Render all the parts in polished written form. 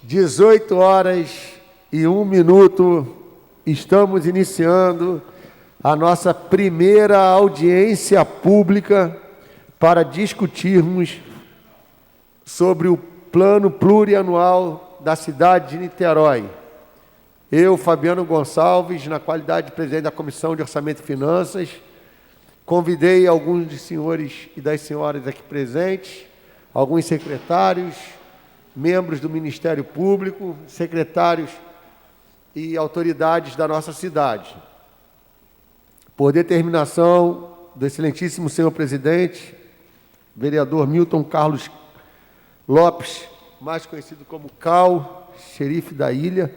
18h01, estamos iniciando a nossa primeira audiência pública para discutirmos sobre o plano plurianual da cidade de Niterói. Eu, Fabiano Gonçalves, na qualidade de presidente da Comissão de Orçamento e Finanças, convidei alguns dos senhores e das senhoras aqui presentes, alguns secretários, membros do Ministério Público, secretários e autoridades da nossa cidade. Por determinação do excelentíssimo senhor presidente, vereador Milton Carlos Lopes, mais conhecido como Cal, xerife da ilha,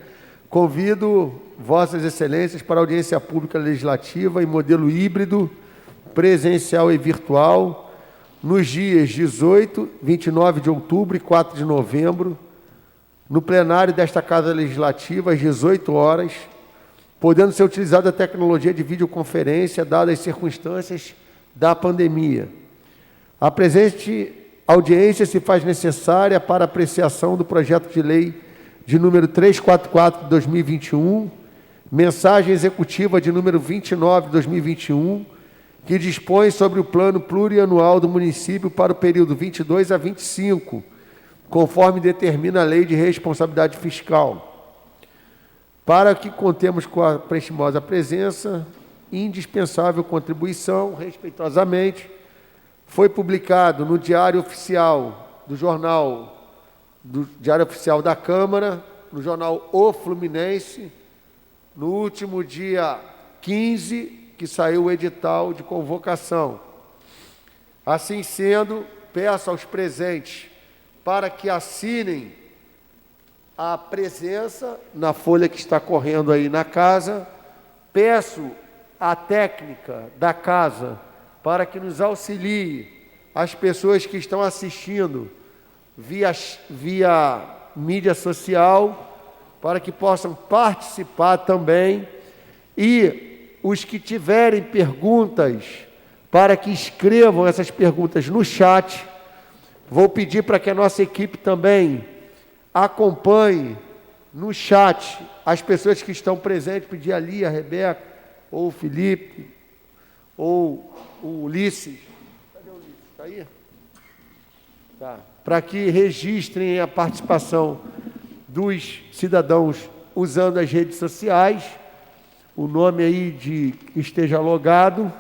convido vossas excelências para a audiência pública legislativa em modelo híbrido, presencial e virtual, nos dias 18, 29 de outubro e 4 de novembro, no plenário desta Casa Legislativa, às 18 horas, podendo ser utilizada a tecnologia de videoconferência, dadas as circunstâncias da pandemia. A presente audiência se faz necessária para apreciação do projeto de lei de número 344 de 2021, mensagem executiva de número 29 de 2021, que dispõe sobre o plano plurianual do município para o período 22 a 25, conforme determina a Lei de Responsabilidade Fiscal. Para que contemos com a prestimosa presença, indispensável contribuição, respeitosamente, foi publicado no Diário Oficial do Diário Oficial da Câmara, no jornal O Fluminense, no último dia 15, que saiu o edital de convocação. Assim sendo, peço aos presentes para que assinem a presença na folha que está correndo aí na casa. Peço à técnica da casa para que nos auxilie as pessoas que estão assistindo via mídia social, para que possam participar também, e os que tiverem perguntas, para que escrevam essas perguntas no chat. Vou pedir para que a nossa equipe também acompanhe no chat as pessoas que estão presentes, pedir ali a Rebeca, ou o Felipe, ou o Ulisses. Cadê o Ulisses? Está aí? Tá. Para que registrem a participação dos cidadãos usando as redes sociais, o nome aí que esteja logado.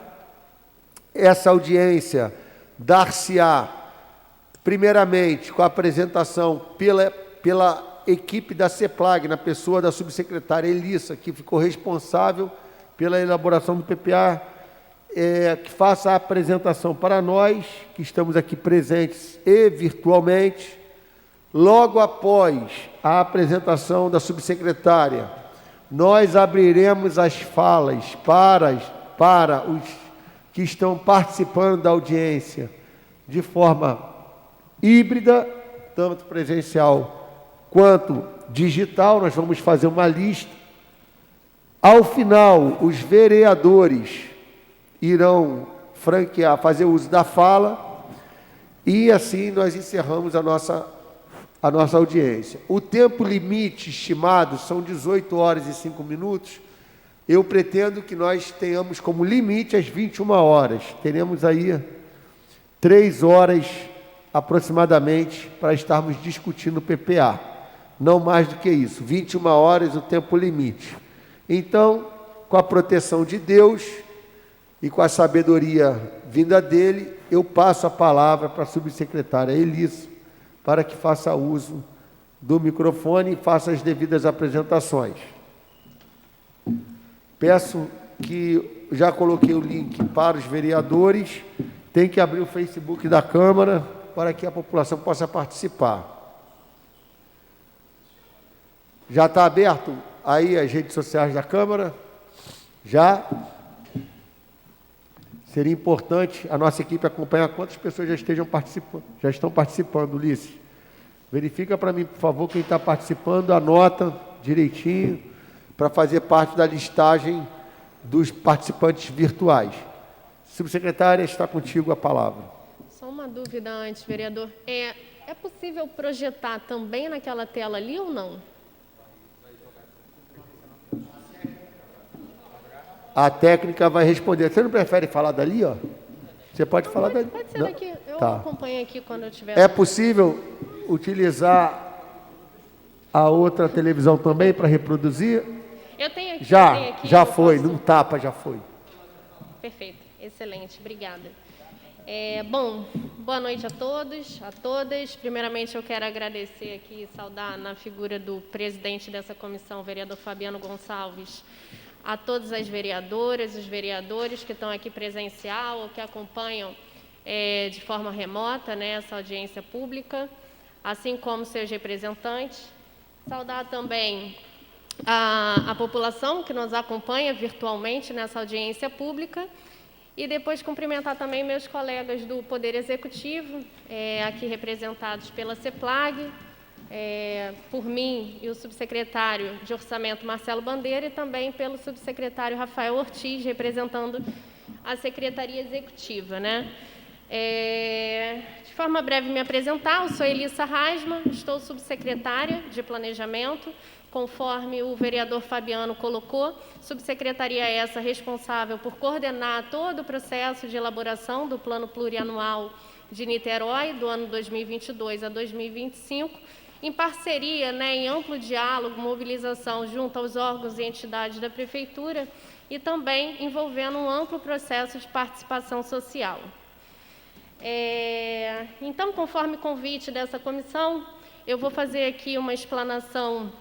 Essa audiência dar-se-á, primeiramente, com a apresentação pela equipe da CEPLAG, na pessoa da subsecretária Elissa, que ficou responsável pela elaboração do PPA, que faça a apresentação para nós, que estamos aqui presentes e virtualmente. Logo após a apresentação da subsecretária, nós abriremos as falas para os que estão participando da audiência de forma híbrida, tanto presencial quanto digital. Nós vamos fazer uma lista. Ao final, os vereadores irão fazer uso da fala, e assim nós encerramos a nossa audiência. O tempo limite estimado são 18h05. Eu pretendo que nós tenhamos como limite as 21 horas. Teremos aí 3 horas aproximadamente para estarmos discutindo o PPA. Não mais do que isso. 21 horas o tempo limite. Então, com a proteção de Deus e com a sabedoria vinda dele, eu passo a palavra para a subsecretária Elissa, para que faça uso do microfone e faça as devidas apresentações. Peço que, já coloquei o link para os vereadores, tem que abrir o Facebook da Câmara para que a população possa participar. Já está aberto aí as redes sociais da Câmara? Já? Seria importante a nossa equipe acompanhar quantas pessoas já estão participando, Ulisses. Verifica para mim, por favor, quem está participando, anota direitinho, para fazer parte da listagem dos participantes virtuais. Subsecretária, está contigo a palavra. Só uma dúvida antes, vereador. é possível projetar também naquela tela ali ou não? A técnica vai responder. Você não prefere falar dali, ó? Você pode falar dali. Pode ser Não? daqui. Eu Tá. acompanho aqui quando eu tiver. É possível utilizar a outra televisão também para reproduzir? Eu tenho aqui. Já, eu tenho aqui, já eu foi. posso- Não tapa, já foi. Perfeito, excelente, obrigada. Bom, boa noite a todos, a todas. Primeiramente, eu quero agradecer aqui e saudar na figura do presidente dessa comissão, o vereador Fabiano Gonçalves, a todas as vereadoras, os vereadores que estão aqui presencial ou que acompanham de forma remota, né, essa audiência pública, assim como seus representantes. Saudar também a população que nos acompanha virtualmente nessa audiência pública e depois cumprimentar também meus colegas do Poder Executivo, aqui representados pela CEPLAG, por mim e o subsecretário de Orçamento Marcelo Bandeira e também pelo subsecretário Rafael Ortiz, representando a Secretaria Executiva, né? De forma breve me apresentar, eu sou Elissa Rasma, estou subsecretária de Planejamento, conforme o vereador Fabiano colocou, subsecretaria essa responsável por coordenar todo o processo de elaboração do Plano Plurianual de Niterói, do ano 2022 a 2025, em parceria, né, em amplo diálogo, mobilização junto aos órgãos e entidades da Prefeitura e também envolvendo um amplo processo de participação social. Então, conforme convite dessa comissão, eu vou fazer aqui uma explanação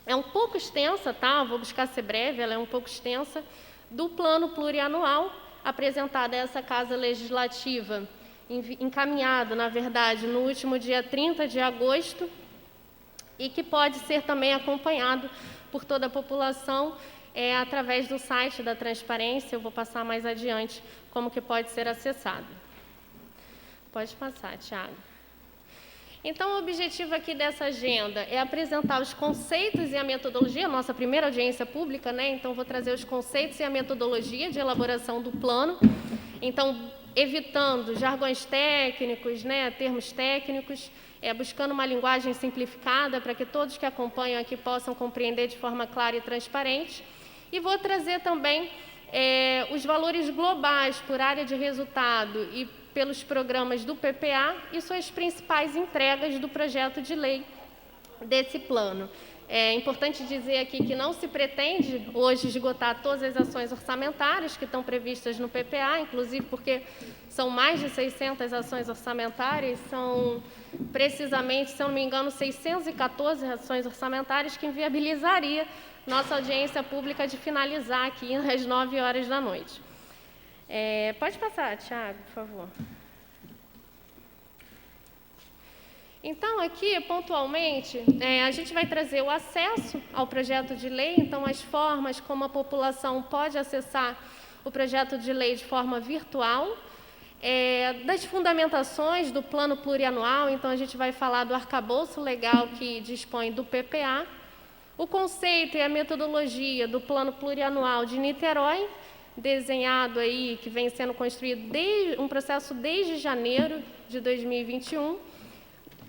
um pouco extensa, tá? Vou buscar ser breve, ela é um pouco extensa, do plano plurianual apresentado a essa Casa Legislativa, encaminhado, na verdade, no último dia 30 de agosto, e que pode ser também acompanhado por toda a população através do site da Transparência. Eu vou passar mais adiante como que pode ser acessado. Pode passar, Tiago. Então, o objetivo aqui dessa agenda é apresentar os conceitos e a metodologia, nossa primeira audiência pública, né? Então, vou trazer os conceitos e a metodologia de elaboração do plano. Então, evitando jargões técnicos, né? Termos técnicos, buscando uma linguagem simplificada para que todos que acompanham aqui possam compreender de forma clara e transparente. E vou trazer também os valores globais por área de resultado e pelos programas do PPA e suas principais entregas do projeto de lei desse plano. É importante dizer aqui que não se pretende hoje esgotar todas as ações orçamentárias que estão previstas no PPA, inclusive porque são mais de 600 ações orçamentárias, são precisamente, se eu não me engano, 614 ações orçamentárias que inviabilizaria nossa audiência pública de finalizar aqui às 9 horas da noite. Pode passar, Tiago, por favor. Então, aqui, pontualmente, a gente vai trazer o acesso ao projeto de lei, então, as formas como a população pode acessar o projeto de lei de forma virtual, das fundamentações do plano plurianual, então, a gente vai falar do arcabouço legal que dispõe do PPA, o conceito e a metodologia do plano plurianual de Niterói, desenhado aí, que vem sendo construído um processo desde janeiro de 2021.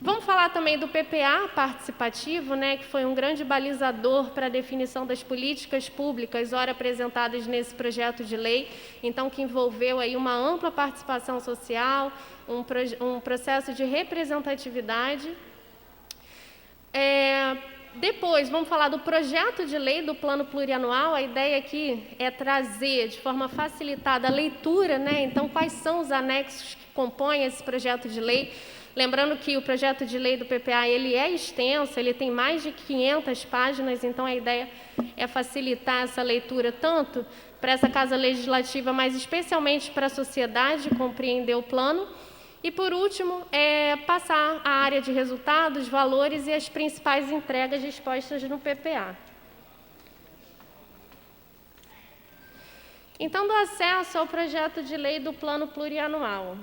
Vamos falar também do PPA participativo, né, que foi um grande balizador para a definição das políticas públicas, ora apresentadas nesse projeto de lei, então que envolveu aí uma ampla participação social, um processo de representatividade. Depois, vamos falar do projeto de lei do Plano Plurianual. A ideia aqui é trazer de forma facilitada a leitura, né? Então, quais são os anexos que compõem esse projeto de lei? Lembrando que o projeto de lei do PPA, ele é extenso, ele tem mais de 500 páginas, então a ideia é facilitar essa leitura tanto para essa Casa Legislativa, mas especialmente para a sociedade compreender o plano. E, por último, passar a área de resultados, valores e as principais entregas dispostas no PPA. Então, do acesso ao projeto de lei do Plano Plurianual.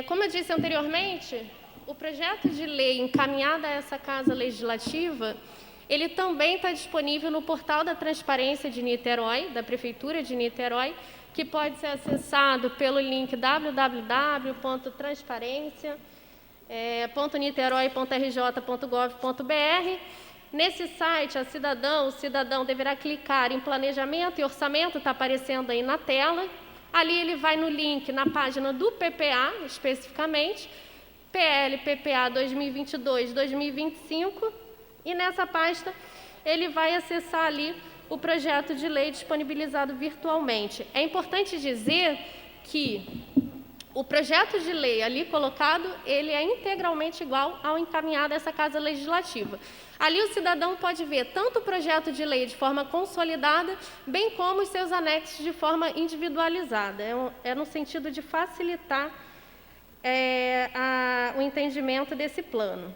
Como eu disse anteriormente, o projeto de lei encaminhado a essa Casa Legislativa, ele também está disponível no portal da Transparência de Niterói, da Prefeitura de Niterói, que pode ser acessado pelo link www.transparência.niterói.rj.gov.br. Nesse site, o cidadão deverá clicar em Planejamento e Orçamento, está aparecendo aí na tela. Ali ele vai no link, na página do PPA, especificamente, PL PPA 2022-2025, e nessa pasta ele vai acessar ali o projeto de lei disponibilizado virtualmente. É importante dizer que o projeto de lei ali colocado, ele é integralmente igual ao encaminhado a essa Casa Legislativa. Ali o cidadão pode ver tanto o projeto de lei de forma consolidada, bem como os seus anexos de forma individualizada. É no sentido de facilitar o entendimento desse plano.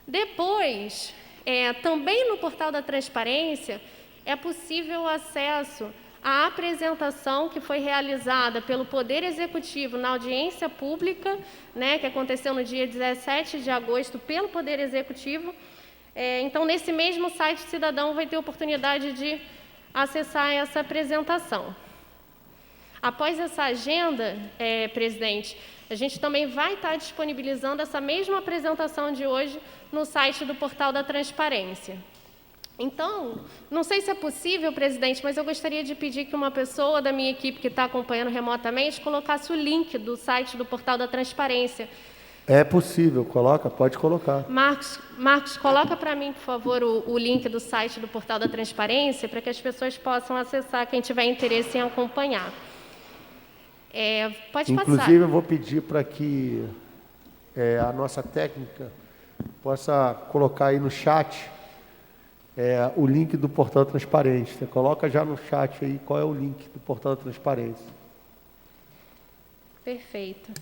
Depois, também no portal da Transparência, é possível o acesso à apresentação que foi realizada pelo Poder Executivo na audiência pública, né, que aconteceu no dia 17 de agosto pelo Poder Executivo. Então, nesse mesmo site, o cidadão vai ter oportunidade de acessar essa apresentação. Após essa agenda, presidente, a gente também vai estar disponibilizando essa mesma apresentação de hoje no site do portal da Transparência. Então, não sei se é possível, presidente, mas eu gostaria de pedir que uma pessoa da minha equipe que está acompanhando remotamente colocasse o link do site do portal da Transparência. É possível, pode colocar. Marcos, coloca para mim, por favor, o link do site do portal da Transparência, para que as pessoas possam acessar, quem tiver interesse em acompanhar. Pode passar. Inclusive, eu vou pedir para que a nossa técnica possa colocar aí no chat o link do portal da Transparência. Você coloca já no chat aí qual é o link do portal da Transparência. Perfeito.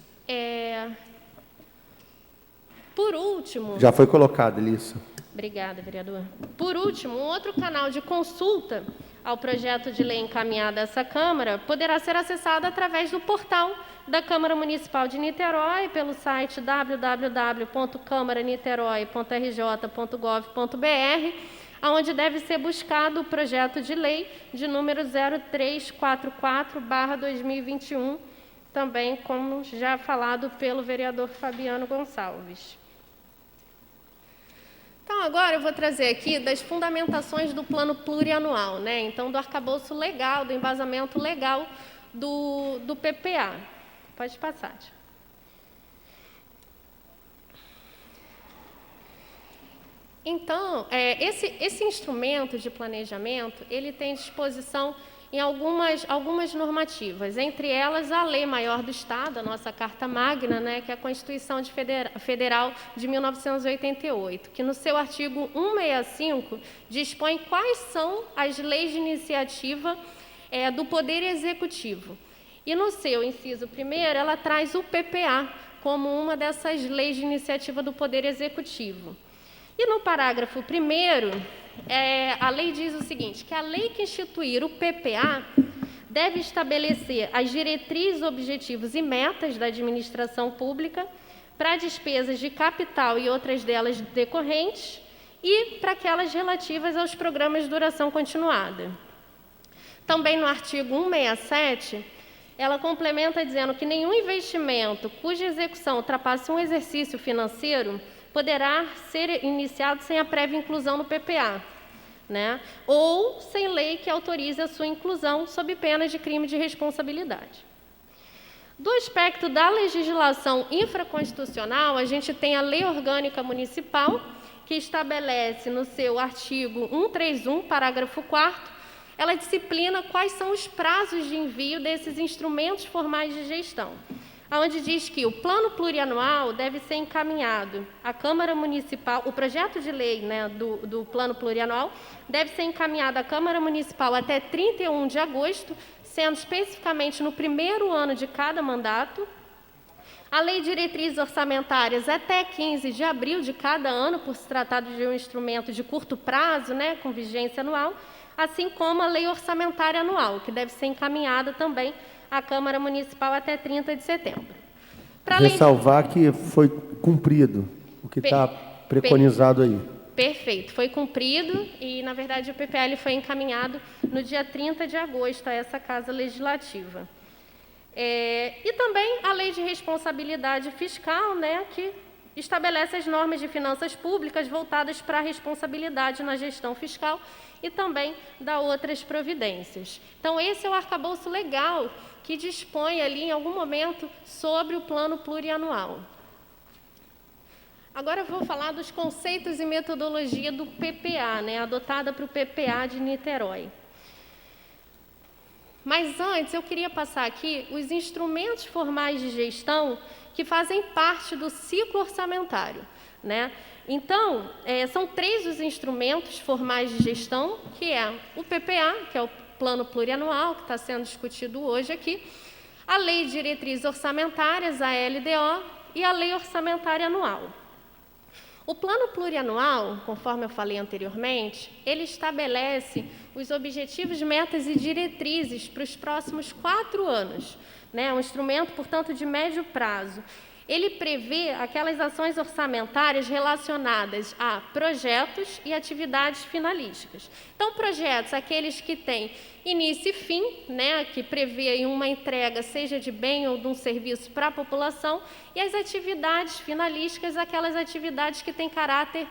Por último... Já foi colocado, Elissa. Obrigada, vereador. Por último, um outro canal de consulta ao projeto de lei encaminhado a essa Câmara poderá ser acessado através do portal da Câmara Municipal de Niterói, pelo site www.câmaraniterói.rj.gov.br, onde deve ser buscado o projeto de lei de número 0344/2021, também como já falado pelo vereador Fabiano Gonçalves. Então, agora eu vou trazer aqui das fundamentações do plano plurianual, né? Então, do arcabouço legal, do embasamento legal do PPA. Pode passar, tia. Então, esse instrumento de planejamento, ele tem disposição em algumas normativas, entre elas a Lei Maior do Estado, a nossa Carta Magna, né, que é a Constituição Federal de 1988, que no seu artigo 165 dispõe quais são as leis de iniciativa do Poder Executivo. E no seu inciso 1º, ela traz o PPA como uma dessas leis de iniciativa do Poder Executivo. E no parágrafo 1º, a lei diz o seguinte, que a lei que instituir o PPA deve estabelecer as diretrizes, objetivos e metas da administração pública para despesas de capital e outras delas decorrentes e para aquelas relativas aos programas de duração continuada. Também no artigo 167, ela complementa dizendo que nenhum investimento cuja execução ultrapasse um exercício financeiro poderá ser iniciado sem a prévia inclusão no PPA, né? Ou sem lei que autorize a sua inclusão sob pena de crime de responsabilidade. Do aspecto da legislação infraconstitucional, a gente tem a Lei Orgânica Municipal, que estabelece no seu artigo 131, parágrafo 4º, ela disciplina quais são os prazos de envio desses instrumentos formais de gestão, onde diz que o plano plurianual deve ser encaminhado à Câmara Municipal, o projeto de lei, né, do plano plurianual deve ser encaminhado à Câmara Municipal até 31 de agosto, sendo especificamente no primeiro ano de cada mandato, a Lei de Diretrizes Orçamentárias até 15 de abril de cada ano, por se tratar de um instrumento de curto prazo, né, com vigência anual, assim como a Lei Orçamentária Anual, que deve ser encaminhada também à Câmara Municipal até 30 de setembro. Ressalvar que foi cumprido o que está preconizado aí. Perfeito, foi cumprido e, na verdade, o PPL foi encaminhado no dia 30 de agosto a essa Casa Legislativa. E também a Lei de Responsabilidade Fiscal, né, que estabelece as normas de finanças públicas voltadas para a responsabilidade na gestão fiscal e também dá outras providências. Então, esse é o arcabouço legal que dispõe ali, em algum momento, sobre o plano plurianual. Agora eu vou falar dos conceitos e metodologia do PPA, né, adotada para o PPA de Niterói. Mas antes eu queria passar aqui os instrumentos formais de gestão que fazem parte do ciclo orçamentário, né? Então, são 3 os instrumentos formais de gestão, que é o PPA, que é o Plano Plurianual, que está sendo discutido hoje aqui, a Lei de Diretrizes Orçamentárias, a LDO, e a Lei Orçamentária Anual. O plano plurianual, conforme eu falei anteriormente, ele estabelece os objetivos, metas e diretrizes para os próximos 4 anos, né? É um instrumento, portanto, de médio prazo. Ele prevê aquelas ações orçamentárias relacionadas a projetos e atividades finalísticas. Então, projetos, aqueles que têm início e fim, né, que prevê uma entrega, seja de bem ou de um serviço para a população, e as atividades finalísticas, aquelas atividades que têm caráter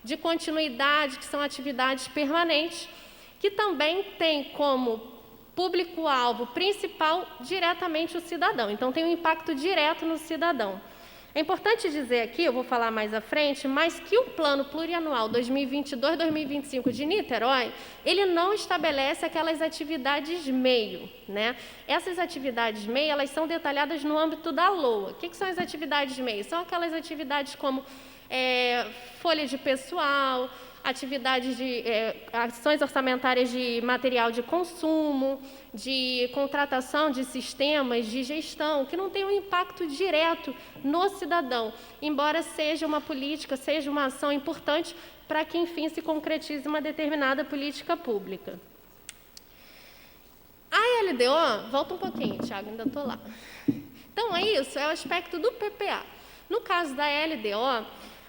de continuidade, que são atividades permanentes, que também têm como público-alvo principal diretamente o cidadão. Então, tem um impacto direto no cidadão. É importante dizer aqui, eu vou falar mais à frente, mas que o Plano Plurianual 2022-2025 de Niterói, ele não estabelece aquelas atividades meio, né? Essas atividades meio, elas são detalhadas no âmbito da LOA. O que são as atividades meio? São aquelas atividades como folha de pessoal, atividades de ações orçamentárias de material de consumo, de contratação de sistemas de gestão, que não tem um impacto direto no cidadão, embora seja uma política, seja uma ação importante para que, enfim, se concretize uma determinada política pública. A LDO, volta um pouquinho, Thiago, ainda estou lá. Então, isso é o aspecto do PPA. No caso da LDO,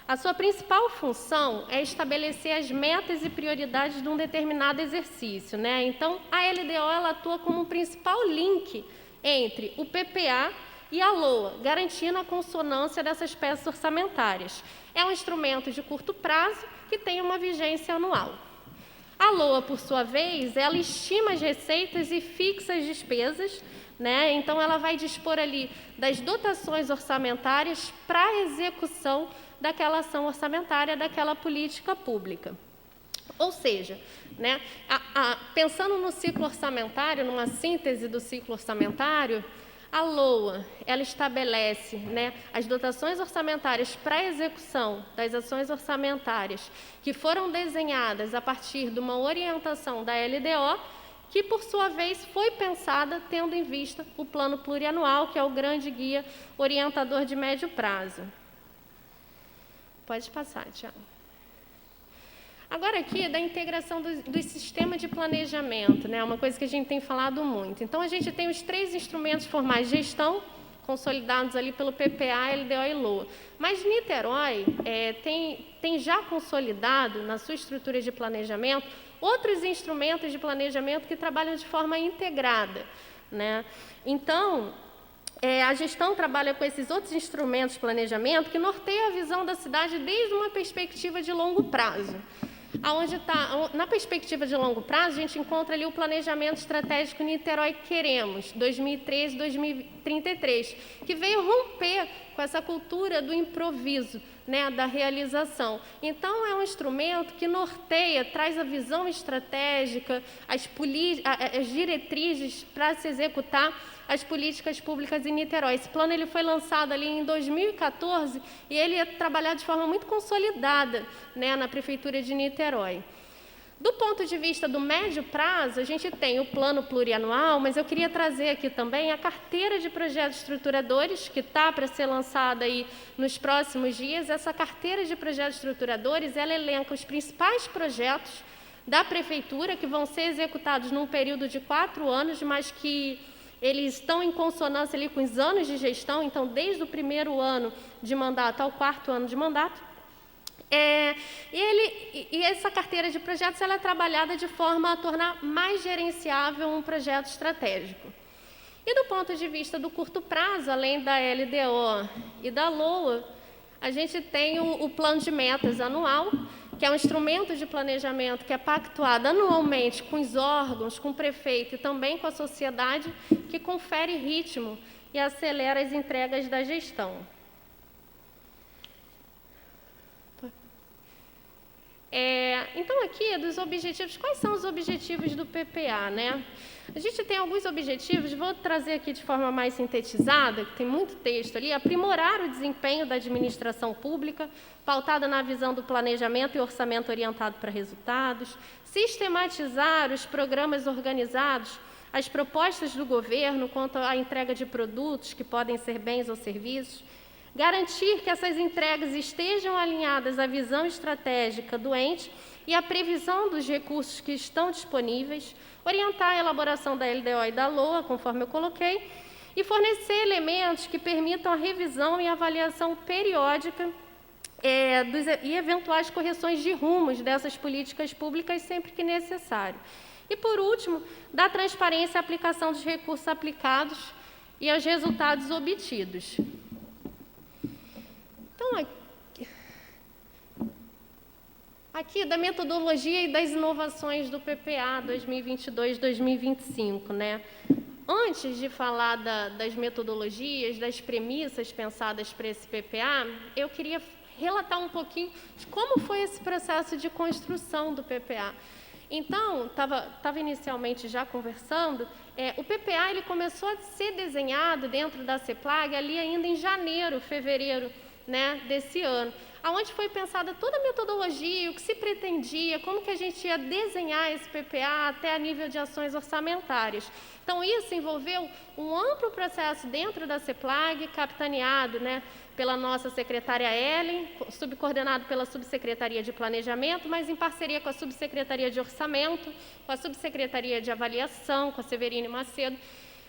a sua principal função é estabelecer as metas e prioridades de um determinado exercício, né? Então, a LDO ela atua como um principal link entre o PPA e a LOA, garantindo a consonância dessas peças orçamentárias. É um instrumento de curto prazo que tem uma vigência anual. A LOA, por sua vez, ela estima as receitas e fixa as despesas, né? Então, ela vai dispor ali das dotações orçamentárias para a execução daquela ação orçamentária, daquela política pública. Ou seja, né, pensando no ciclo orçamentário, numa síntese do ciclo orçamentário, a LOA, ela estabelece, né, as dotações orçamentárias para a execução das ações orçamentárias que foram desenhadas a partir de uma orientação da LDO, que, por sua vez, foi pensada tendo em vista o plano plurianual, que é o grande guia orientador de médio prazo. Pode passar, Tiago. Agora aqui, da integração do sistema de planejamento, né? Uma coisa que a gente tem falado muito. Então, a gente tem os 3 instrumentos formais de gestão, consolidados ali pelo PPA, LDO e LOA. Mas Niterói tem já consolidado, na sua estrutura de planejamento, outros instrumentos de planejamento que trabalham de forma integrada, né? Então, a gestão trabalha com esses outros instrumentos de planejamento que norteiam a visão da cidade desde uma perspectiva de longo prazo. Na perspectiva de longo prazo, a gente encontra ali o planejamento estratégico Niterói Queremos, 2013-2033, que veio romper com essa cultura do improviso, né, da realização. Então, é um instrumento que norteia, traz a visão estratégica, as diretrizes para se executar as políticas públicas em Niterói. Esse plano ele foi lançado ali em 2014 e ele é trabalhado de forma muito consolidada, né, na Prefeitura de Niterói. Do ponto de vista do médio prazo, a gente tem o plano plurianual, mas eu queria trazer aqui também a carteira de projetos estruturadores, que está para ser lançada aí nos próximos dias. Essa carteira de projetos estruturadores, ela elenca os principais projetos da Prefeitura que vão ser executados num período de 4 anos, mas que eles estão em consonância ali com os anos de gestão, então desde o primeiro ano de mandato ao 4º ano de mandato. E essa carteira de projetos ela é trabalhada de forma a tornar mais gerenciável um projeto estratégico. E do ponto de vista do curto prazo, além da LDO e da LOA, a gente tem o plano de metas anual, que é um instrumento de planejamento que é pactuado anualmente com os órgãos, com o prefeito e também com a sociedade, que confere ritmo e acelera as entregas da gestão. Então, aqui, dos objetivos, quais são os objetivos do PPA, né? A gente tem alguns objetivos, vou trazer aqui de forma mais sintetizada, que tem muito texto ali: aprimorar o desempenho da administração pública, pautada na visão do planejamento e orçamento orientado para resultados, sistematizar os programas organizados, as propostas do governo quanto à entrega de produtos que podem ser bens ou serviços, garantir que essas entregas estejam alinhadas à visão estratégica do ente e à previsão dos recursos que estão disponíveis, orientar a elaboração da LDO e da LOA, conforme eu coloquei, e fornecer elementos que permitam a revisão e avaliação periódica e eventuais correções de rumos dessas políticas públicas sempre que necessário. E, por último, dar transparência à aplicação dos recursos aplicados e aos resultados obtidos. Então, aqui da metodologia e das inovações do PPA 2022-2025, né? Antes de falar das metodologias, das premissas pensadas para esse PPA, eu queria relatar um pouquinho de como foi esse processo de construção do PPA. Então, estava inicialmente já conversando, o PPA ele começou a ser desenhado dentro da CEPLAG ali ainda em janeiro, fevereiro, né, desse ano, onde foi pensada toda a metodologia, o que se pretendia, como que a gente ia desenhar esse PPA até a nível de ações orçamentárias. Então, isso envolveu um amplo processo dentro da CEPLAG, capitaneado, né, pela nossa secretária Ellen, subcoordenado pela Subsecretaria de Planejamento, mas em parceria com a Subsecretaria de Orçamento, com a Subsecretaria de Avaliação, com a Severine Macedo,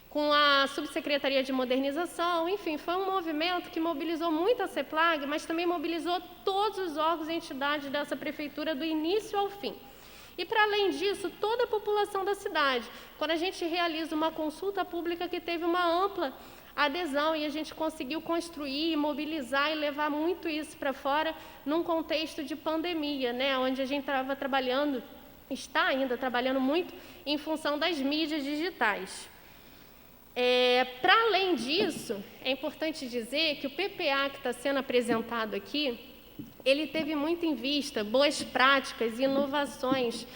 com a Subsecretaria de Modernização. Enfim, foi um movimento que mobilizou muito a CEPLAG, mas também mobilizou todos os órgãos e entidades dessa prefeitura do início ao fim. E, para além disso, toda a população da cidade, quando a gente realiza uma consulta pública que teve uma ampla adesão e a gente conseguiu construir, mobilizar e levar muito isso para fora num contexto de pandemia, né, onde a gente estava trabalhando, está ainda trabalhando muito em função das mídias digitais. Para além disso, é importante dizer que o PPA que está sendo apresentado aqui, ele teve muito em vista boas práticas e inovações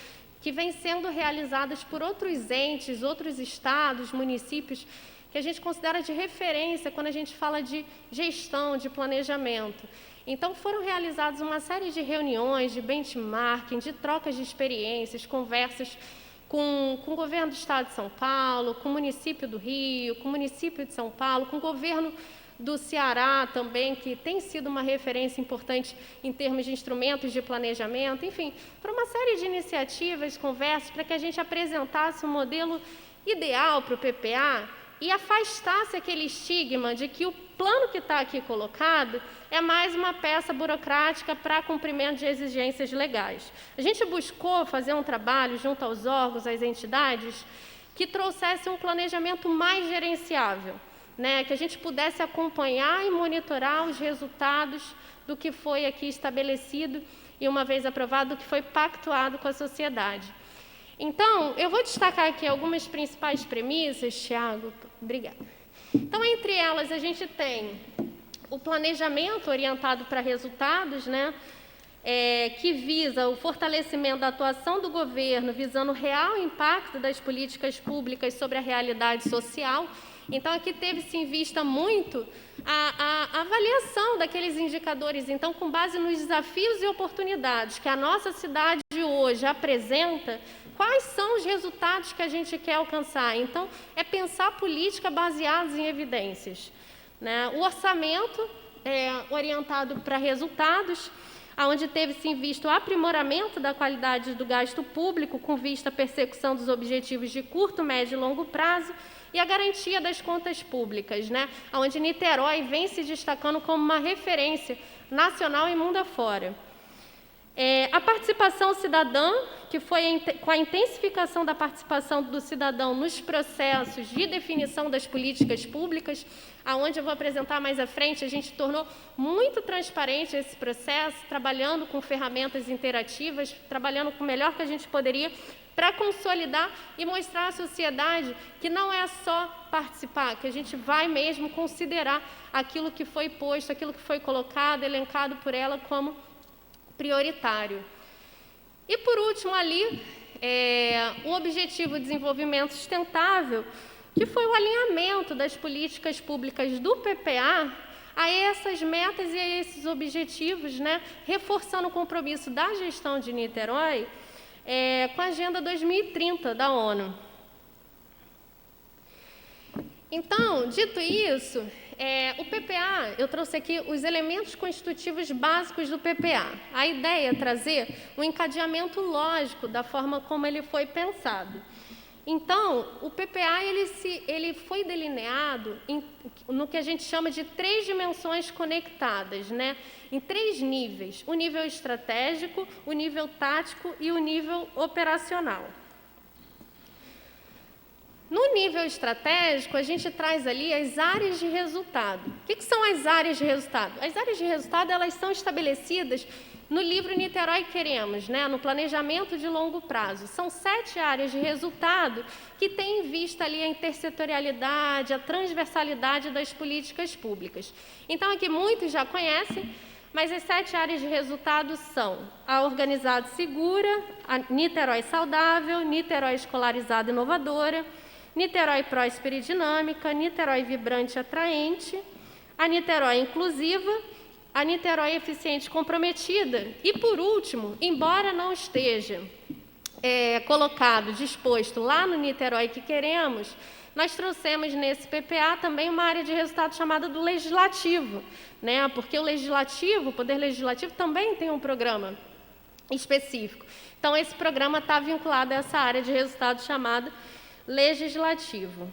que vêm sendo realizadas por outros entes, outros estados, municípios, que a gente considera de referência quando a gente fala de gestão, de planejamento. Então, foram realizadas uma série de reuniões, de benchmarking, de trocas de experiências, conversas com o governo do Estado de São Paulo, com o município do Rio, com o município de São Paulo, com o governo do Ceará também, que tem sido uma referência importante em termos de instrumentos de planejamento, enfim, para uma série de iniciativas, conversas, para que a gente apresentasse um modelo ideal para o PPA e afastasse aquele estigma de que o plano que está aqui colocado é mais uma peça burocrática para cumprimento de exigências legais. A gente buscou fazer um trabalho junto aos órgãos, às entidades, que trouxesse um planejamento mais gerenciável, né? Que a gente pudesse acompanhar e monitorar os resultados do que foi aqui estabelecido e, uma vez aprovado, do que foi pactuado com a sociedade. Então, eu vou destacar aqui algumas principais premissas, Tiago. Obrigada. Então, entre elas, a gente tem o planejamento orientado para resultados, né, que visa o fortalecimento da atuação do governo, visando o real impacto das políticas públicas sobre a realidade social. Então, aqui teve-se em vista muito a avaliação daqueles indicadores. Então, com base nos desafios e oportunidades que a nossa cidade hoje apresenta, quais são os resultados que a gente quer alcançar? Então, é pensar política baseada em evidências, né? O orçamento orientado para resultados, onde teve-se em vista o aprimoramento da qualidade do gasto público com vista à persecução dos objetivos de curto, médio e longo prazo e a garantia das contas públicas, né? Onde Niterói vem se destacando como uma referência nacional e mundo afora. A participação cidadã, que foi com a intensificação da participação do cidadão nos processos de definição das políticas públicas, aonde eu vou apresentar mais à frente, a gente tornou muito transparente esse processo, trabalhando com ferramentas interativas, trabalhando com o melhor que a gente poderia, para consolidar e mostrar à sociedade que não é só participar, que a gente vai mesmo considerar aquilo que foi posto, aquilo que foi colocado, elencado por ela como prioritário. E, por último, ali, o Objetivo de Desenvolvimento Sustentável, que foi o alinhamento das políticas públicas do PPA a essas metas e a esses objetivos, né, reforçando o compromisso da gestão de Niterói com a Agenda 2030 da ONU. Então, dito isso, o PPA, eu trouxe aqui os elementos constitutivos básicos do PPA. A ideia é trazer um encadeamento lógico da forma como ele foi pensado. Então, o PPA ele foi delineado no que a gente chama de 3 dimensões conectadas, né? Em 3 níveis: o nível estratégico, o nível tático e o nível operacional. No nível estratégico, a gente traz ali as áreas de resultado. O que são as áreas de resultado? As áreas de resultado, elas são estabelecidas no livro Niterói Queremos, né? No planejamento de longo prazo. São 7 áreas de resultado que têm em vista ali a intersetorialidade, a transversalidade das políticas públicas. Então, aqui muitos já conhecem, mas as 7 áreas de resultado são a organizada e segura, a Niterói saudável, Niterói escolarizada e inovadora, Niterói próspera e dinâmica, Niterói vibrante e atraente, a Niterói inclusiva, a Niterói eficiente e comprometida. E, por último, embora não esteja colocado, disposto lá no Niterói que queremos, nós trouxemos nesse PPA também uma área de resultado chamada do legislativo, né? Porque o legislativo, o poder legislativo, também tem um programa específico. Então, esse programa está vinculado a essa área de resultado chamada legislativo.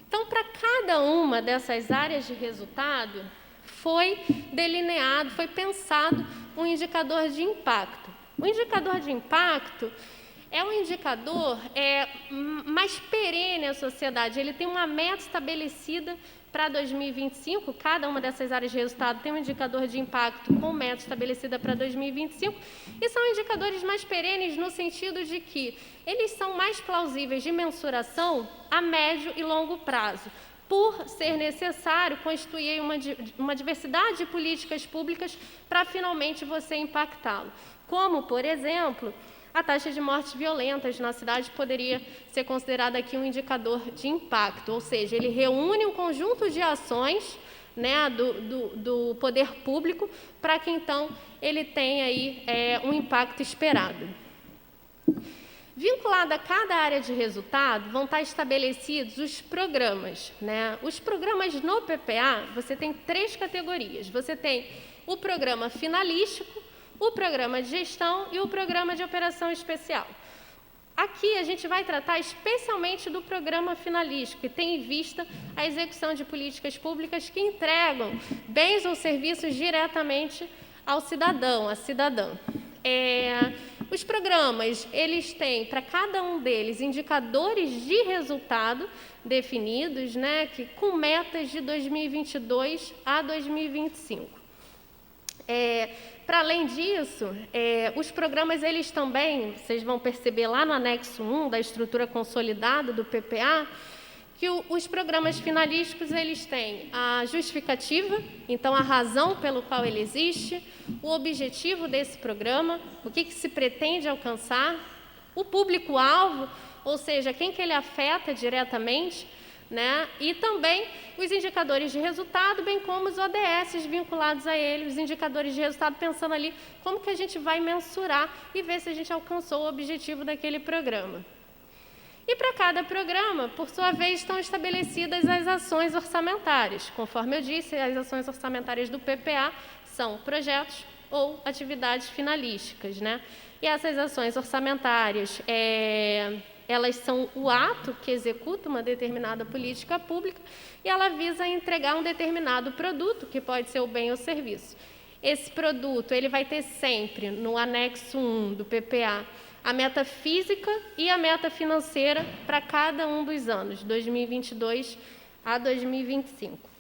Então, para cada uma dessas áreas de resultado, foi delineado, foi pensado um indicador de impacto. O indicador de impacto é um indicador mais perene à sociedade. Ele tem uma meta estabelecida para 2025, cada uma dessas áreas de resultado tem um indicador de impacto com meta estabelecida para 2025, e são indicadores mais perenes no sentido de que eles são mais plausíveis de mensuração a médio e longo prazo, por ser necessário constituir uma diversidade de políticas públicas para finalmente você impactá-lo. Como, por exemplo, a taxa de mortes violentas na cidade poderia ser considerada aqui um indicador de impacto, ou seja, ele reúne um conjunto de ações, né, do poder público para que, então, ele tenha aí um impacto esperado. Vinculado a cada área de resultado, vão estar estabelecidos os programas, né? Os programas no PPA, você tem 3 categorias. Você tem o programa finalístico, o programa de gestão e o programa de operação especial. Aqui a gente vai tratar especialmente do programa finalístico, que tem em vista a execução de políticas públicas que entregam bens ou serviços diretamente ao cidadão, à cidadã. Os programas, eles têm, para cada um deles, indicadores de resultado definidos, né, com metas de 2022 a 2025. Para além disso, os programas, eles também, vocês vão perceber lá no anexo 1 da estrutura consolidada do PPA, que os programas finalísticos, eles têm a justificativa, então a razão pelo qual ele existe, o objetivo desse programa, o que se pretende alcançar, o público-alvo, ou seja, quem que ele afeta diretamente, né? E também os indicadores de resultado, bem como os ODS vinculados a ele, os indicadores de resultado, pensando ali como que a gente vai mensurar e ver se a gente alcançou o objetivo daquele programa. E para cada programa, por sua vez, estão estabelecidas as ações orçamentárias. Conforme eu disse, as ações orçamentárias do PPA são projetos ou atividades finalísticas, né? E essas ações orçamentárias, elas são o ato que executa uma determinada política pública e ela visa entregar um determinado produto, que pode ser o bem ou serviço. esse produto ele vai ter sempre, no anexo 1 do PPA, a meta física e a meta financeira para cada um dos anos, 2022 a 2025.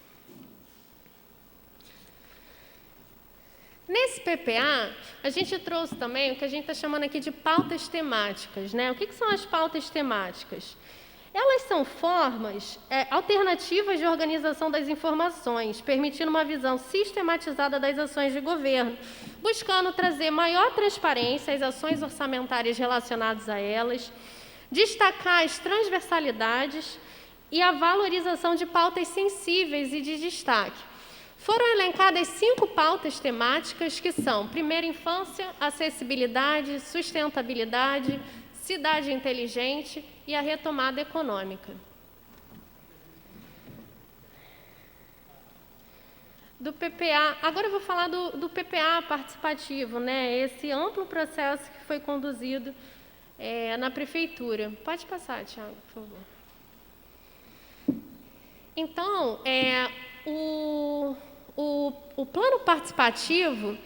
Nesse PPA, a gente trouxe também o que a gente está chamando aqui de pautas temáticas, né? O que são as pautas temáticas? Elas são formas alternativas de organização das informações, permitindo uma visão sistematizada das ações de governo, buscando trazer maior transparência às ações orçamentárias relacionadas a elas, destacar as transversalidades e a valorização de pautas sensíveis e de destaque. Foram elencadas 5 pautas temáticas que são primeira infância, acessibilidade, sustentabilidade, cidade inteligente e a retomada econômica. Do PPA, agora eu vou falar do PPA participativo, né? Esse amplo processo que foi conduzido na Prefeitura. Pode passar, Tiago, por favor. Então, o plano participativo,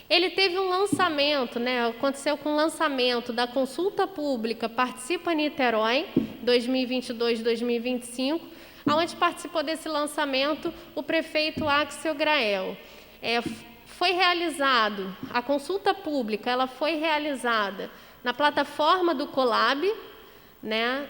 ele teve um lançamento, né? Aconteceu com o lançamento da consulta pública Participa Niterói 2022-2025, onde participou desse lançamento o prefeito Axel Grael. Foi realizado, a consulta pública, ela foi realizada na plataforma do Colab, né?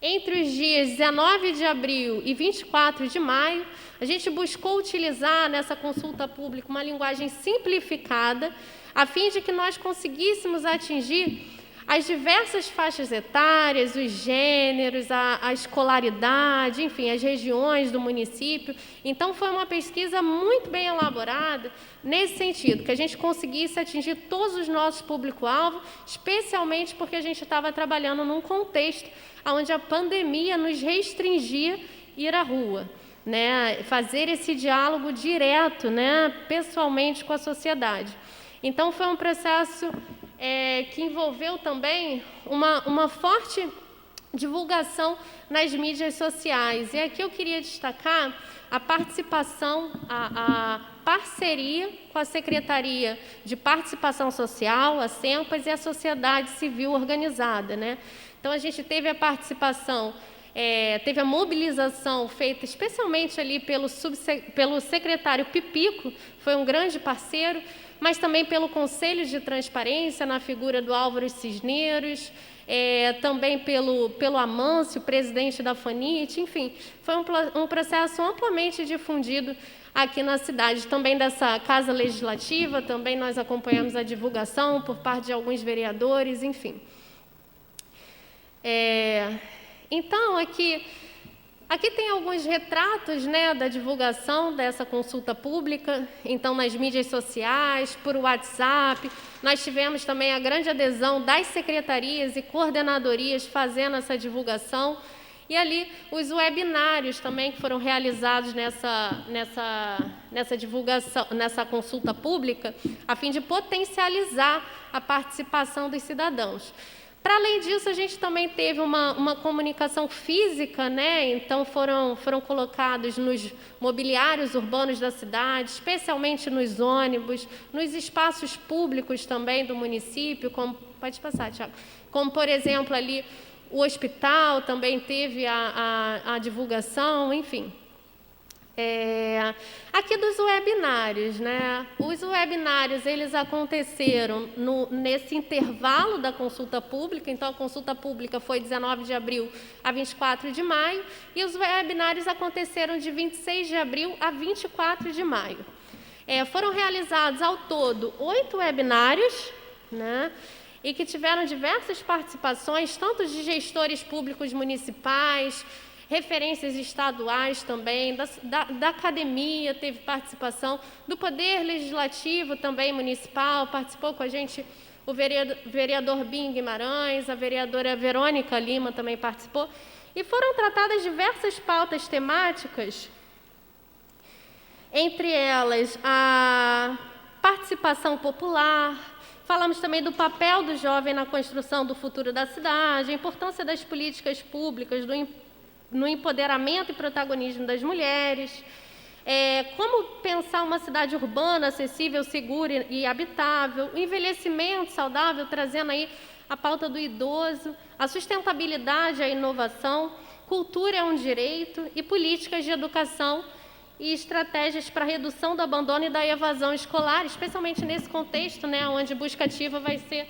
Entre os dias 19 de abril e 24 de maio, a gente buscou utilizar nessa consulta pública uma linguagem simplificada, a fim de que nós conseguíssemos atingir as diversas faixas etárias, os gêneros, a escolaridade, enfim, as regiões do município. Então, foi uma pesquisa muito bem elaborada nesse sentido, que a gente conseguisse atingir todos os nossos público-alvo, especialmente porque a gente estava trabalhando num contexto onde a pandemia nos restringia ir à rua, né? Fazer esse diálogo direto, né? Pessoalmente com a sociedade. Então, foi um processo que envolveu também uma forte divulgação nas mídias sociais. E aqui eu queria destacar a participação, a parceria com a Secretaria de Participação Social, a SEMPAS, e a sociedade civil organizada, né? Então, a gente teve a participação, teve a mobilização feita especialmente ali pelo secretário Pipico, foi um grande parceiro, mas também pelo Conselho de Transparência, na figura do Álvaro Cisneros, também pelo Amâncio, presidente da FANIT, enfim, foi um processo amplamente difundido aqui na cidade. Também dessa Casa Legislativa, também nós acompanhamos a divulgação por parte de alguns vereadores, enfim. Então, aqui tem alguns retratos, né, da divulgação dessa consulta pública. Então, nas mídias sociais, por WhatsApp, nós tivemos também a grande adesão das secretarias e coordenadorias fazendo essa divulgação. E ali, os webinários também que foram realizados nessa divulgação, nessa consulta pública, a fim de potencializar a participação dos cidadãos. Para além disso, a gente também teve uma comunicação física, né? Então, foram colocados nos mobiliários urbanos da cidade, especialmente nos ônibus, nos espaços públicos também do município, como, pode passar, Tiago, como, por exemplo, ali o hospital também teve a divulgação, enfim. Aqui dos webinários, né? Os webinários, eles aconteceram nesse intervalo da consulta pública. Então, a consulta pública foi 19 de abril a 24 de maio, e os webinários aconteceram de 26 de abril a 24 de maio. Foram realizados, ao todo, 8 webinários, né? E que tiveram diversas participações, tanto de gestores públicos municipais, referências estaduais também, da academia teve participação, do Poder Legislativo também municipal, participou com a gente o vereador Bim Guimarães, a vereadora Verônica Lima também participou, e foram tratadas diversas pautas temáticas, entre elas a participação popular. Falamos também do papel do jovem na construção do futuro da cidade, a importância das políticas públicas, no empoderamento e protagonismo das mulheres. Como pensar uma cidade urbana, acessível, segura e habitável, o envelhecimento saudável, trazendo aí a pauta do idoso, a sustentabilidade, a inovação, cultura é um direito e políticas de educação e estratégias para a redução do abandono e da evasão escolar, especialmente nesse contexto, né, onde a busca ativa vai ser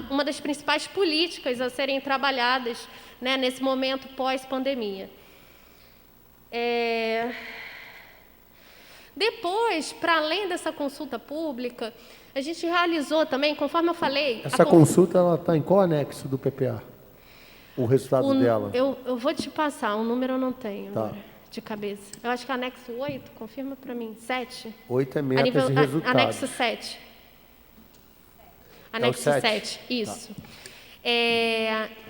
uma das principais políticas a serem trabalhadas, né, nesse momento pós-pandemia. Depois, para além dessa consulta pública, a gente realizou também, conforme eu falei... Essa consulta está em qual anexo do PPA? O resultado dela? Eu vou te passar, o número eu não tenho de cabeça. Eu acho que é anexo 8, confirma para mim. 7? 8 é metas e resultados. Anexo 7. Anexo 7, isso. Tá.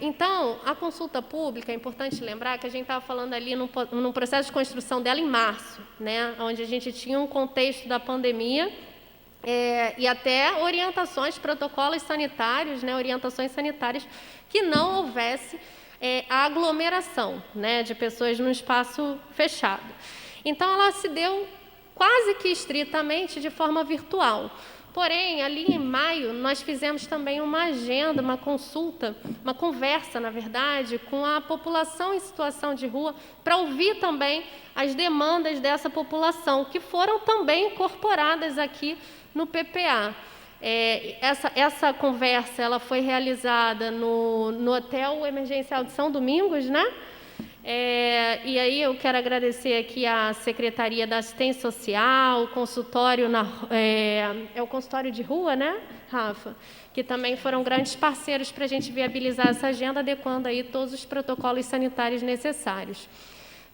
Então, a consulta pública, é importante lembrar que a gente estava falando ali num processo de construção dela em março, né, onde a gente tinha um contexto da pandemia e até orientações, protocolos sanitários, né, orientações sanitárias que não houvesse a aglomeração, né, de pessoas num espaço fechado. Então, ela se deu quase que estritamente de forma virtual. Porém, ali em maio, nós fizemos também uma agenda, uma consulta, uma conversa, na verdade, com a população em situação de rua, para ouvir também as demandas dessa população, que foram também incorporadas aqui no PPA. Essa conversa ela foi realizada no Hotel Emergencial de São Domingos, né? E aí eu quero agradecer aqui à Secretaria da Assistência Social, o consultório, o consultório de rua, né, Rafa? Que também foram grandes parceiros para a gente viabilizar essa agenda, adequando aí todos os protocolos sanitários necessários.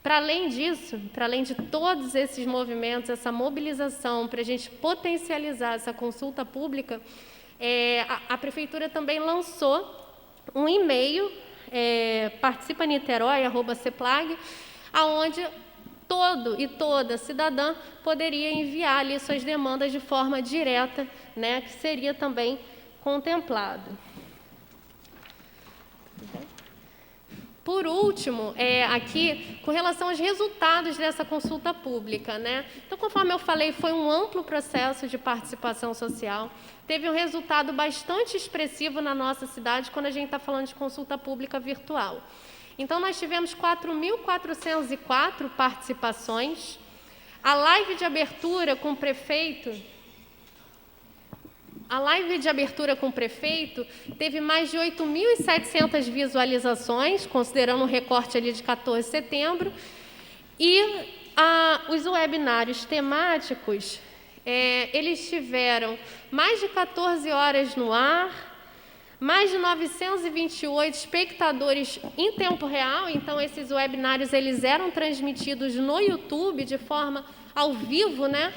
Para além disso, para além de todos esses movimentos, essa mobilização para a gente potencializar essa consulta pública, a Prefeitura também lançou um e-mail, participaniterói@ceplag, aonde todo e toda cidadã poderia enviar ali suas demandas de forma direta, né, que seria também contemplado. Por último, aqui, com relação aos resultados dessa consulta pública, né? Então, conforme eu falei, foi um amplo processo de participação social, teve um resultado bastante expressivo na nossa cidade quando a gente está falando de consulta pública virtual. Então, nós tivemos 4.404 participações, a live de abertura com o prefeito... A live de abertura com o prefeito teve mais de 8.700 visualizações, considerando um recorte ali de 14 de setembro. E os webinários temáticos, eles tiveram mais de 14 horas no ar, mais de 928 espectadores em tempo real. Então, esses webinários eles eram transmitidos no YouTube de forma ao vivo, né?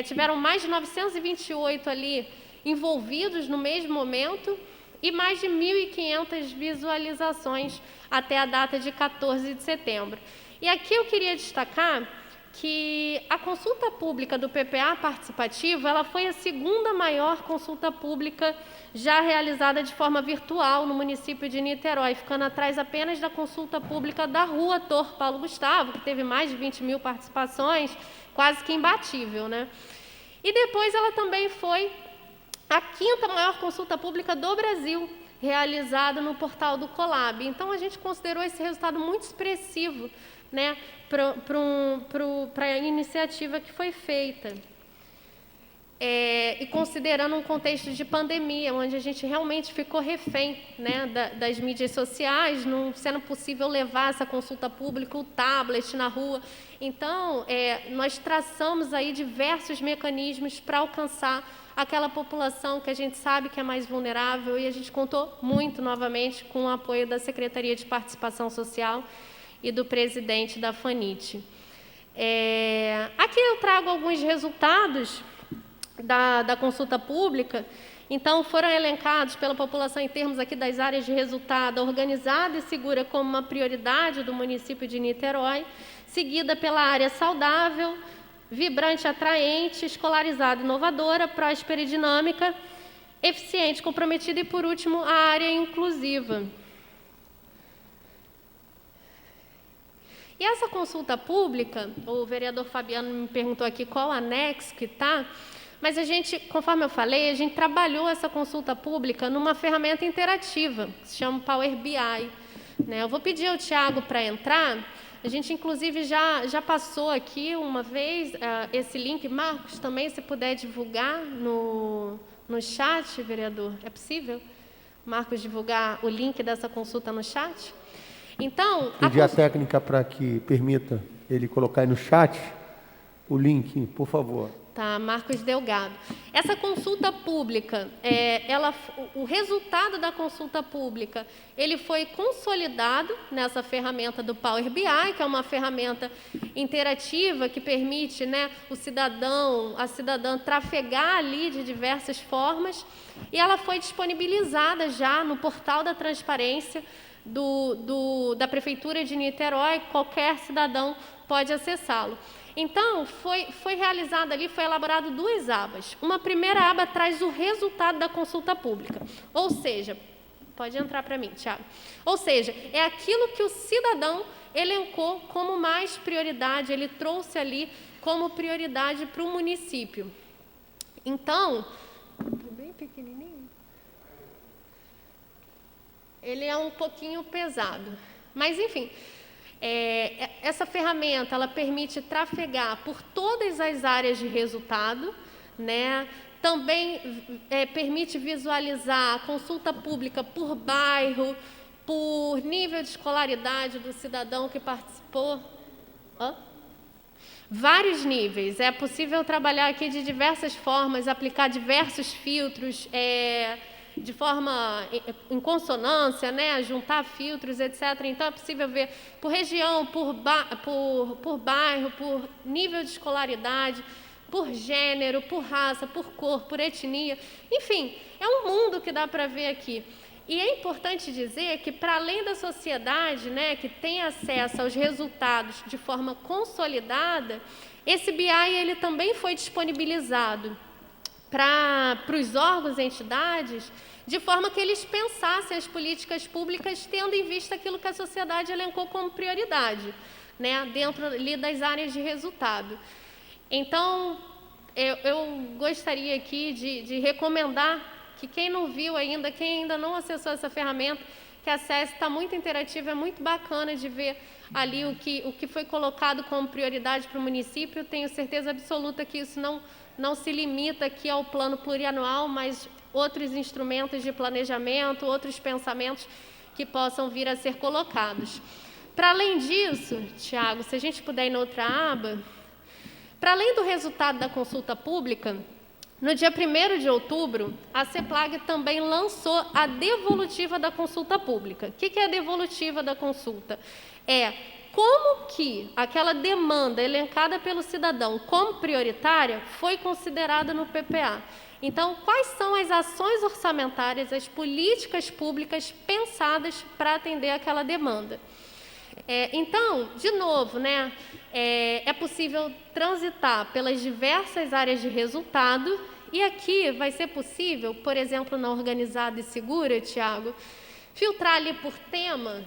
Tiveram mais de 928 ali envolvidos no mesmo momento e mais de 1.500 visualizações até a data de 14 de setembro. E aqui eu queria destacar que a consulta pública do PPA participativo, ela foi a segunda maior consulta pública já realizada de forma virtual no município de Niterói, ficando atrás apenas da consulta pública da Rua Tor Paulo Gustavo, que teve mais de 20.000 participações, quase que imbatível, né? E depois ela também foi a quinta maior consulta pública do Brasil, realizada no portal do Colab. Então, a gente considerou esse resultado muito expressivo, né, para a iniciativa que foi feita. E considerando um contexto de pandemia, onde a gente realmente ficou refém, né, das mídias sociais, não sendo possível levar essa consulta pública, o tablet na rua. Então, nós traçamos aí diversos mecanismos para alcançar aquela população que a gente sabe que é mais vulnerável, e a gente contou muito, novamente, com o apoio da Secretaria de Participação Social e do presidente da FANIT. Aqui eu trago alguns resultados da consulta pública. Então, foram elencados pela população em termos aqui das áreas de resultado: organizada e segura como uma prioridade do município de Niterói, seguida pela área saudável, vibrante, atraente, escolarizada, inovadora, próspera e dinâmica, eficiente, comprometida e, por último, a área inclusiva. E essa consulta pública, o vereador Fabiano me perguntou aqui qual anexo que está, mas a gente, conforme eu falei, a gente trabalhou essa consulta pública numa ferramenta interativa, que se chama Power BI. Né? Eu vou pedir ao Tiago para entrar. A gente, inclusive, já passou aqui uma vez esse link. Marcos, também, se puder divulgar no chat, vereador, é possível? Marcos, divulgar o link dessa consulta no chat? Então, pedir a técnica para que permita ele colocar aí no chat o link, por favor. Tá, Marcos Delgado. Essa consulta pública, o resultado da consulta pública, ele foi consolidado nessa ferramenta do Power BI, que é uma ferramenta interativa que permite, né, a cidadã trafegar ali de diversas formas, e ela foi disponibilizada já no portal da transparência da Prefeitura de Niterói. Qualquer cidadão pode acessá-lo. Então, foi realizado ali, foi elaborado 2 abas. Uma primeira aba traz o resultado da consulta pública, ou seja, pode entrar para mim, Tiago. Ou seja, é aquilo que o cidadão elencou como mais prioridade, ele trouxe ali como prioridade para o município. Então, bem pequenininho. Ele é um pouquinho pesado, mas enfim. Essa ferramenta, ela permite trafegar por todas as áreas de resultado, né? Também permite visualizar a consulta pública por bairro, por nível de escolaridade do cidadão que participou. Vários níveis. É possível trabalhar aqui de diversas formas, aplicar diversos filtros, de forma em consonância, né, juntar filtros, etc. Então, é possível ver por região, por bairro, por nível de escolaridade, por gênero, por raça, por cor, por etnia. Enfim, é um mundo que dá para ver aqui. E é importante dizer que, para além da sociedade, né, que tem acesso aos resultados de forma consolidada, esse BI ele também foi disponibilizado para os órgãos e entidades, de forma que eles pensassem as políticas públicas tendo em vista aquilo que a sociedade elencou como prioridade, né, dentro ali das áreas de resultado. Então, eu gostaria aqui de recomendar que quem não viu ainda, quem ainda não acessou essa ferramenta, que acesse, está muito interativo, é muito bacana de ver ali o que foi colocado como prioridade para o município. Tenho certeza absoluta que isso não se limita aqui ao plano plurianual, mas outros instrumentos de planejamento, outros pensamentos que possam vir a ser colocados. Para além disso, Tiago, se a gente puder ir na outra aba, para além do resultado da consulta pública, no dia 1º de outubro, a CEPLAG também lançou a devolutiva da consulta pública. O que é a devolutiva da consulta? Como que aquela demanda elencada pelo cidadão como prioritária foi considerada no PPA. Então, quais são as ações orçamentárias, as políticas públicas pensadas para atender aquela demanda? Então, de novo, né, é possível transitar pelas diversas áreas de resultado, e aqui vai ser possível, por exemplo, na Organizada e Segura, Tiago, filtrar ali por tema.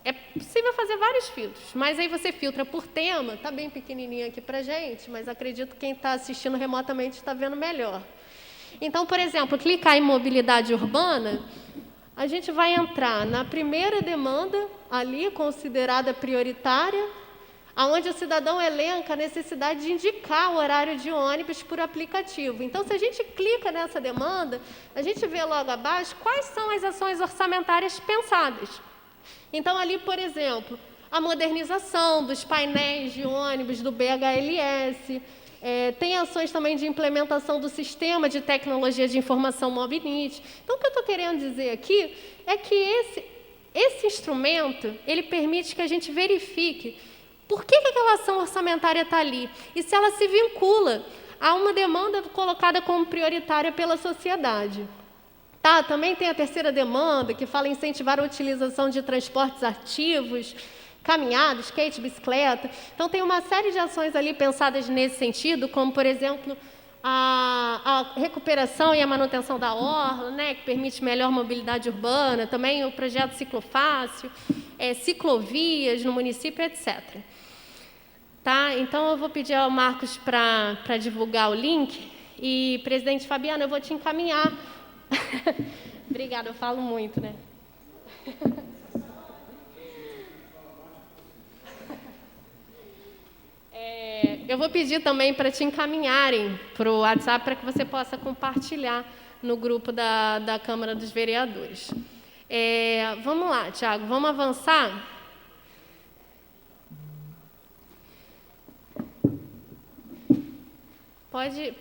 É possível fazer vários filtros, mas aí você filtra por tema. Está bem pequenininho aqui para a gente, mas acredito que quem está assistindo remotamente está vendo melhor. Então, por exemplo, clicar em mobilidade urbana, a gente vai entrar na primeira demanda ali, considerada prioritária, onde o cidadão elenca a necessidade de indicar o horário de ônibus por aplicativo. Então, se a gente clica nessa demanda, a gente vê logo abaixo quais são as ações orçamentárias pensadas. Então, ali, por exemplo, a modernização dos painéis de ônibus do BHLS, tem ações também de implementação do sistema de tecnologia de informação Mobinit. Então, o que eu estou querendo dizer aqui é que esse instrumento, ele permite que a gente verifique por que aquela ação orçamentária está ali e se ela se vincula a uma demanda colocada como prioritária pela sociedade. Também tem a terceira demanda, que fala em incentivar a utilização de transportes ativos, caminhada, skate, bicicleta. Então, tem uma série de ações ali pensadas nesse sentido, como, por exemplo, a recuperação e a manutenção da orla, né, que permite melhor mobilidade urbana, também o projeto Ciclofácil, ciclovias no município, etc. Tá? Então, eu vou pedir ao Marcos para divulgar o link. E, presidente Fabiano, eu vou te encaminhar. Obrigada, eu falo muito, né? Eu vou pedir também para te encaminharem para o WhatsApp para que você possa compartilhar no grupo da Câmara dos Vereadores. Vamos lá, Tiago, vamos avançar?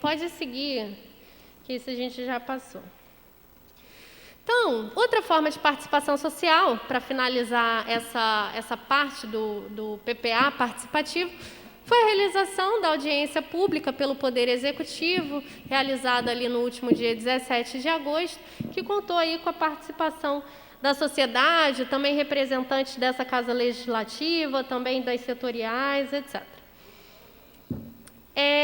Pode seguir, que isso a gente já passou. Então, outra forma de participação social, para finalizar essa parte do PPA participativo, foi a realização da audiência pública pelo Poder Executivo, realizada ali no último dia 17 de agosto, que contou aí com a participação da sociedade, também representantes dessa Casa Legislativa, também das setoriais, etc.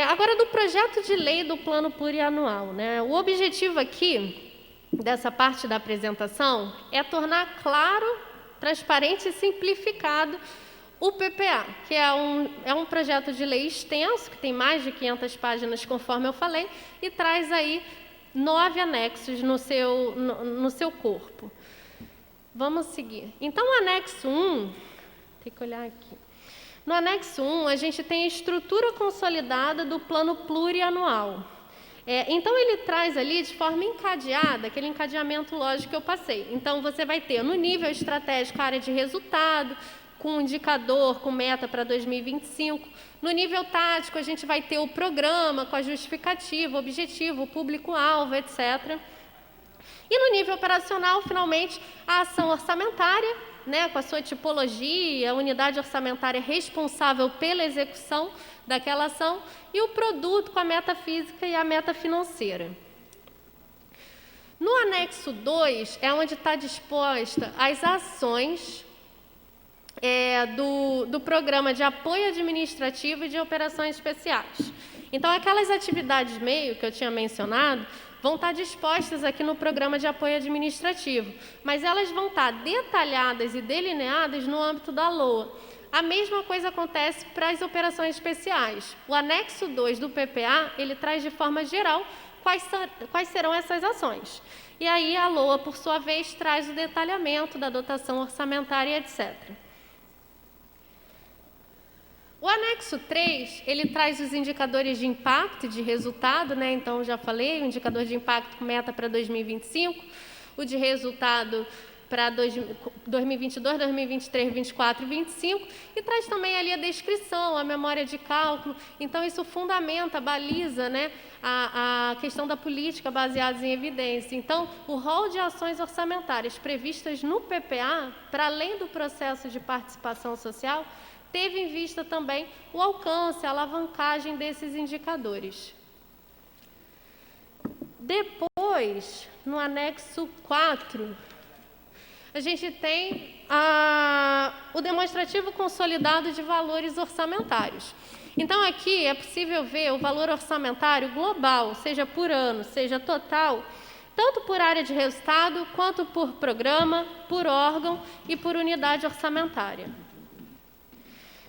Agora, do projeto de lei do Plano Plurianual, né? O objetivo aqui, dessa parte da apresentação, é tornar claro, transparente e simplificado o PPA, que é um projeto de lei extenso, que tem mais de 500 páginas, conforme eu falei, e traz aí 9 anexos no seu corpo. Vamos seguir. Então, o anexo 1, tem que olhar aqui. No anexo 1, a gente tem a estrutura consolidada do plano plurianual. Então, ele traz ali de forma encadeada, aquele encadeamento lógico que eu passei. Então, você vai ter no nível estratégico a área de resultado, com indicador, com meta para 2025. No nível tático, a gente vai ter o programa com a justificativa, objetivo, público-alvo, etc. E no nível operacional, finalmente, a ação orçamentária, né, com a sua tipologia, a unidade orçamentária responsável pela execução daquela ação, e o produto com a meta física e a meta financeira. No anexo 2, é onde está disposta as ações do Programa de Apoio Administrativo e de Operações Especiais. Então, aquelas atividades meio que eu tinha mencionado vão estar dispostas aqui no Programa de Apoio Administrativo, mas elas vão estar detalhadas e delineadas no âmbito da LOA. A mesma coisa acontece para as operações especiais. O anexo 2 do PPA, ele traz de forma geral quais serão essas ações. E aí a LOA, por sua vez, traz o detalhamento da dotação orçamentária, etc. O anexo 3, ele traz os indicadores de impacto e de resultado, né? Então, já falei, o indicador de impacto com meta para 2025, o de resultado para 2022, 2023, 2024 e 2025, e traz também ali a descrição, a memória de cálculo. Então, isso fundamenta, baliza, né, a questão da política baseada em evidência. Então, o rol de ações orçamentárias previstas no PPA, para além do processo de participação social, teve em vista também o alcance, a alavancagem desses indicadores. Depois, no anexo 4, a gente tem o demonstrativo consolidado de valores orçamentários. Então, aqui é possível ver o valor orçamentário global, seja por ano, seja total, tanto por área de resultado, quanto por programa, por órgão e por unidade orçamentária.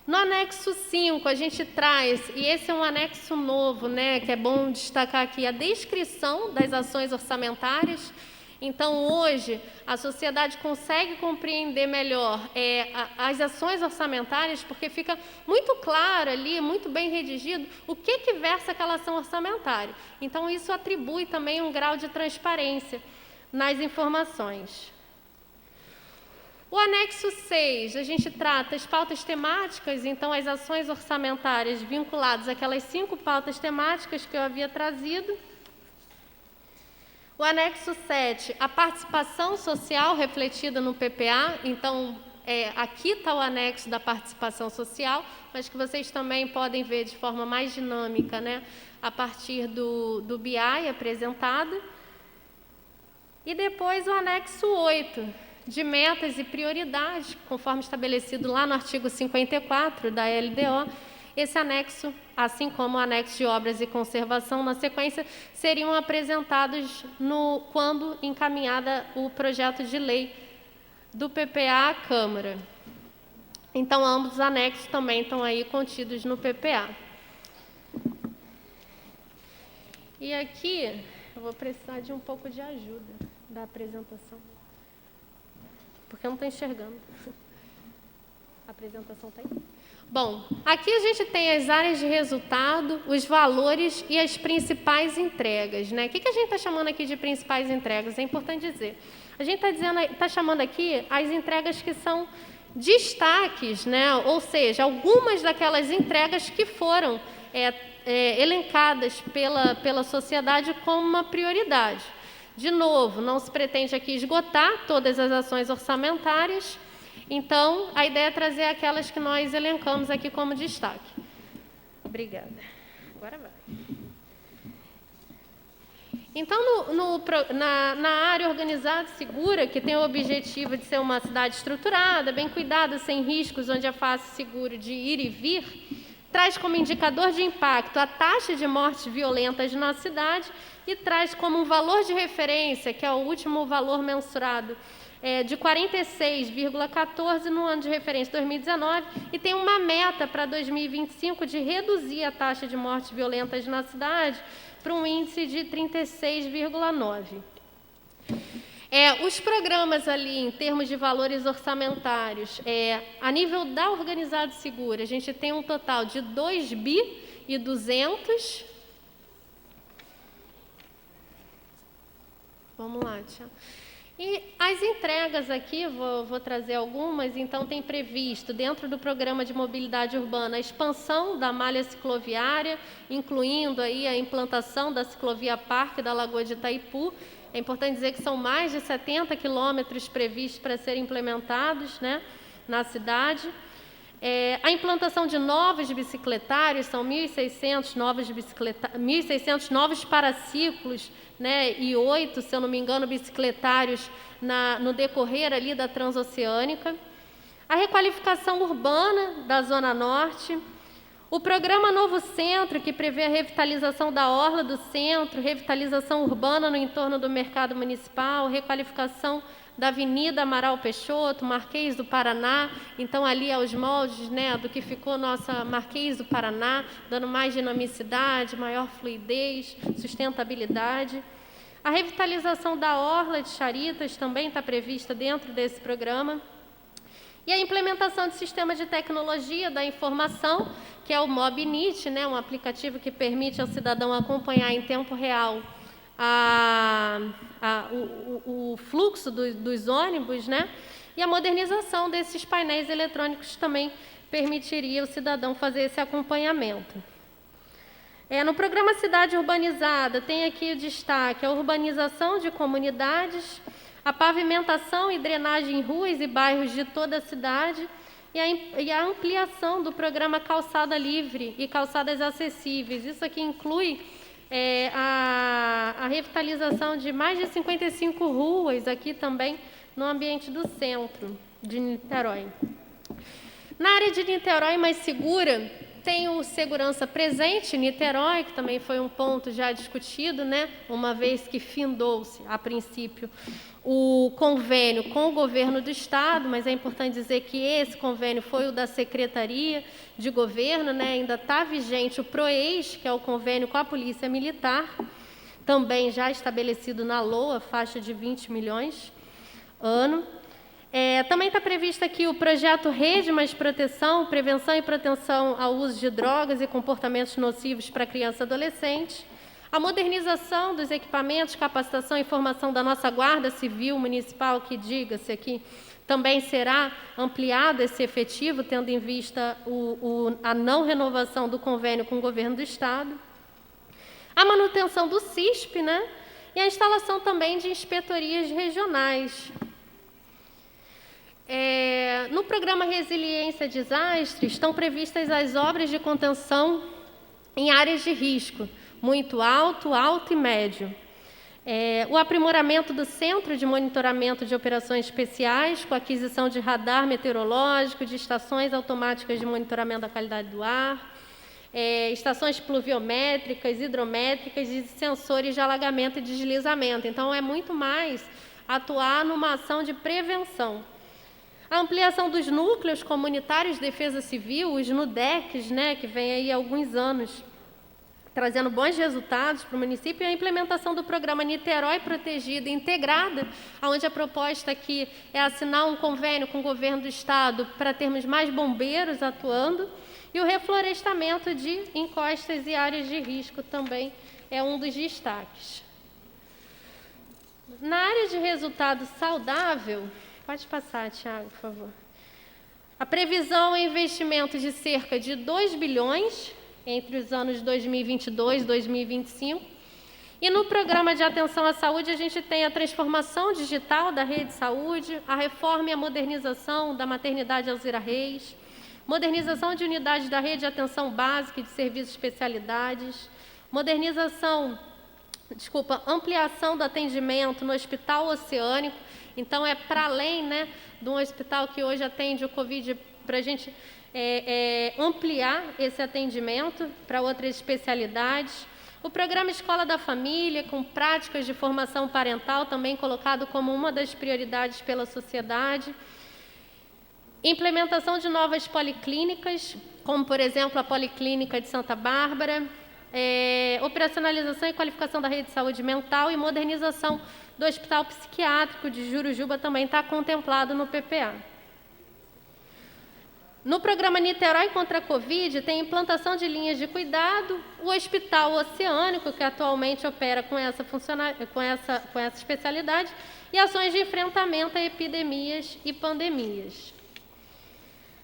No anexo 5, a gente traz, e esse é um anexo novo, né, que é bom destacar aqui, a descrição das ações orçamentárias. Então, hoje, a sociedade consegue compreender melhor as ações orçamentárias, porque fica muito claro ali, muito bem redigido, o que versa aquela ação orçamentária. Então, isso atribui também um grau de transparência nas informações. O anexo 6, a gente trata as pautas temáticas, então as ações orçamentárias vinculadas àquelas 5 pautas temáticas que eu havia trazido. O anexo 7, a participação social refletida no PPA, então aqui está o anexo da participação social, mas que vocês também podem ver de forma mais dinâmica, né, a partir do BI apresentado. E depois o anexo 8, de metas e prioridades, conforme estabelecido lá no artigo 54 da LDO. esse anexo, assim como o anexo de obras e conservação, na sequência, seriam apresentados quando encaminhada o projeto de lei do PPA à Câmara. Então, ambos os anexos também estão aí contidos no PPA. E aqui, eu vou precisar de um pouco de ajuda da apresentação, porque eu não estou enxergando. A apresentação está aí? Bom, aqui a gente tem as áreas de resultado, os valores e as principais entregas, né? O que a gente está chamando aqui de principais entregas? É importante dizer. A gente está chamando aqui as entregas que são destaques, né? Ou seja, algumas daquelas entregas que foram elencadas pela sociedade como uma prioridade. De novo, não se pretende aqui esgotar todas as ações orçamentárias, então a ideia é trazer aquelas que nós elencamos aqui como destaque. Obrigada. Agora vai. Então, na área organizada e segura, que tem o objetivo de ser uma cidade estruturada, bem cuidada, sem riscos, onde é fácil e seguro de ir e vir, traz como indicador de impacto a taxa de mortes violentas na cidade e traz como um valor de referência, que é o último valor mensurado, de 46,14 no ano de referência 2019, e tem uma meta para 2025 de reduzir a taxa de mortes violentas na cidade para um índice de 36,9. Os programas ali, em termos de valores orçamentários, a nível da Organizado Segura, a gente tem um total de 2 bi e 200. Vamos lá, Tia. E as entregas aqui, vou trazer algumas, então tem previsto, dentro do programa de mobilidade urbana, a expansão da malha cicloviária, incluindo aí a implantação da ciclovia Parque da Lagoa de Itaipu. É importante dizer que são mais de 70 quilômetros previstos para serem implementados, né, na cidade. A implantação de novos bicicletários, são 1.600 novos paraciclos, né, e 8, se eu não me engano, bicicletários no decorrer ali da Transoceânica. A requalificação urbana da Zona Norte. O programa Novo Centro, que prevê a revitalização da orla do centro, revitalização urbana no entorno do mercado municipal, requalificação da Avenida Amaral Peixoto, Marquês do Paraná, então ali aos moldes, né, do que ficou nossa Marquês do Paraná, dando mais dinamicidade, maior fluidez, sustentabilidade. A revitalização da orla de Charitas também está prevista dentro desse programa. E a implementação de sistema de tecnologia da informação, que é o MobNit, né, um aplicativo que permite ao cidadão acompanhar em tempo real o fluxo dos ônibus, né? E a modernização desses painéis eletrônicos também permitiria o cidadão fazer esse acompanhamento. No programa Cidade Urbanizada, tem aqui o destaque a urbanização de comunidades, a pavimentação e drenagem em ruas e bairros de toda a cidade e a ampliação do programa Calçada Livre e Calçadas Acessíveis. Isso aqui inclui a revitalização de mais de 55 ruas aqui também no ambiente do centro de Niterói. Na área de Niterói mais segura, tem o Segurança Presente Niterói, que também foi um ponto já discutido, né? Uma vez que findou-se, a princípio, o convênio com o governo do Estado, mas é importante dizer que esse convênio foi o da Secretaria de Governo, né? Ainda está vigente o PROEIS, que é o convênio com a Polícia Militar, também já estabelecido na LOA, faixa de 20 milhões ano. Também está previsto aqui o projeto Rede Mais Proteção, prevenção e proteção ao uso de drogas e comportamentos nocivos para criança e adolescente, a modernização dos equipamentos, capacitação e formação da nossa Guarda Civil Municipal, que, diga-se aqui, também será ampliado esse efetivo, tendo em vista a não renovação do convênio com o governo do Estado, a manutenção do CISP, né? E a instalação também de inspetorias regionais. No programa Resiliência a Desastres, estão previstas as obras de contenção em áreas de risco, muito alto, alto e médio. O aprimoramento do Centro de Monitoramento de Operações Especiais, com aquisição de radar meteorológico, de estações automáticas de monitoramento da qualidade do ar, estações pluviométricas, hidrométricas e sensores de alagamento e deslizamento. Então, é muito mais atuar numa ação de prevenção. A ampliação dos núcleos comunitários de defesa civil, os NUDECs, né, que vem aí há alguns anos, trazendo bons resultados para o município, e a implementação do programa Niterói Protegida e Integrada, onde a proposta aqui é assinar um convênio com o governo do estado para termos mais bombeiros atuando, e o reflorestamento de encostas e áreas de risco também é um dos destaques. Na área de resultado saudável, pode passar, Tiago, por favor. A previsão é investimento de cerca de 2 bilhões entre os anos 2022 e 2025. E no programa de atenção à saúde, a gente tem a transformação digital da rede de saúde, a reforma e a modernização da maternidade Alzira Reis, modernização de unidades da rede de atenção básica e de serviços de especialidades, ampliação do atendimento no Hospital Oceânico. Então, é para além, né, de um hospital que hoje atende o Covid, para a gente ampliar esse atendimento para outras especialidades. O programa Escola da Família, com práticas de formação parental, também colocado como uma das prioridades pela sociedade. Implementação de novas policlínicas, como, por exemplo, a Policlínica de Santa Bárbara. Operacionalização e qualificação da rede de saúde mental e modernização do Hospital Psiquiátrico de Jurujuba também está contemplado no PPA. No programa Niterói contra a Covid, tem implantação de linhas de cuidado, o Hospital Oceânico, que atualmente opera com essa especialidade, e ações de enfrentamento a epidemias e pandemias.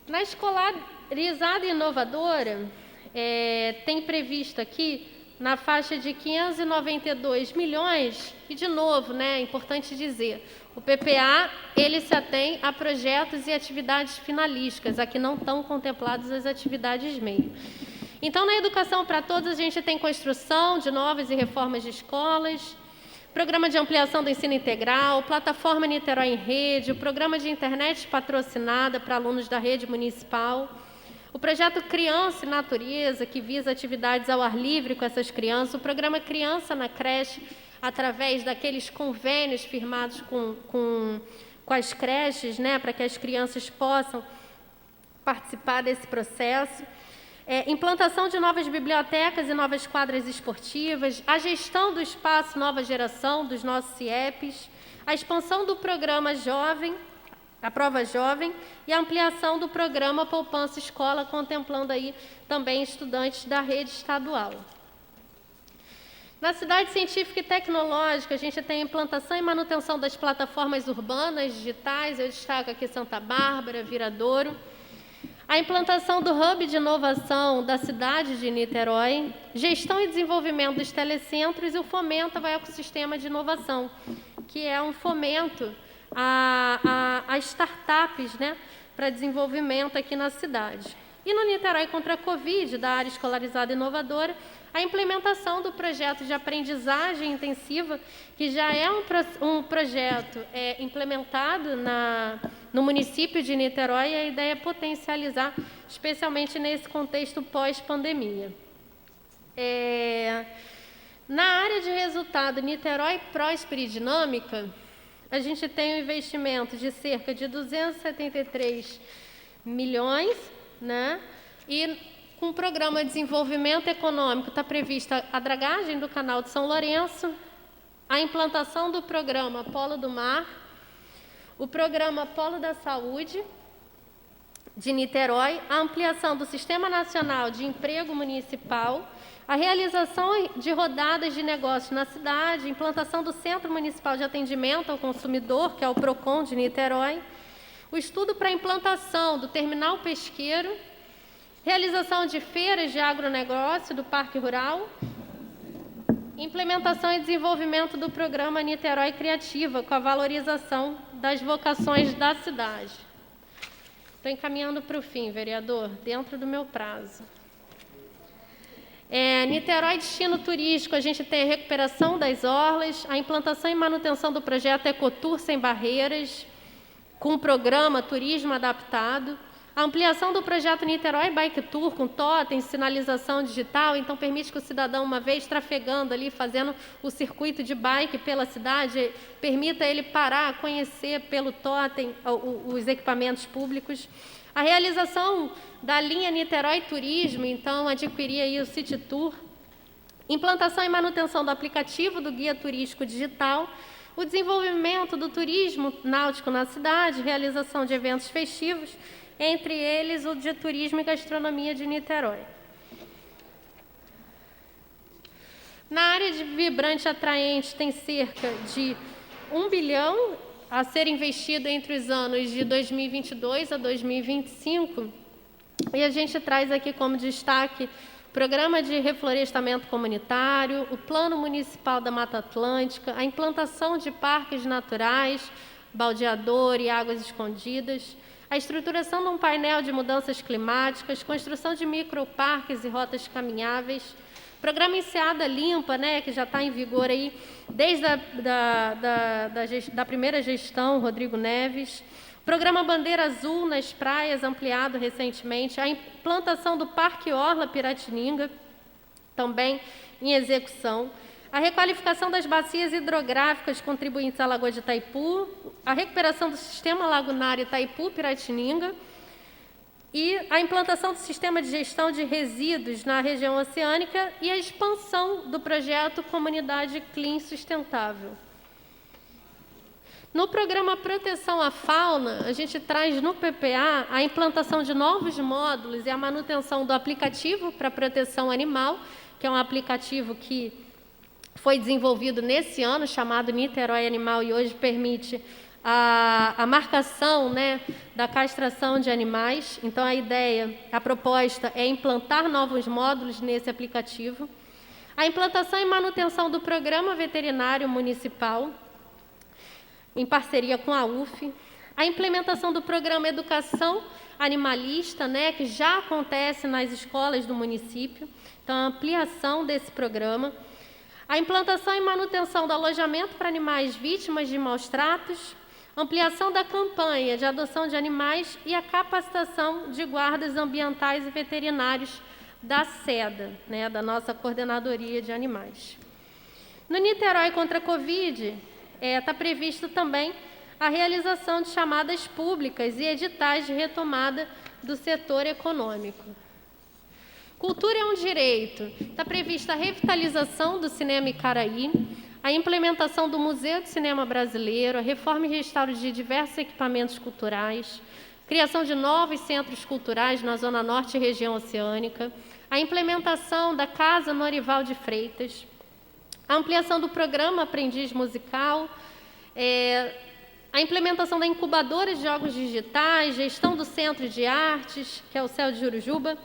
Na escolarizada e inovadora, tem previsto aqui, na faixa de 592 milhões, e de novo, né, é importante dizer, o PPA, ele se atém a projetos e atividades finalísticas, aqui não estão contempladas as atividades meio. Então, na Educação para Todos, a gente tem construção de novas e reformas de escolas, programa de ampliação do ensino integral, plataforma Niterói em Rede, o programa de internet patrocinada para alunos da rede municipal, o projeto Criança e Natureza, que visa atividades ao ar livre com essas crianças, o programa Criança na Creche, através daqueles convênios firmados com as creches, né, para que as crianças possam participar desse processo. Implantação de novas bibliotecas e novas quadras esportivas, a gestão do espaço Nova Geração, dos nossos CIEPs, a expansão do programa Jovem, a Prova Jovem, e a ampliação do programa Poupança Escola, contemplando aí também estudantes da rede estadual. Na cidade científica e tecnológica, a gente tem a implantação e manutenção das plataformas urbanas digitais, eu destaco aqui Santa Bárbara, Viradouro, a implantação do Hub de Inovação da cidade de Niterói, gestão e desenvolvimento dos telecentros e o fomento ao ecossistema de inovação, que é um fomento a startups, né, para desenvolvimento aqui na cidade. E no Niterói contra a Covid, da área escolarizada inovadora, a implementação do projeto de aprendizagem intensiva, que já é um projeto implementado no município de Niterói, e a ideia é potencializar, especialmente nesse contexto pós-pandemia. Na área de resultado Niterói Próspera e Dinâmica, a gente tem um investimento de cerca de 273 milhões, né? E com o programa de desenvolvimento econômico está prevista a dragagem do canal de São Lourenço, a implantação do programa Polo do Mar, o programa Polo da Saúde de Niterói, a ampliação do Sistema Nacional de Emprego Municipal, a realização de rodadas de negócios na cidade, a implantação do Centro Municipal de Atendimento ao Consumidor, que é o PROCON de Niterói, o estudo para a implantação do terminal pesqueiro, realização de feiras de agronegócio do Parque Rural, implementação e desenvolvimento do programa Niterói Criativa, com a valorização das vocações da cidade. Estou encaminhando para o fim, vereador, dentro do meu prazo. Niterói Destino Turístico, a gente tem a recuperação das orlas, a implantação e manutenção do projeto Ecotour Sem Barreiras, com o programa Turismo Adaptado, A ampliação do projeto Niterói Bike Tour, com totem, sinalização digital, então permite que o cidadão, uma vez trafegando ali, fazendo o circuito de bike pela cidade, permita ele parar, conhecer pelo totem os equipamentos públicos. A realização da linha Niterói Turismo, então adquirir aí o City Tour. Implantação e manutenção do aplicativo do Guia Turístico Digital. O desenvolvimento do turismo náutico na cidade, realização de eventos festivos, entre eles o de turismo e gastronomia de Niterói. Na área de vibrante e atraente tem cerca de 1 bilhão a ser investido entre os anos de 2022 a 2025. E a gente traz aqui como destaque o Programa de Reflorestamento Comunitário, o Plano Municipal da Mata Atlântica, a implantação de parques naturais, baldeador e águas escondidas, a estruturação de um painel de mudanças climáticas, construção de microparques e rotas caminháveis, programa Enseada Limpa, né, que já está em vigor aí desde da primeira gestão, Rodrigo Neves, programa Bandeira Azul nas praias, ampliado recentemente, a implantação do Parque Orla Piratininga, também em execução, a requalificação das bacias hidrográficas contribuintes à Lagoa de Itaipu, a recuperação do sistema lagunar Itaipu-Piratininga e a implantação do sistema de gestão de resíduos na região oceânica e a expansão do projeto Comunidade Clean Sustentável. No programa Proteção à Fauna, a gente traz no PPA a implantação de novos módulos e a manutenção do aplicativo para proteção animal, que é um aplicativo que foi desenvolvido nesse ano, chamado Niterói Animal, e hoje permite a marcação, né, da castração de animais. Então, a proposta é implantar novos módulos nesse aplicativo. A implantação e manutenção do Programa Veterinário Municipal, em parceria com a UF. A implementação do Programa Educação Animalista, né, que já acontece nas escolas do município. Então, a ampliação desse programa. A implantação e manutenção do alojamento para animais vítimas de maus-tratos, ampliação da campanha de adoção de animais e a capacitação de guardas ambientais e veterinários da SEDA, né, da nossa Coordenadoria de Animais. No Niterói contra a Covid, está previsto também a realização de chamadas públicas e editais de retomada do setor econômico. Cultura é um direito. Está prevista a revitalização do Cinema Icaraí, a implementação do Museu de Cinema Brasileiro, a reforma e restauro de diversos equipamentos culturais, criação de novos centros culturais na Zona Norte e região oceânica, a implementação da Casa Norival de Freitas, a ampliação do programa Aprendiz Musical, a implementação da incubadora de jogos digitais, gestão do Centro de Artes, que é o CEL de Jurujuba,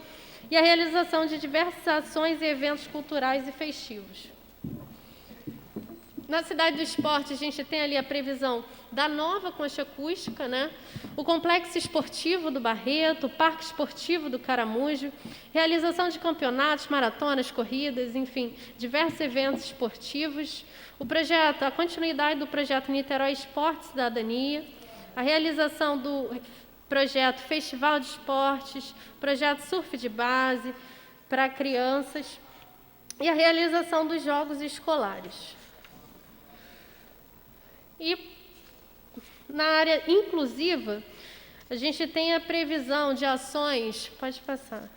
e a realização de diversas ações e eventos culturais e festivos. Na Cidade do Esporte, a gente tem ali a previsão da nova concha acústica, né? O Complexo Esportivo do Barreto, o Parque Esportivo do Caramujo, realização de campeonatos, maratonas, corridas, enfim, diversos eventos esportivos. A continuidade do projeto Niterói Esporte e Cidadania, a realização do projeto Festival de Esportes, projeto Surf de Base para crianças e a realização dos Jogos Escolares. E na área inclusiva, a gente tem a previsão de ações, pode passar,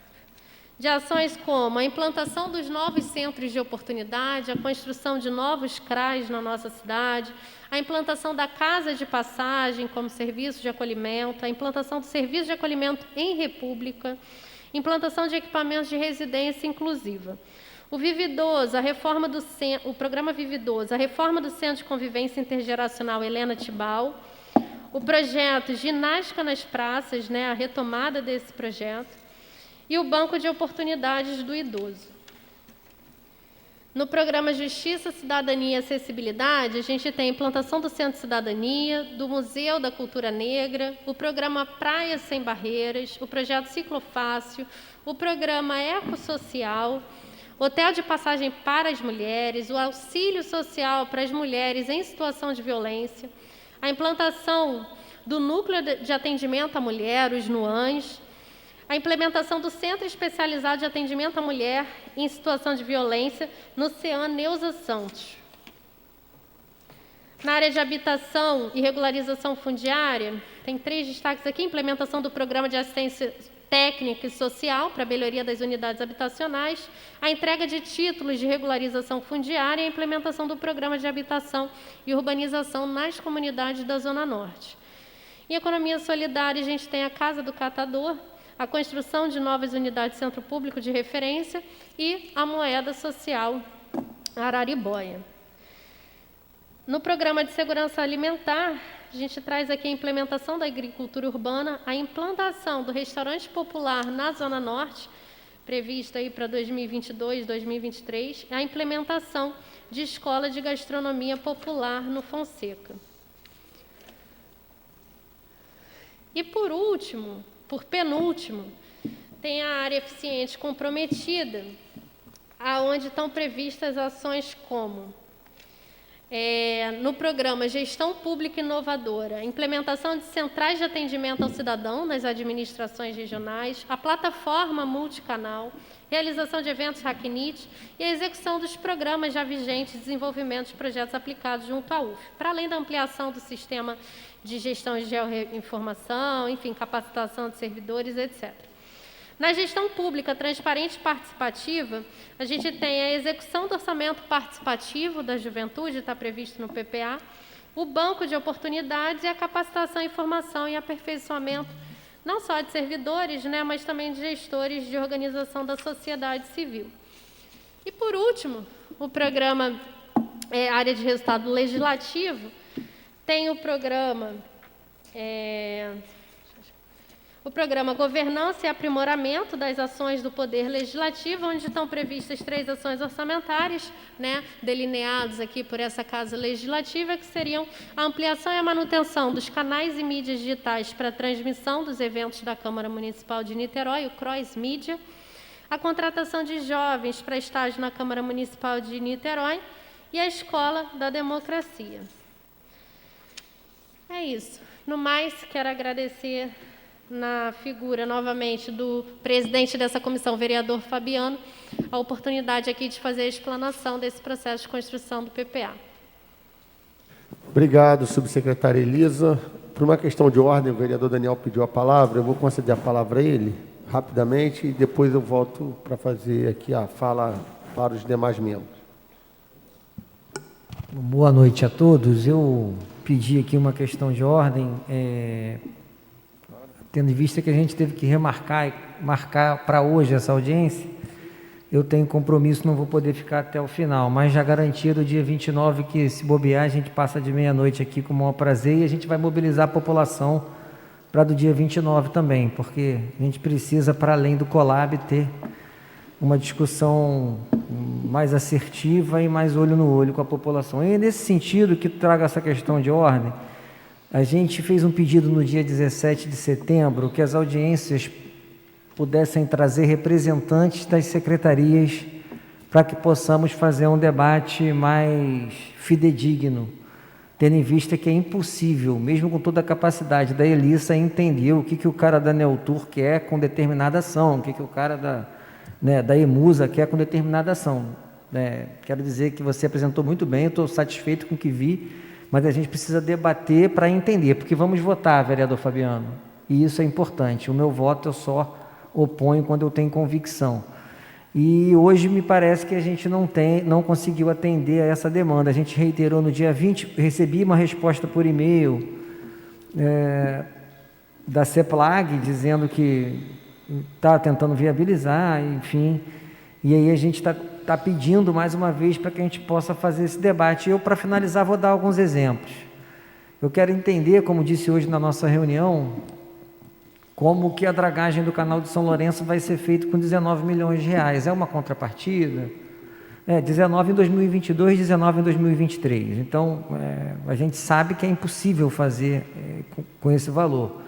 de ações como a implantação dos novos centros de oportunidade, a construção de novos CRAs na nossa cidade, a implantação da casa de passagem como serviço de acolhimento, a implantação do serviço de acolhimento em república, implantação de equipamentos de residência inclusiva. O Vividoso, o programa Vividoso, a reforma do Centro de Convivência Intergeracional Helena Tibau, o projeto Ginástica nas Praças, né, a retomada desse projeto, e o Banco de Oportunidades do Idoso. No programa Justiça, Cidadania e Acessibilidade, a gente tem a implantação do Centro de Cidadania, do Museu da Cultura Negra, o programa Praias Sem Barreiras, o projeto Ciclofácil, o programa Ecossocial, hotel de passagem para as mulheres, o auxílio social para as mulheres em situação de violência, a implantação do Núcleo de Atendimento à Mulher, os NUANs, a implementação do Centro Especializado de Atendimento à Mulher em Situação de Violência, no CEAM Neuza Santos. Na área de habitação e regularização fundiária, tem 3 destaques aqui: implementação do Programa de Assistência Técnica e Social para a melhoria das unidades habitacionais, a entrega de títulos de regularização fundiária e a implementação do Programa de Habitação e Urbanização nas comunidades da Zona Norte. Em economia solidária, a gente tem a Casa do Catador, a construção de novas unidades de centro público de referência e a moeda social Araribóia. No programa de segurança alimentar, a gente traz aqui a implementação da agricultura urbana, a implantação do restaurante popular na Zona Norte, prevista aí para 2022, 2023, a implementação de escola de gastronomia popular no Fonseca. E por último, por penúltimo, tem a área eficiente comprometida, aonde estão previstas ações como no programa Gestão Pública Inovadora, implementação de centrais de atendimento ao cidadão nas administrações regionais, a plataforma multicanal, realização de eventos Hacknit e a execução dos programas já vigentes de desenvolvimento de projetos aplicados junto à UF, para além da ampliação do sistema de gestão de geoinformação, enfim, capacitação de servidores, etc. Na gestão pública transparente e participativa, a gente tem a execução do orçamento participativo da juventude, está previsto no PPA, o banco de oportunidades e a capacitação, informação e aperfeiçoamento, não só de servidores, né, mas também de gestores de organização da sociedade civil. E, por último, o programa Área de Resultado Legislativo tem o programa Governança e Aprimoramento das Ações do Poder Legislativo, onde estão previstas 3 ações orçamentárias, né, delineadas aqui por essa Casa Legislativa, que seriam a ampliação e a manutenção dos canais e mídias digitais para a transmissão dos eventos da Câmara Municipal de Niterói, o Cross Mídia, a contratação de jovens para estágio na Câmara Municipal de Niterói e a Escola da Democracia. É isso. No mais, quero agradecer na figura, novamente, do presidente dessa comissão, vereador Fabiano, a oportunidade aqui de fazer a explanação desse processo de construção do PPA. Obrigado, subsecretária Elisa. Por uma questão de ordem, o vereador Daniel pediu a palavra, eu vou conceder a palavra a ele, rapidamente, e depois eu volto para fazer aqui a fala para os demais membros. Boa noite a todos. Eu pedi aqui uma questão de ordem, tendo em vista que a gente teve que marcar para hoje essa audiência, eu tenho compromisso, não vou poder ficar até o final, mas já garantido dia 29 que, se bobear, a gente passa de meia-noite aqui com o maior prazer e a gente vai mobilizar a população para do dia 29 também, porque a gente precisa, para além do Colab, ter uma discussão mais assertiva e mais olho no olho com a população. E é nesse sentido que trago essa questão de ordem. A gente fez um pedido no dia 17 de setembro que as audiências pudessem trazer representantes das secretarias para que possamos fazer um debate mais fidedigno, tendo em vista que é impossível, mesmo com toda a capacidade da Elissa, entender o que o cara da Neutur quer com determinada ação, o que o cara da Emusa quer com determinada ação. Quero dizer que você apresentou muito bem, eu estou satisfeito com o que vi, mas a gente precisa debater para entender, porque vamos votar, vereador Fabiano, e isso é importante. O meu voto eu só oponho quando eu tenho convicção. E hoje me parece que a gente não conseguiu atender a essa demanda. A gente reiterou no dia 20, recebi uma resposta por e-mail da CEPLAG, dizendo que está tentando viabilizar, enfim, e aí a gente está pedindo mais uma vez para que a gente possa fazer esse debate. Eu, para finalizar, vou dar alguns exemplos. Eu quero entender, como disse hoje na nossa reunião, como que a dragagem do canal de São Lourenço vai ser feita com 19 milhões de reais. É uma contrapartida? 19 em 2022, 19 em 2023. Então, a gente sabe que é impossível fazer com esse valor.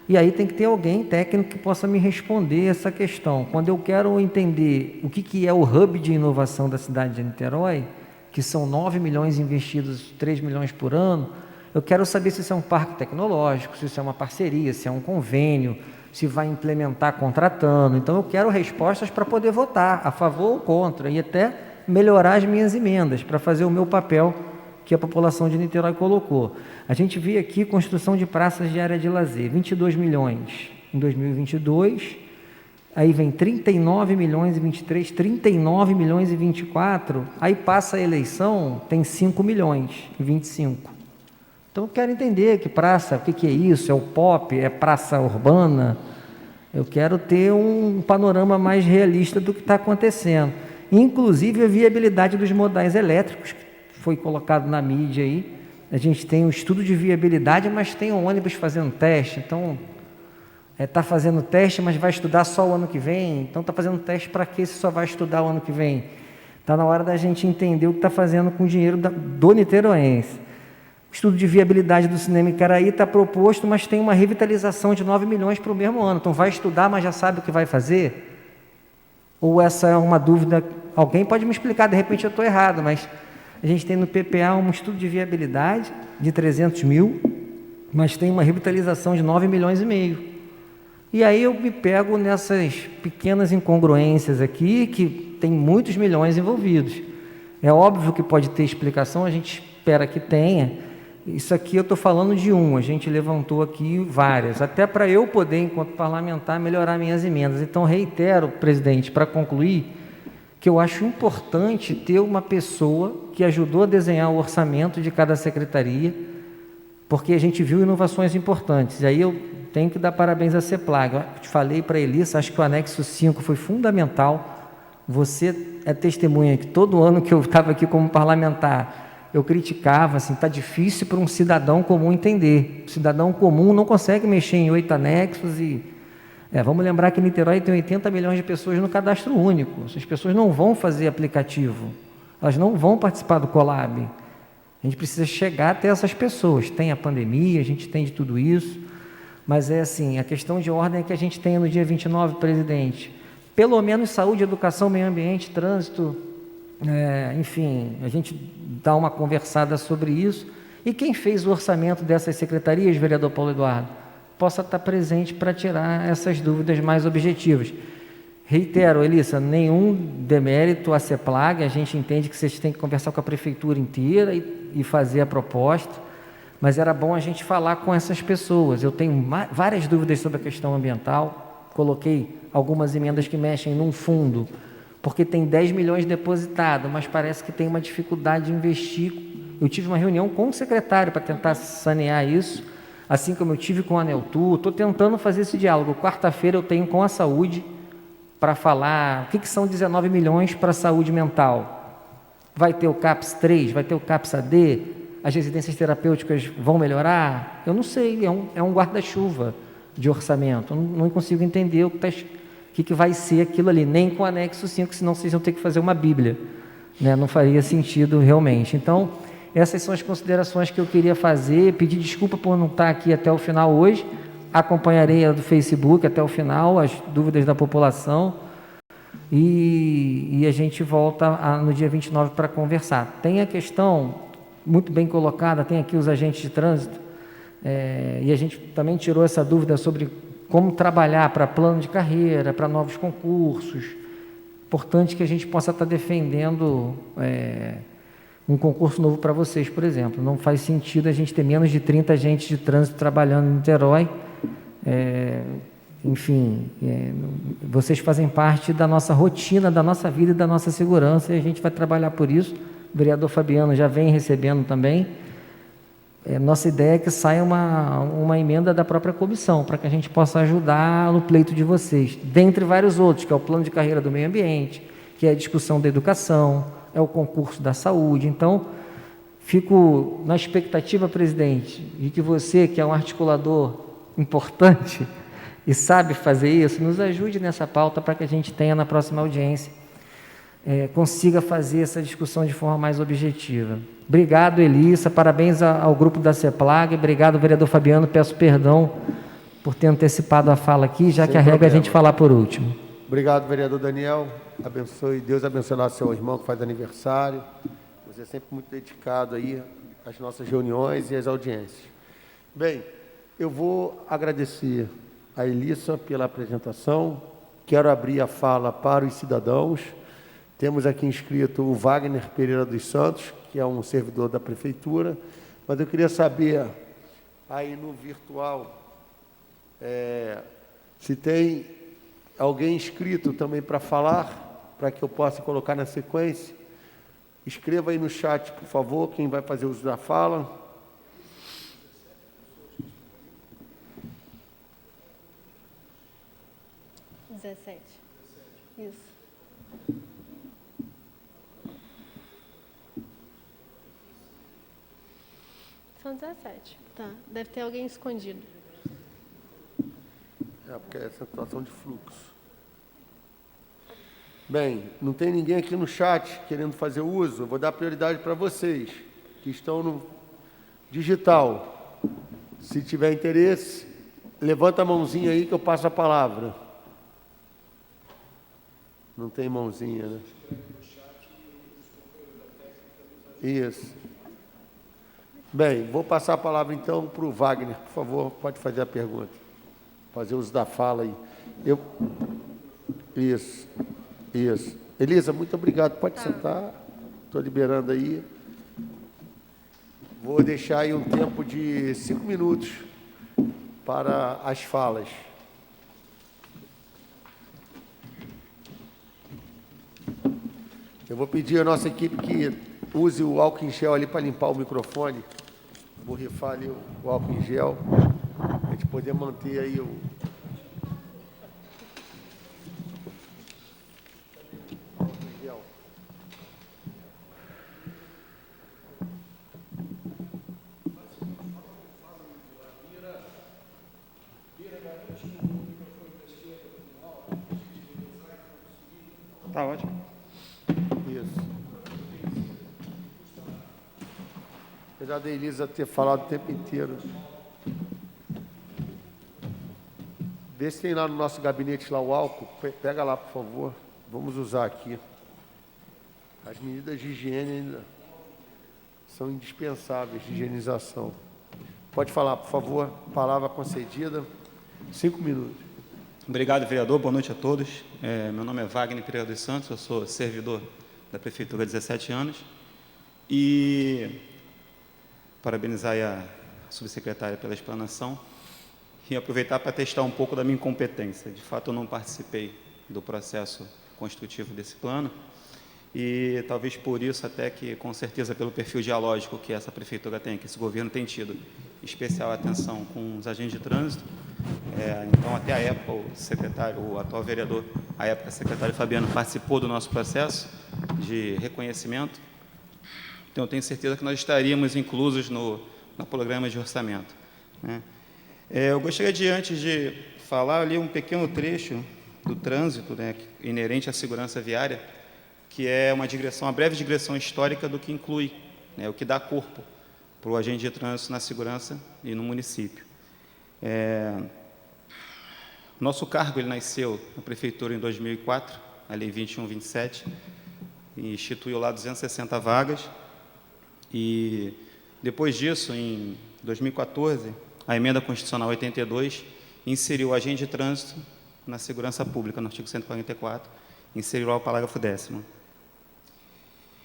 E aí tem que ter alguém técnico que possa me responder essa questão. Quando eu quero entender o que é o hub de inovação da cidade de Niterói, que são 9 milhões investidos, 3 milhões por ano, Eu quero saber se isso é um parque tecnológico, se isso é uma parceria, se é um convênio, se vai implementar contratando. Então, eu quero respostas para poder votar a favor ou contra e até melhorar as minhas emendas para fazer o meu papel que a população de Niterói colocou. A gente vê aqui construção de praças de área de lazer, 22 milhões em 2022, aí vem 39 milhões e 23, 39 milhões e 24, aí passa a eleição, tem 5 milhões e 25. Então, eu quero entender que praça, o que é isso? É o POP? É praça urbana? Eu quero ter um panorama mais realista do que está acontecendo. Inclusive, a viabilidade dos modais elétricos, que foi colocado na mídia aí. A gente tem um estudo de viabilidade, mas tem um ônibus fazendo teste. Então, está fazendo teste, mas vai estudar só o ano que vem. Então, está fazendo teste para quê se só vai estudar o ano que vem? Está na hora da gente entender o que está fazendo com o dinheiro do niteroense. O estudo de viabilidade do cinema Icaraí está proposto, mas tem uma revitalização de 9 milhões para o mesmo ano. Então, vai estudar, mas já sabe o que vai fazer? Ou essa é uma dúvida? Alguém pode me explicar, de repente eu estou errado, mas a gente tem no PPA um estudo de viabilidade de 300 mil, mas tem uma revitalização de 9 milhões e meio. E aí eu me pego nessas pequenas incongruências aqui, que tem muitos milhões envolvidos. É óbvio que pode ter explicação, a gente espera que tenha. Isso aqui eu estou falando de a gente levantou aqui várias, até para eu poder, enquanto parlamentar, melhorar minhas emendas. Então, reitero, presidente, para concluir, que eu acho importante ter uma pessoa que ajudou a desenhar o orçamento de cada secretaria, porque a gente viu inovações importantes. E aí eu tenho que dar parabéns à CEPLAG. Eu te falei para a Elissa, acho que o anexo 5 foi fundamental. Você é testemunha que todo ano que eu estava aqui como parlamentar, eu criticava, assim, está difícil para um cidadão comum entender. O cidadão comum não consegue mexer em 8 anexos e... vamos lembrar que Niterói tem 80 milhões de pessoas no cadastro único. Essas pessoas não vão fazer aplicativo, elas não vão participar do Colab. A gente precisa chegar até essas pessoas. Tem a pandemia, a gente tem de tudo isso, mas é assim, a questão de ordem é que a gente tem no dia 29, presidente, pelo menos saúde, educação, meio ambiente, trânsito... enfim, a gente dá uma conversada sobre isso, e quem fez o orçamento dessas secretarias, vereador Paulo Eduardo, possa estar presente para tirar essas dúvidas mais objetivas. Reitero, Elissa, nenhum demérito à CEPLAG, a gente entende que vocês têm que conversar com a prefeitura inteira e fazer a proposta, mas era bom a gente falar com essas pessoas. Eu tenho várias dúvidas sobre a questão ambiental, coloquei algumas emendas que mexem num fundo, porque tem 10 milhões depositados, mas parece que tem uma dificuldade de investir. Eu tive uma reunião com o secretário para tentar sanear isso, assim como eu tive com a Aneltu. Estou tentando fazer esse diálogo. Quarta-feira eu tenho com a saúde para falar o que são 19 milhões para a saúde mental. Vai ter o CAPS 3, vai ter o CAPS AD, as residências terapêuticas vão melhorar? Eu não sei, é um guarda-chuva de orçamento. Eu não consigo entender o que vai ser aquilo ali, nem com o anexo 5, senão vocês vão ter que fazer uma bíblia, né? Não faria sentido realmente. Então, essas são as considerações que eu queria fazer, pedir desculpa por não estar aqui até o final hoje, acompanharei a do Facebook até o final, as dúvidas da população, e a gente volta no dia 29 para conversar. Tem a questão, muito bem colocada, tem aqui os agentes de trânsito, e a gente também tirou essa dúvida sobre como trabalhar para plano de carreira, para novos concursos. Importante que a gente possa estar defendendo um concurso novo para vocês, por exemplo. Não faz sentido a gente ter menos de 30 agentes de trânsito trabalhando em Niterói. Enfim, vocês fazem parte da nossa rotina, da nossa vida e da nossa segurança, e a gente vai trabalhar por isso. O vereador Fabiano já vem recebendo também. Nossa ideia é que saia uma emenda da própria comissão, para que a gente possa ajudar no pleito de vocês, dentre vários outros, que é o plano de carreira do meio ambiente, que é a discussão da educação, é o concurso da saúde. Então, fico na expectativa, presidente, de que você, que é um articulador importante e sabe fazer isso, nos ajude nessa pauta para que a gente tenha na próxima audiência, consiga fazer essa discussão de forma mais objetiva. Obrigado, Elissa, parabéns ao grupo da CEPLAG, obrigado, vereador Fabiano, peço perdão por ter antecipado a fala aqui, já que a regra é a gente falar por último. Obrigado, vereador Daniel, Deus abençoe nosso seu irmão que faz aniversário, você é sempre muito dedicado aí as nossas reuniões e as audiências. Bem, eu vou agradecer a Elissa pela apresentação. Quero abrir a fala para os cidadãos. Temos aqui inscrito o Wagner Pereira dos Santos, que é um servidor da Prefeitura, mas eu queria saber, aí no virtual, se tem alguém inscrito também para falar, para que eu possa colocar na sequência. Escreva aí no chat, por favor, quem vai fazer uso da fala. Isso. São 17. Tá. Deve ter alguém escondido. Porque é situação de fluxo. Bem, não tem ninguém aqui no chat querendo fazer uso. Eu vou dar prioridade para vocês, que estão no digital. Se tiver interesse, levanta a mãozinha aí que eu passo a palavra. Não tem mãozinha, né? Isso. Bem, vou passar a palavra então para o Wagner. Por favor, pode fazer a pergunta. Fazer uso da fala aí. Isso. Elisa, muito obrigado. Pode sentar. Estou liberando aí. Vou deixar aí um tempo de 5 minutos para as falas. Eu vou pedir à nossa equipe que use o álcool em gel ali para limpar o microfone. Vou rifar ali o álcool em gel, para a gente poder manter aí o... álcool em gel. Tá ótimo. Isso. Apesar da Elisa ter falado o tempo inteiro. Vê se tem lá no nosso gabinete lá o álcool. Pega lá, por favor. Vamos usar aqui. As medidas de higiene ainda são indispensáveis, de higienização. Pode falar, por favor. Palavra concedida. 5 minutos. Obrigado, vereador. Boa noite a todos. Meu nome é Wagner Pereira dos Santos, eu sou servidor da Prefeitura há 17 anos. E parabenizar aí a subsecretária pela explanação e aproveitar para testar um pouco da minha incompetência. De fato, eu não participei do processo construtivo desse plano e talvez por isso até que, com certeza, pelo perfil dialógico que essa prefeitura tem, que esse governo tem tido especial atenção com os agentes de trânsito. Então, até a época, o atual vereador, à época, o secretário Fabiano, participou do nosso processo de reconhecimento. Então, eu tenho certeza que nós estaríamos inclusos no programa de orçamento, né? Eu gostaria de, antes de falar ali um pequeno trecho do trânsito, né, inerente à segurança viária, que é uma breve digressão histórica do que inclui, né, o que dá corpo para o agente de trânsito na segurança e no município. Nosso cargo ele nasceu na Prefeitura em 2004, a Lei 2127, e instituiu lá 260 vagas. E, depois disso, em 2014, a Emenda Constitucional 82 inseriu o agente de trânsito na segurança pública, no artigo 144, inseriu lá o parágrafo 10º.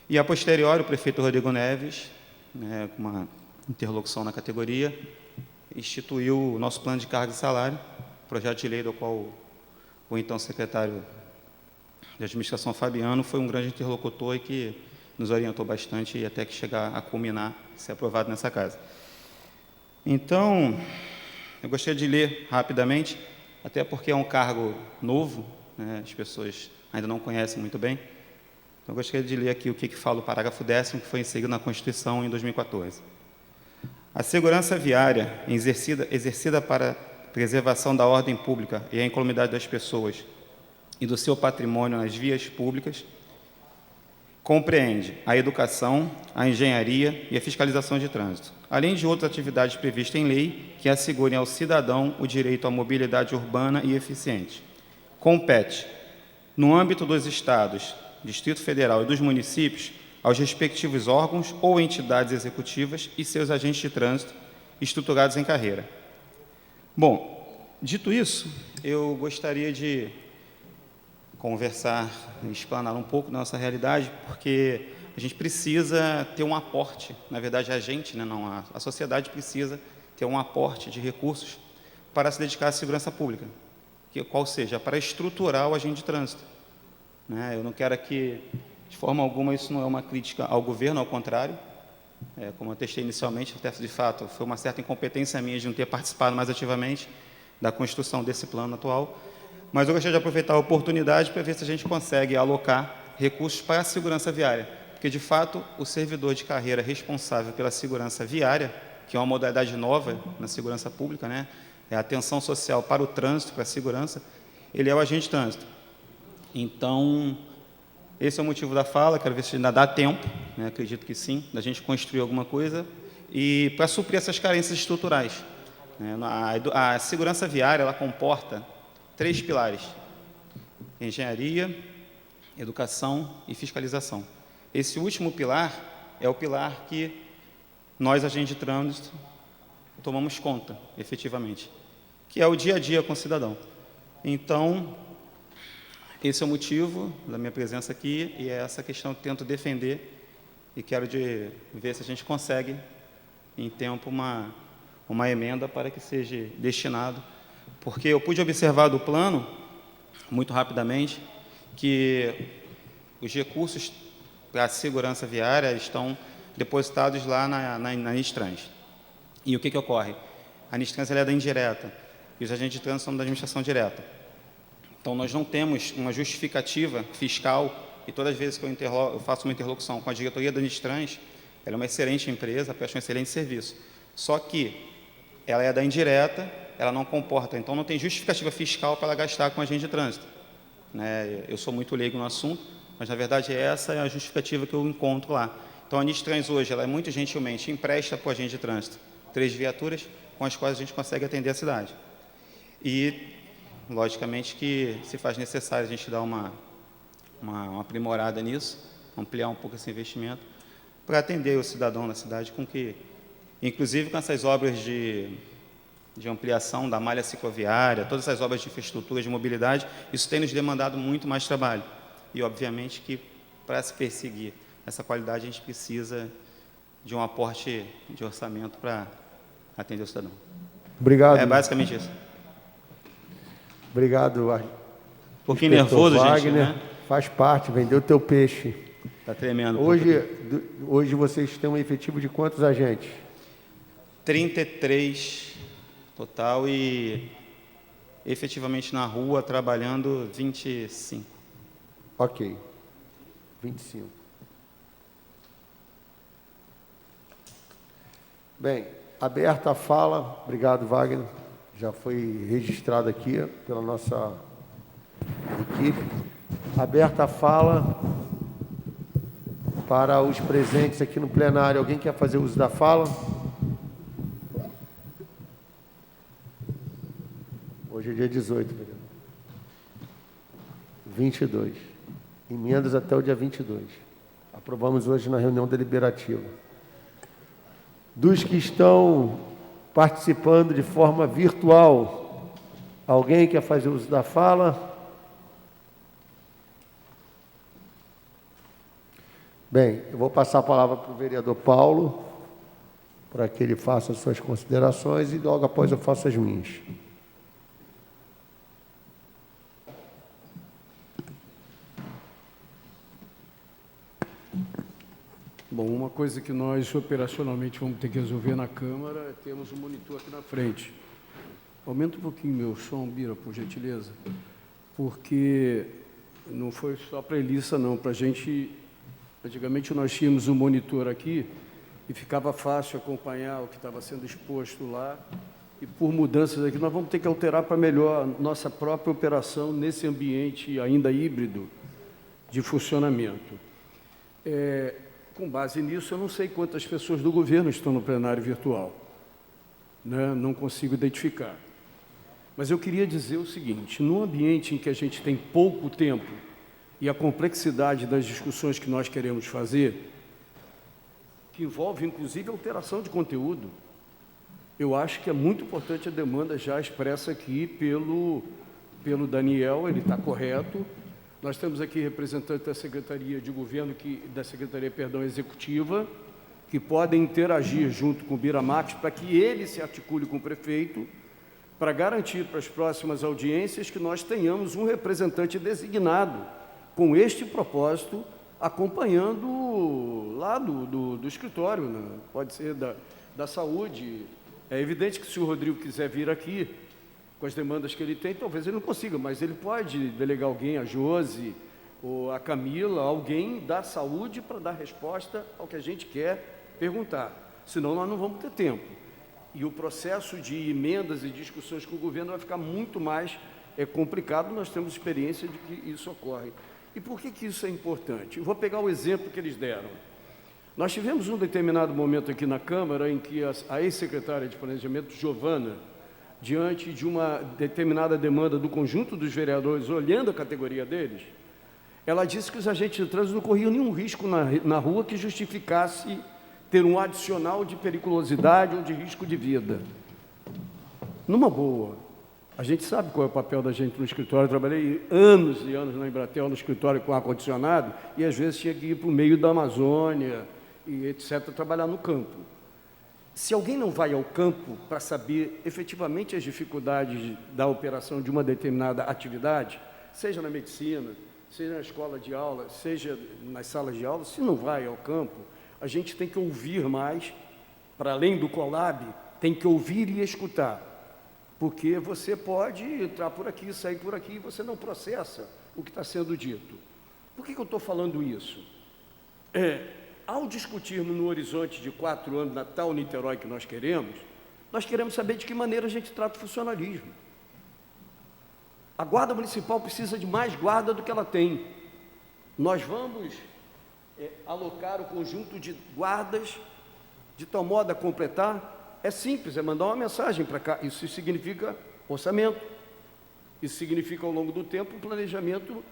E, a posteriori, o prefeito Rodrigo Neves, né, com uma interlocução na categoria, instituiu o nosso plano de carga e salário, projeto de lei do qual o então secretário de administração, Fabiano, foi um grande interlocutor e que nos orientou bastante e até que chegar a culminar, ser aprovado nessa casa. Então, eu gostaria de ler rapidamente, até porque é um cargo novo, né, as pessoas ainda não conhecem muito bem. Então, eu gostaria de ler aqui o que fala o parágrafo 10º, que foi inserido na Constituição em 2014. A segurança viária, exercida para preservação da ordem pública e a incolumidade das pessoas e do seu patrimônio nas vias públicas, compreende a educação, a engenharia e a fiscalização de trânsito, além de outras atividades previstas em lei que assegurem ao cidadão o direito à mobilidade urbana e eficiente. Compete, no âmbito dos Estados, Distrito Federal e dos municípios, aos respectivos órgãos ou entidades executivas e seus agentes de trânsito estruturados em carreira. Bom, dito isso, eu gostaria de conversar e explanar um pouco da nossa realidade, porque a gente precisa ter um aporte, na verdade a gente, né, não, a sociedade precisa ter um aporte de recursos para se dedicar à segurança pública, qual seja, para estruturar o agente de trânsito. Né? Eu não quero aqui, de forma alguma, isso não é uma crítica ao governo, ao contrário, como eu testei inicialmente, até de fato, foi uma certa incompetência minha de não ter participado mais ativamente da construção desse plano atual, mas eu gostaria de aproveitar a oportunidade para ver se a gente consegue alocar recursos para a segurança viária, porque, de fato, o servidor de carreira responsável pela segurança viária, que é uma modalidade nova na segurança pública, né, é a atenção social para o trânsito, para a segurança, ele é o agente de trânsito. Então, esse é o motivo da fala, quero ver se ainda dá tempo, né, acredito que sim, da gente construir alguma coisa, e para suprir essas carências estruturais. Né, a segurança viária, ela comporta 3 pilares: engenharia, educação e fiscalização. Esse último pilar é o pilar que nós, agentes de trânsito, tomamos conta, efetivamente, que é o dia a dia com o cidadão. Então, esse é o motivo da minha presença aqui, e é essa questão que eu tento defender, e quero ver se a gente consegue, em tempo, uma emenda para que seja destinado, porque eu pude observar do plano, muito rapidamente, que os recursos para a segurança viária estão depositados lá na Nistrans. E o que ocorre? A Nistrans é da indireta, e os agentes de trânsito são da administração direta. Então, nós não temos uma justificativa fiscal, e todas as vezes que eu faço uma interlocução com a diretoria da Nistrans, ela é uma excelente empresa, presta um excelente serviço. Só que ela é da indireta, ela não comporta, então não tem justificativa fiscal para ela gastar com agente de trânsito. Né? Eu sou muito leigo no assunto, mas, na verdade, essa é a justificativa que eu encontro lá. Então, a Nistrans hoje, ela é muito gentilmente empresta para o agente de trânsito 3 viaturas com as quais a gente consegue atender a cidade. E, logicamente, que se faz necessário a gente dar uma aprimorada nisso, ampliar um pouco esse investimento, para atender o cidadão na cidade, com que, inclusive com essas obras de ampliação da malha cicloviária, todas essas obras de infraestrutura, de mobilidade, isso tem nos demandado muito mais trabalho. E, obviamente, que para se perseguir essa qualidade, a gente precisa de um aporte de orçamento para atender o cidadão. Obrigado. É basicamente isso. Obrigado, Um pouquinho nervoso, Wagner, gente, né? Faz parte, vendeu o teu peixe. Está tremendo. Hoje vocês têm um efetivo de quantos agentes? 33 total e efetivamente na rua trabalhando 25. Ok, 25. Bem, aberta a fala, obrigado, Wagner, já foi registrado aqui pela nossa equipe. Aberta a fala para os presentes aqui no plenário. Alguém quer fazer uso da fala? Hoje é dia 18, vereador. 22. Emendas até o dia 22. Aprovamos hoje na reunião deliberativa. Dos que estão participando de forma virtual, alguém quer fazer uso da fala? Bem, eu vou passar a palavra para o vereador Paulo, para que ele faça as suas considerações, e logo após eu faço as minhas. Bom, uma coisa que nós operacionalmente vamos ter que resolver na Câmara é termos um monitor aqui na frente. Aumenta um pouquinho meu som, Bira, por gentileza, porque não foi só para a Elissa, não. Para a gente, antigamente nós tínhamos um monitor aqui e ficava fácil acompanhar o que estava sendo exposto lá, e por mudanças aqui nós vamos ter que alterar para melhor a nossa própria operação nesse ambiente ainda híbrido de funcionamento. Com base nisso, eu não sei quantas pessoas do governo estão no plenário virtual, né? Não consigo identificar. Mas eu queria dizer o seguinte: num ambiente em que a gente tem pouco tempo e a complexidade das discussões que nós queremos fazer, que envolve, inclusive, alteração de conteúdo, eu acho que é muito importante a demanda já expressa aqui pelo Daniel, ele está correto. Nós temos aqui representantes da Secretaria de Governo, Executiva, que podem interagir junto com o Biramax para que ele se articule com o prefeito, para garantir para as próximas audiências que nós tenhamos um representante designado com este propósito, acompanhando lá do escritório, né? Pode ser da saúde. É evidente que se o Rodrigo quiser vir aqui, com as demandas que ele tem, talvez ele não consiga, mas ele pode delegar alguém, a Josi, ou a Camila, alguém da saúde para dar resposta ao que a gente quer perguntar. Senão nós não vamos ter tempo. E o processo de emendas e discussões com o governo vai ficar muito mais complicado, nós temos experiência de que isso ocorre. E por que isso é importante? Eu vou pegar o exemplo que eles deram. Nós tivemos um determinado momento aqui na Câmara em que a ex-secretária de Planejamento, Giovana, diante de uma determinada demanda do conjunto dos vereadores, olhando a categoria deles, ela disse que os agentes de trânsito não corriam nenhum risco na rua que justificasse ter um adicional de periculosidade ou de risco de vida. Numa boa, a gente sabe qual é o papel da gente no escritório. Eu trabalhei anos e anos na Embratel, no escritório com ar-condicionado, e às vezes tinha que ir para o meio da Amazônia, e etc., trabalhar no campo. Se alguém não vai ao campo para saber efetivamente as dificuldades da operação de uma determinada atividade, seja na medicina, seja na escola de aula, seja nas salas de aula, se não vai ao campo, a gente tem que ouvir mais, para além do Colab, tem que ouvir e escutar, porque você pode entrar por aqui, sair por aqui, e você não processa o que está sendo dito. Por que eu estou falando isso? Ao discutirmos no horizonte de 4 anos, na tal Niterói que nós queremos saber de que maneira a gente trata o funcionalismo. A Guarda Municipal precisa de mais guarda do que ela tem. Nós vamos alocar o conjunto de guardas de tal modo a completar. É simples, é mandar uma mensagem para cá. Isso significa orçamento. Isso significa, ao longo do tempo, um planejamento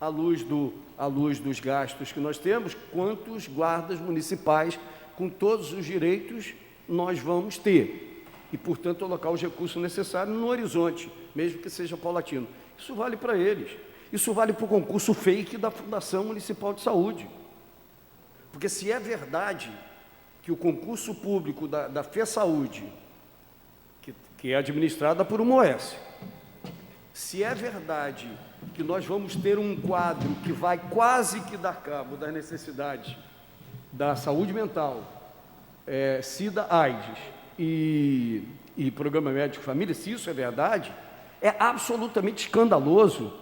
à luz dos gastos que nós temos, quantos guardas municipais, com todos os direitos, nós vamos ter. E, portanto, alocar os recursos necessários no horizonte, mesmo que seja paulatino. Isso vale para eles. Isso vale para o concurso fake da Fundação Municipal de Saúde. Porque se é verdade que o concurso público da FESaúde, que é administrada por uma OS, se é verdade que nós vamos ter um quadro que vai quase que dar cabo das necessidades da saúde mental, SIDA, AIDS e Programa Médico Família, se isso é verdade, é absolutamente escandaloso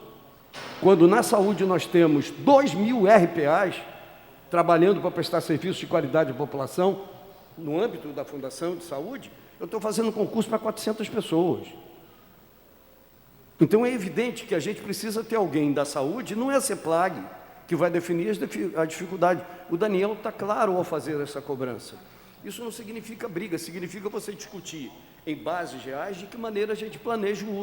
quando na saúde nós temos 2.000 RPAs trabalhando para prestar serviços de qualidade à população, no âmbito da Fundação de Saúde. Eu estou fazendo um concurso para 400 pessoas. Então, é evidente que a gente precisa ter alguém da saúde, não é a CEPLAG que vai definir a dificuldade. O Daniel está claro ao fazer essa cobrança. Isso não significa briga, significa você discutir em bases reais de que maneira a gente planeja o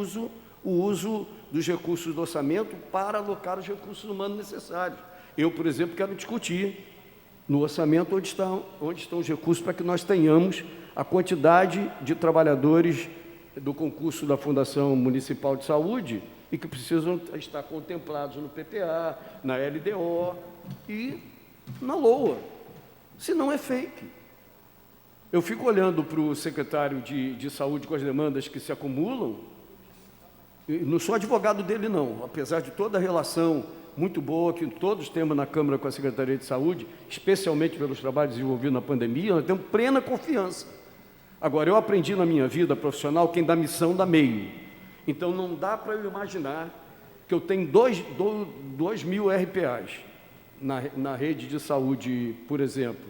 uso dos recursos do orçamento para alocar os recursos humanos necessários. Eu, por exemplo, quero discutir no orçamento onde estão os recursos para que nós tenhamos a quantidade de trabalhadores do concurso da Fundação Municipal de Saúde e que precisam estar contemplados no PPA, na LDO e na LOA. Senão é fake. Eu fico olhando para o secretário de Saúde com as demandas que se acumulam, e não sou advogado dele não, apesar de toda a relação muito boa que todos temos na Câmara com a Secretaria de Saúde, especialmente pelos trabalhos desenvolvidos na pandemia, nós temos plena confiança. Agora, eu aprendi na minha vida profissional, quem dá missão dá meio. Então, não dá para eu imaginar que eu tenho 2.000 RPAs na rede de saúde, por exemplo,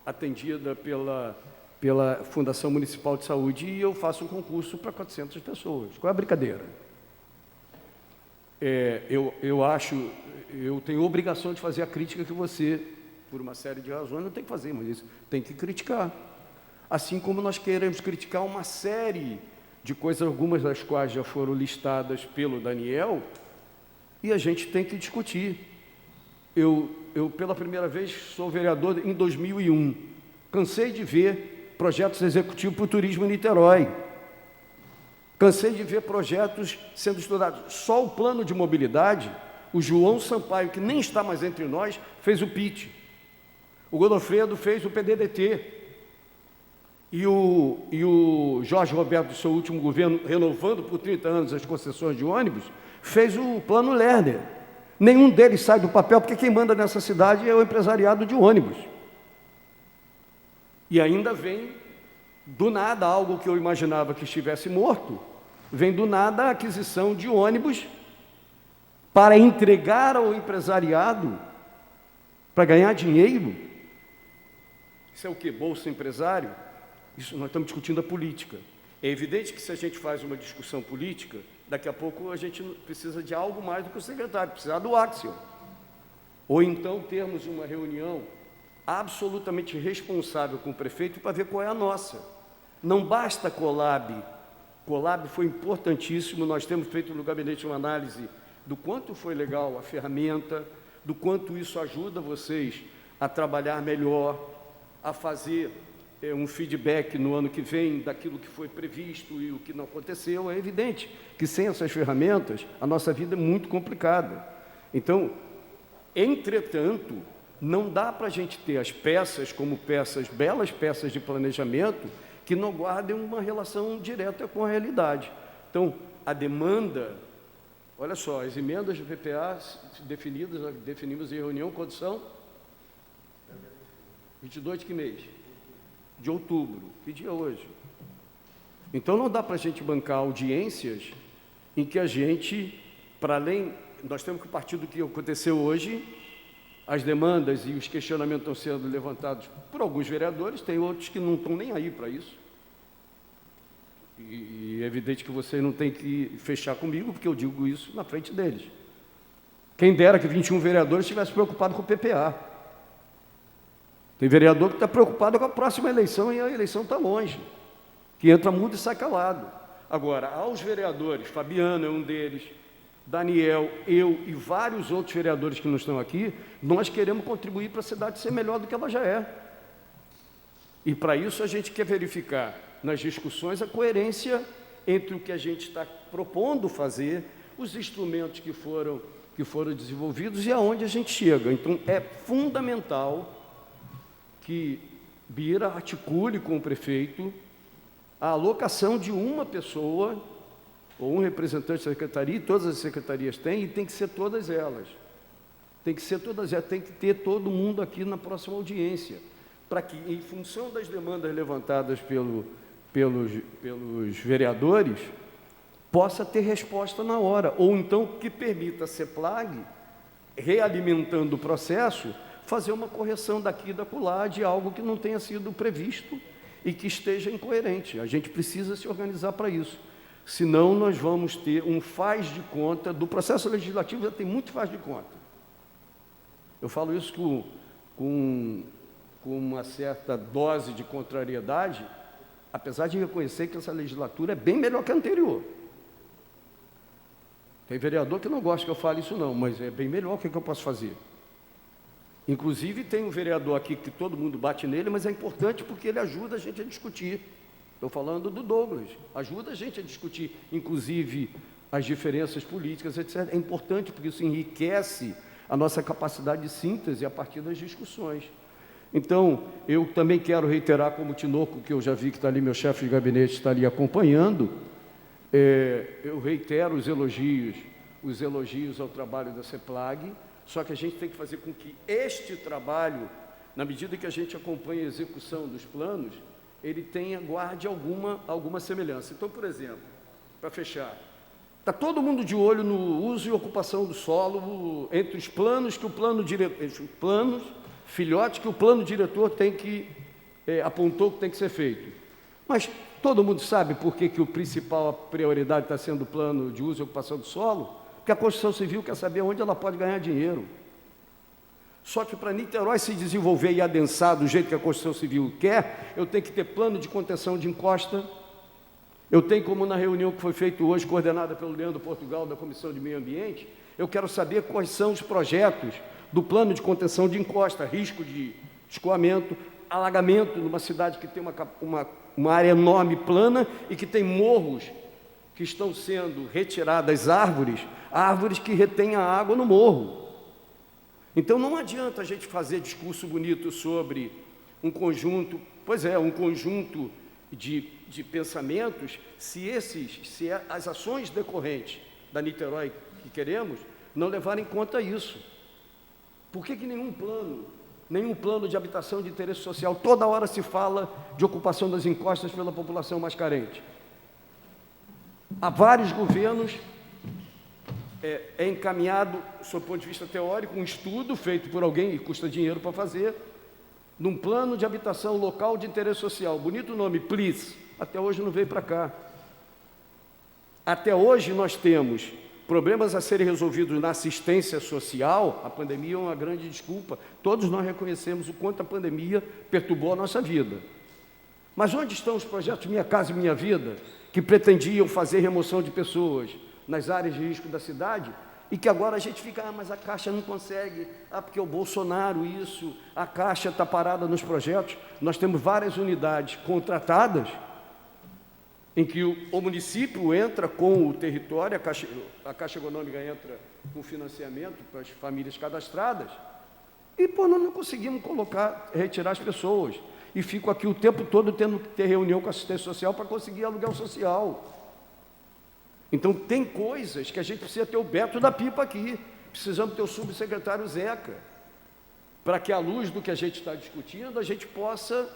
atendida pela Fundação Municipal de Saúde, e eu faço um concurso para 400 pessoas. Qual é a brincadeira? Eu tenho obrigação de fazer a crítica que você, por uma série de razões, não tem que fazer, mas isso tem que criticar. Assim como nós queremos criticar uma série de coisas, algumas das quais já foram listadas pelo Daniel, e a gente tem que discutir. eu pela primeira vez, sou vereador em 2001. Cansei de ver projetos executivos para o turismo em Niterói. Cansei de ver projetos sendo estudados. Só o plano de mobilidade, o João Sampaio, que nem está mais entre nós, fez o PIT. O Godofredo fez o PDDT. E o Jorge Roberto, do seu último governo, renovando por 30 anos as concessões de ônibus, fez o plano Lerner. Nenhum deles sai do papel, porque quem manda nessa cidade é o empresariado de ônibus. E ainda vem, do nada, algo que eu imaginava que estivesse morto, vem do nada a aquisição de ônibus para entregar ao empresariado, para ganhar dinheiro. Isso é o quê? Bolsa empresário? Isso nós estamos discutindo a política. É evidente que se a gente faz uma discussão política, daqui a pouco a gente precisa de algo mais do que o secretário, precisa do Axel. Ou então termos uma reunião absolutamente responsável com o prefeito para ver qual é a nossa. Não basta Colab. Colab foi importantíssimo, nós temos feito no gabinete uma análise do quanto foi legal a ferramenta, do quanto isso ajuda vocês a trabalhar melhor, a fazer um feedback no ano que vem daquilo que foi previsto e o que não aconteceu. É evidente que sem essas ferramentas a nossa vida é muito complicada. Então, entretanto, não dá para a gente ter as peças como peças, belas peças de planejamento, que não guardem uma relação direta com a realidade. Então, a demanda, olha só, as emendas do PPA definimos em reunião, quando são? 22 de que mês? De outubro. Que dia é hoje? Então, não dá para a gente bancar audiências em que a gente, para além, nós temos que partir do que aconteceu hoje. As demandas e os questionamentos estão sendo levantados por alguns vereadores, tem outros que não estão nem aí para isso. E é evidente que você não tem que fechar comigo, porque eu digo isso na frente deles. Quem dera que 21 vereadores estivessem preocupados com o PPA. Tem vereador que está preocupado com a próxima eleição e a eleição está longe, que entra mudo e sai calado. Agora, aos vereadores, Fabiano é um deles, Daniel, eu e vários outros vereadores que não estão aqui, nós queremos contribuir para a cidade ser melhor do que ela já é. E para isso a gente quer verificar nas discussões a coerência entre o que a gente está propondo fazer, os instrumentos que foram desenvolvidos e aonde a gente chega. Então, é fundamental que Bira articule com o prefeito a alocação de uma pessoa ou um representante da secretaria, e todas as secretarias têm, e tem que ser todas elas. Tem que ser todas elas, tem que ter todo mundo aqui na próxima audiência, para que, em função das demandas levantadas pelos vereadores, possa ter resposta na hora, ou então que permita a CEPLAG, realimentando o processo, fazer uma correção daqui e da acolá de algo que não tenha sido previsto e que esteja incoerente. A gente precisa se organizar para isso. Senão, nós vamos ter um faz de conta, do processo legislativo já tem muito faz de conta. Eu falo isso com uma certa dose de contrariedade, apesar de reconhecer que essa legislatura é bem melhor que a anterior. Tem vereador que não gosta que eu fale isso não, mas é bem melhor. O que eu posso fazer? Inclusive, tem um vereador aqui que todo mundo bate nele, mas é importante porque ele ajuda a gente a discutir. Estou falando do Douglas, ajuda a gente a discutir, inclusive, as diferenças políticas, etc. É importante porque isso enriquece a nossa capacidade de síntese a partir das discussões. Então, eu também quero reiterar, como o Tinoco, que eu já vi que está ali, meu chefe de gabinete está ali acompanhando, eu reitero os elogios ao trabalho da CEPLAG, só que a gente tem que fazer com que este trabalho, na medida que a gente acompanha a execução dos planos, ele guarde alguma semelhança. Então, por exemplo, para fechar, está todo mundo de olho no uso e ocupação do solo, entre os planos que o plano diretor, entre os planos, filhotes que o plano diretor apontou que tem que ser feito. Mas todo mundo sabe por que a principal prioridade está sendo o plano de uso e ocupação do solo? Porque a Constituição Civil quer saber onde ela pode ganhar dinheiro. Só que para Niterói se desenvolver e adensar do jeito que a Constituição Civil quer, eu tenho que ter plano de contenção de encosta, eu tenho, como na reunião que foi feita hoje, coordenada pelo Leandro Portugal, da Comissão de Meio Ambiente, eu quero saber quais são os projetos do plano de contenção de encosta, risco de escoamento, alagamento numa cidade que tem uma área enorme plana e que tem morros que estão sendo retiradas árvores que retêm a água no morro. Então não adianta a gente fazer discurso bonito sobre um conjunto de pensamentos se as ações decorrentes da Niterói que queremos não levarem em conta isso. Por que nenhum plano de habitação de interesse social, toda hora se fala de ocupação das encostas pela população mais carente? Há vários governos, é encaminhado, sob o ponto de vista teórico, um estudo feito por alguém, e custa dinheiro para fazer, num plano de habitação local de interesse social. Bonito nome, PLIS. Até hoje não veio para cá. Até hoje nós temos problemas a serem resolvidos na assistência social. A pandemia é uma grande desculpa. Todos nós reconhecemos o quanto a pandemia perturbou a nossa vida. Mas onde estão os projetos Minha Casa Minha Vida, que pretendiam fazer remoção de pessoas nas áreas de risco da cidade, e que agora a gente fica, mas a Caixa não consegue, porque o Bolsonaro isso, a Caixa está parada nos projetos. Nós temos várias unidades contratadas, em que o município entra com o território, a Caixa Econômica entra com financiamento para as famílias cadastradas, e nós não conseguimos retirar as pessoas, e fico aqui o tempo todo tendo que ter reunião com a assistência social para conseguir aluguel social. Então tem coisas que a gente precisa ter o Beto da Pipa aqui, precisamos ter o subsecretário Zeca, para que, à luz do que a gente está discutindo, a gente possa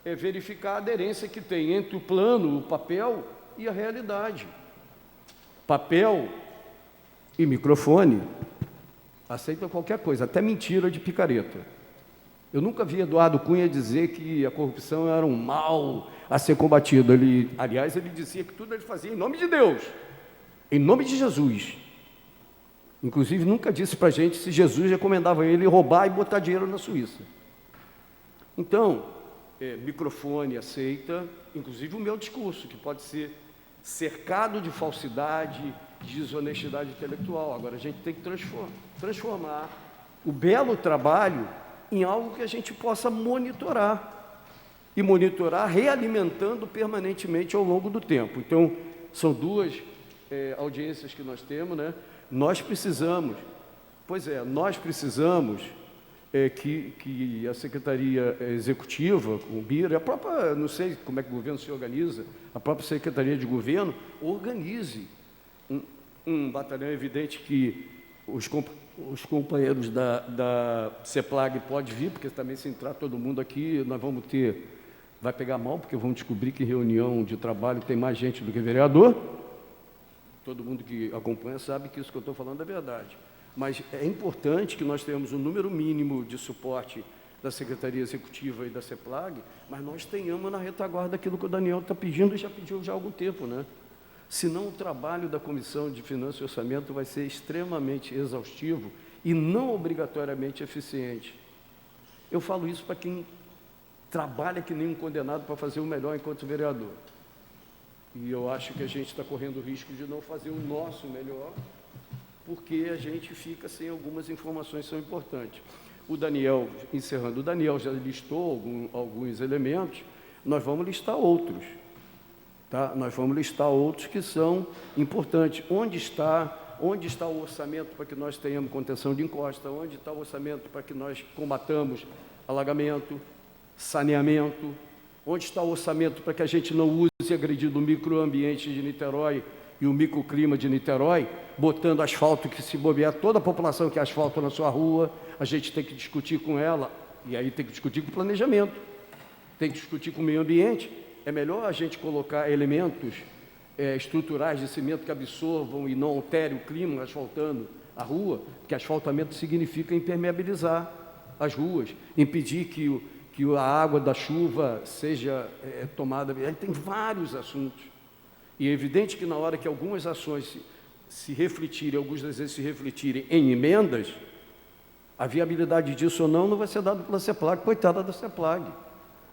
verificar a aderência que tem entre o plano, o papel e a realidade. Papel e microfone aceitam qualquer coisa, até mentira de picareta. Eu nunca vi Eduardo Cunha dizer que a corrupção era um mal a ser combatido. Aliás, ele dizia que tudo ele fazia em nome de Deus, em nome de Jesus. Inclusive, nunca disse para a gente se Jesus recomendava ele roubar e botar dinheiro na Suíça. Então, microfone aceita, inclusive o meu discurso, que pode ser cercado de falsidade, de desonestidade intelectual. Agora, a gente tem que transformar o belo trabalho em algo que a gente possa monitorar, e monitorar realimentando permanentemente ao longo do tempo. Então, são duas audiências que nós temos, né? Nós precisamos que a Secretaria Executiva, o BIR, a própria, não sei como é que o governo se organiza, a própria Secretaria de Governo, organize um batalhão. É evidente que os companheiros da CEPLAG podem vir, porque também se entrar todo mundo aqui, vai pegar mal, porque vamos descobrir que em reunião de trabalho tem mais gente do que vereador. Todo mundo que acompanha sabe que isso que eu estou falando é verdade. Mas é importante que nós tenhamos um número mínimo de suporte da Secretaria Executiva e da CEPLAG, mas nós tenhamos na retaguarda aquilo que o Daniel está pedindo e já pediu já há algum tempo, né? Senão o trabalho da Comissão de Finanças e Orçamento vai ser extremamente exaustivo e não obrigatoriamente eficiente. Eu falo isso para quem trabalha que nem um condenado para fazer o melhor enquanto vereador. E eu acho que a gente está correndo o risco de não fazer o nosso melhor, porque a gente fica sem algumas informações que são importantes. O Daniel já listou alguns elementos, nós vamos listar outros. Tá? Nós vamos listar outros que são importantes. Onde está o orçamento para que nós tenhamos contenção de encosta? Onde está o orçamento para que nós combatamos alagamento, saneamento? Onde está o orçamento para que a gente não use agredindo o microambiente de Niterói e o microclima de Niterói, botando asfalto que, se bobear, toda a população que asfalta na sua rua, a gente tem que discutir com ela, e aí tem que discutir com o planejamento, tem que discutir com o meio ambiente. É melhor a gente colocar elementos estruturais de cimento que absorvam e não alterem o clima asfaltando a rua, porque asfaltamento significa impermeabilizar as ruas, impedir que a água da chuva seja tomada. Tem vários assuntos. E é evidente que na hora que algumas ações se refletirem, alguns desejos se refletirem em emendas, a viabilidade disso ou não vai ser dada pela CEPLAG, coitada da CEPLAG.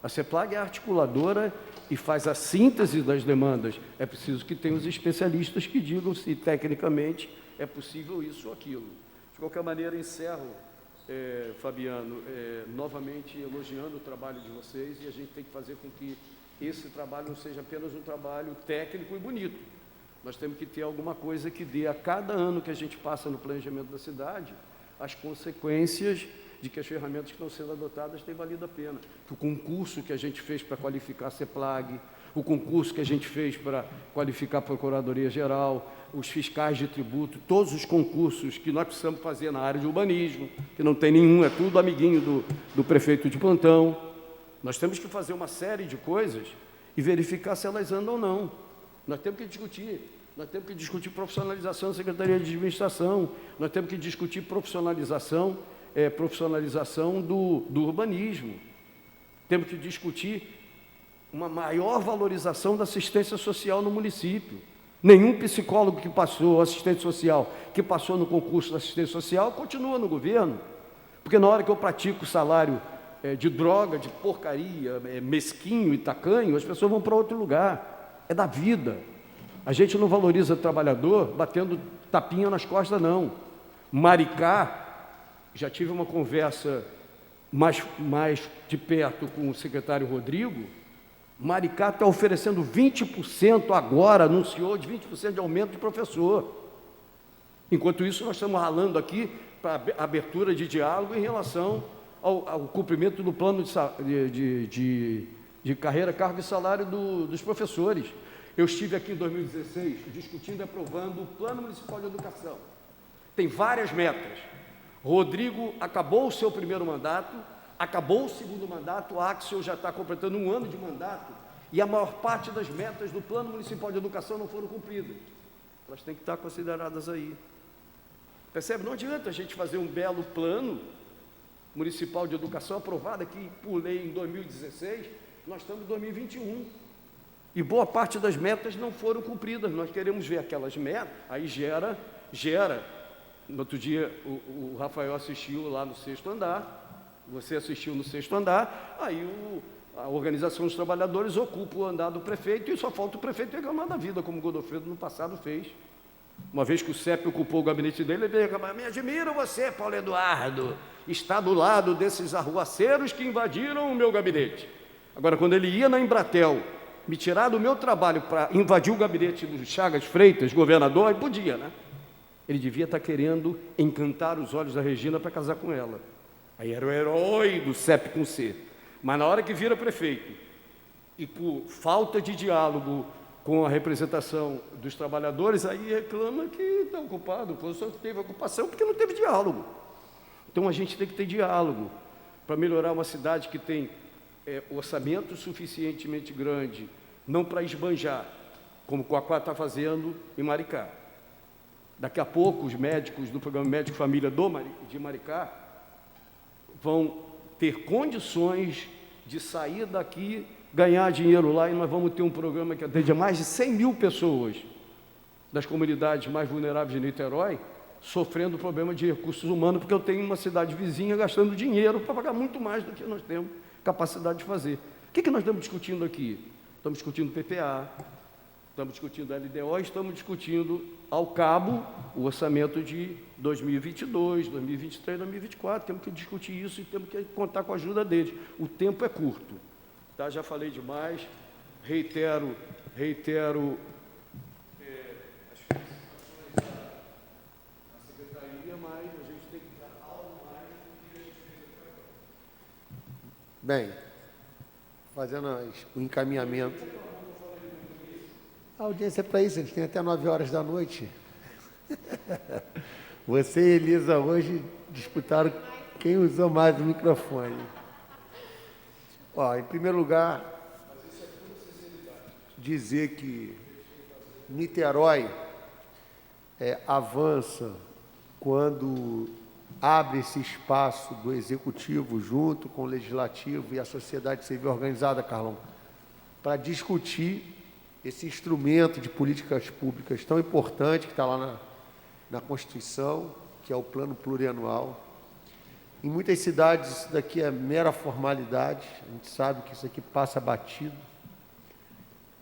A CEPLAG é a articuladora e faz a síntese das demandas. É preciso que tenha os especialistas que digam se tecnicamente é possível isso ou aquilo. De qualquer maneira, encerro Fabiano, novamente elogiando o trabalho de vocês, e a gente tem que fazer com que esse trabalho não seja apenas um trabalho técnico e bonito. Nós temos que ter alguma coisa que dê a cada ano que a gente passa no planejamento da cidade as consequências de que as ferramentas que estão sendo adotadas têm valido a pena. O concurso que a gente fez para qualificar a CEPLAG, o concurso que a gente fez para qualificar a Procuradoria-Geral, os fiscais de tributo, todos os concursos que nós precisamos fazer na área de urbanismo, que não tem nenhum, é tudo amiguinho do prefeito de plantão. Nós temos que fazer uma série de coisas e verificar se elas andam ou não. Nós temos que discutir profissionalização da Secretaria de Administração, nós temos que discutir profissionalização do urbanismo, temos que discutir uma maior valorização da assistência social no município. Nenhum psicólogo que passou, assistente social, que passou no concurso da assistência social, continua no governo, porque na hora que eu pratico salário de droga, de porcaria, mesquinho e tacanho, as pessoas vão para outro lugar. É da vida. A gente não valoriza o trabalhador batendo tapinha nas costas, não. Maricá, já tive uma conversa mais de perto com o secretário Rodrigo. Maricá está oferecendo 20% agora, anunciou de 20% de aumento de professor. Enquanto isso, nós estamos ralando aqui para abertura de diálogo em relação ao cumprimento do plano de carreira, cargo e salário dos professores. Eu estive aqui em 2016 discutindo e aprovando o Plano Municipal de Educação. Tem várias metas. Rodrigo acabou o seu primeiro mandato, acabou o segundo mandato, o Axel já está completando 1 ano de mandato, e a maior parte das metas do Plano Municipal de Educação não foram cumpridas. Elas têm que estar consideradas aí. Percebe? Não adianta a gente fazer um belo plano municipal de educação aprovado aqui por lei em 2016, nós estamos em 2021. E boa parte das metas não foram cumpridas. Nós queremos ver aquelas metas, aí gera. No outro dia, o Rafael assistiu lá no 6º andar, você assistiu no 6º andar, aí a organização dos trabalhadores ocupa o andar do prefeito e só falta o prefeito reclamar da vida, como o Godofredo no passado fez. Uma vez que o CEP ocupou o gabinete dele, ele veio reclamar: me admiro você, Paulo Eduardo, está do lado desses arruaceiros que invadiram o meu gabinete. Agora, quando ele ia na Embratel, me tirar do meu trabalho para invadir o gabinete do Chagas Freitas, governador, aí podia, né? Ele devia estar querendo encantar os olhos da Regina para casar com ela. Aí era o herói do CEP com C. Mas na hora que vira prefeito, e por falta de diálogo com a representação dos trabalhadores, aí reclama que está ocupado, o oposição teve ocupação porque não teve diálogo. Então a gente tem que ter diálogo para melhorar uma cidade que tem orçamento suficientemente grande, não para esbanjar, como o Coaquá está fazendo em Maricá. Daqui a pouco, os médicos do Programa Médico Família de Maricá vão ter condições de sair daqui, ganhar dinheiro lá, e nós vamos ter um programa que atende a mais de 100 mil pessoas das comunidades mais vulneráveis de Niterói, sofrendo problema de recursos humanos, porque eu tenho uma cidade vizinha gastando dinheiro para pagar muito mais do que nós temos capacidade de fazer. O que nós estamos discutindo aqui? Estamos discutindo PPA, estamos discutindo LDO, estamos discutindo, ao cabo, o orçamento de 2022, 2023, 2024. Temos que discutir isso e temos que contar com a ajuda deles. O tempo é curto. Tá? Já falei demais. Reitero as felicitações à Secretaria, mas a gente tem que dar algo mais do que a gente fez até agora. Bem, fazendo o encaminhamento. A audiência é para isso, eles têm até 9 horas da noite. Você e Elisa hoje disputaram quem usou mais o microfone. Em primeiro lugar, dizer que Niterói avança quando abre esse espaço do Executivo junto com o Legislativo e a sociedade civil organizada, Carlão, para discutir esse instrumento de políticas públicas tão importante que está lá na Constituição, que é o Plano Plurianual. Em muitas cidades isso daqui é mera formalidade, a gente sabe que isso aqui passa batido.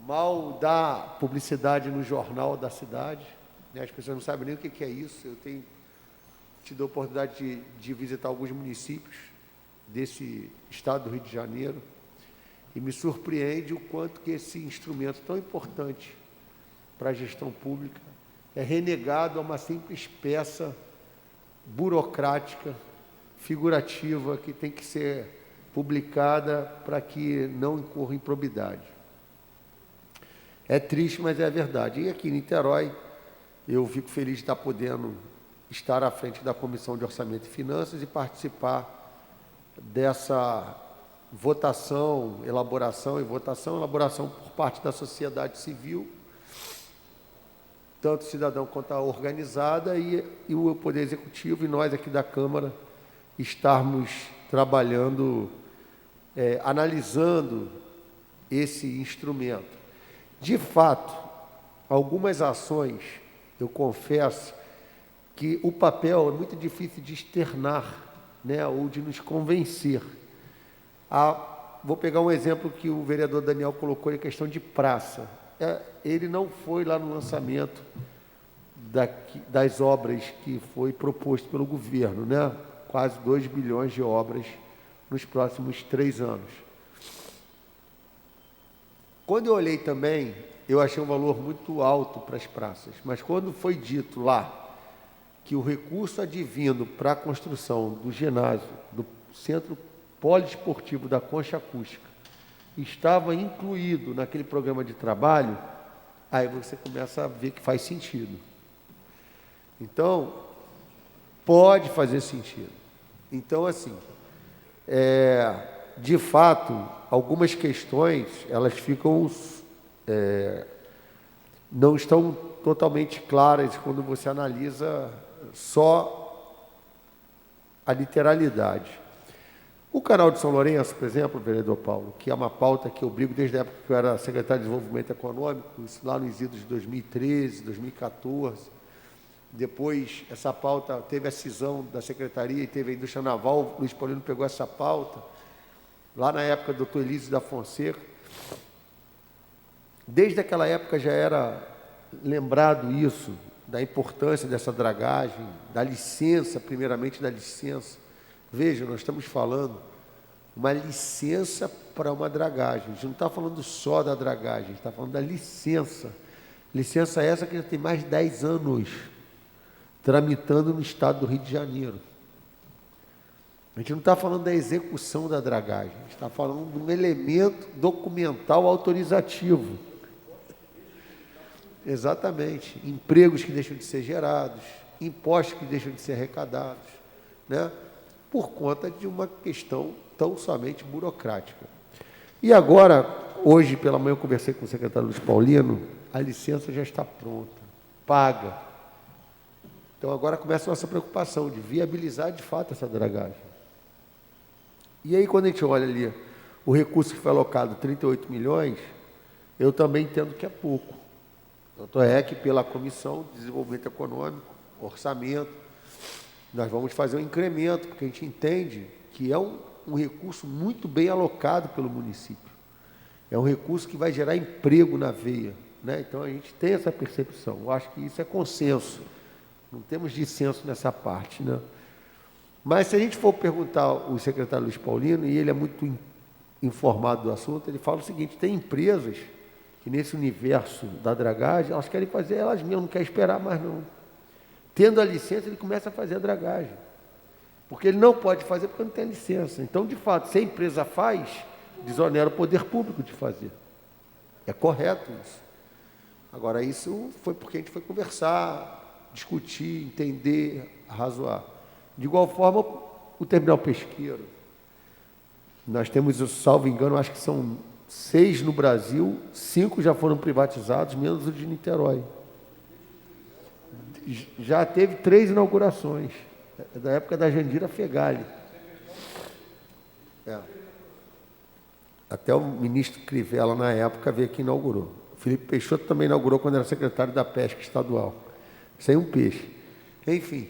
Mal dá publicidade no jornal da cidade, né? As pessoas não sabem nem o que é isso. Eu tenho tive a oportunidade de visitar alguns municípios desse estado do Rio de Janeiro e me surpreende o quanto que esse instrumento tão importante para a gestão pública é renegado a uma simples peça burocrática, figurativa, que tem que ser publicada para que não incorra improbidade. É triste, mas é a verdade. E aqui em Niterói, eu fico feliz de estar podendo estar à frente da Comissão de Orçamento e Finanças e participar dessa elaboração por parte da sociedade civil, tanto cidadão quanto a organizada, e o Poder Executivo e nós aqui da Câmara estarmos trabalhando, analisando esse instrumento. De fato, algumas ações, eu confesso, que o papel é muito difícil de externar, né, ou de nos convencer. Vou pegar um exemplo que o vereador Daniel colocou em questão de praça. Ele não foi lá no lançamento das obras que foi proposto pelo governo, né? Quase 2 bilhões de obras nos próximos 3 anos. Quando eu olhei também, eu achei um valor muito alto para as praças, mas quando foi dito lá que o recurso advindo para a construção do ginásio, do Centro Poliesportivo da Concha Acústica, estava incluído naquele programa de trabalho, aí você começa a ver que faz sentido. Então, pode fazer sentido. Então, assim, de fato, algumas questões, elas ficam, não estão totalmente claras quando você analisa só a literalidade. O canal de São Lourenço, por exemplo, vereador Paulo, que é uma pauta que eu brigo desde a época que eu era secretário de Desenvolvimento Econômico, isso lá nos idos de 2013, 2014. Depois, essa pauta teve a cisão da secretaria e teve a indústria naval, o Luiz Paulino pegou essa pauta, lá na época do Dr. Elísio da Fonseca. Desde aquela época já era lembrado isso, da importância dessa dragagem, da licença, primeiramente da licença. Veja, nós estamos falando uma licença para uma dragagem. A gente não está falando só da dragagem, a gente está falando da licença. Licença essa que já tem mais de 10 anos tramitando no estado do Rio de Janeiro. A gente não está falando da execução da dragagem, a gente está falando de um elemento documental autorizativo. Exatamente. Empregos que deixam de ser gerados, impostos que deixam de ser arrecadados, né? Por conta de uma questão tão somente burocrática. E agora, hoje pela manhã eu conversei com o secretário Luiz Paulino, a licença já está pronta, paga. Então agora começa a nossa preocupação de viabilizar de fato essa dragagem. E aí quando a gente olha ali o recurso que foi alocado, 38 milhões, eu também entendo que é pouco. Tanto é que pela Comissão de Desenvolvimento Econômico, Orçamento, nós vamos fazer um incremento, porque a gente entende que é um recurso muito bem alocado pelo município. É um recurso que vai gerar emprego na veia, né? Então a gente tem essa percepção. Eu acho que isso é consenso. Não temos dissenso nessa parte, né? Mas se a gente for perguntar ao secretário Luiz Paulino, e ele é muito informado do assunto, ele fala o seguinte: tem empresas que nesse universo da dragagem, elas querem fazer elas mesmas, não querem esperar mais não. Tendo a licença, ele começa a fazer a dragagem. Porque ele não pode fazer porque não tem licença. Então, de fato, se a empresa faz, desonera o poder público de fazer. É correto isso. Agora, isso foi porque a gente foi conversar, discutir, entender, razoar. De igual forma, o terminal pesqueiro. Nós temos, salvo engano, acho que são 6 no Brasil, 5 já foram privatizados, menos o de Niterói. Já teve 3 inaugurações, da época da Jandira Fegali. Até o ministro Crivella, na época, veio que inaugurou. O Felipe Peixoto também inaugurou quando era secretário da Pesca Estadual. Sem um peixe. Enfim.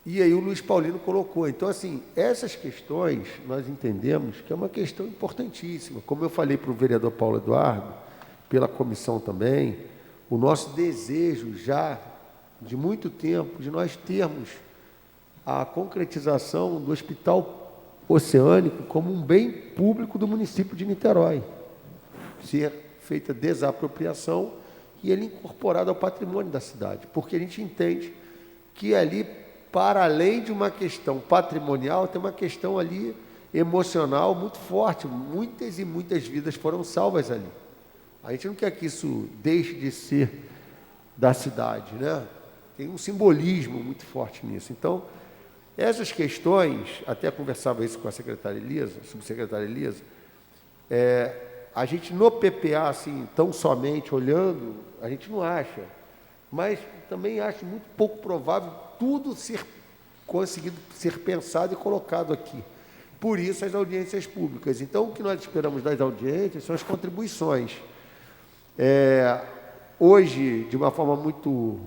E aí o Luiz Paulino colocou. Então, assim, essas questões, nós entendemos que é uma questão importantíssima. Como eu falei para o vereador Paulo Eduardo, pela comissão também, o nosso desejo já de muito tempo, de nós termos a concretização do Hospital Oceânico como um bem público do município de Niterói. Ser feita desapropriação e ele incorporado ao patrimônio da cidade, porque a gente entende que ali, para além de uma questão patrimonial, tem uma questão ali emocional muito forte. Muitas e muitas vidas foram salvas ali. A gente não quer que isso deixe de ser da cidade, né? Tem um simbolismo muito forte nisso. Então, essas questões, até conversava isso com a secretária Elisa, a subsecretária Elisa, a gente no PPA, assim, tão somente olhando, a gente não acha, mas também acho muito pouco provável tudo ser conseguido ser pensado e colocado aqui. Por isso, as audiências públicas. Então, o que nós esperamos das audiências são as contribuições. Hoje, de uma forma muito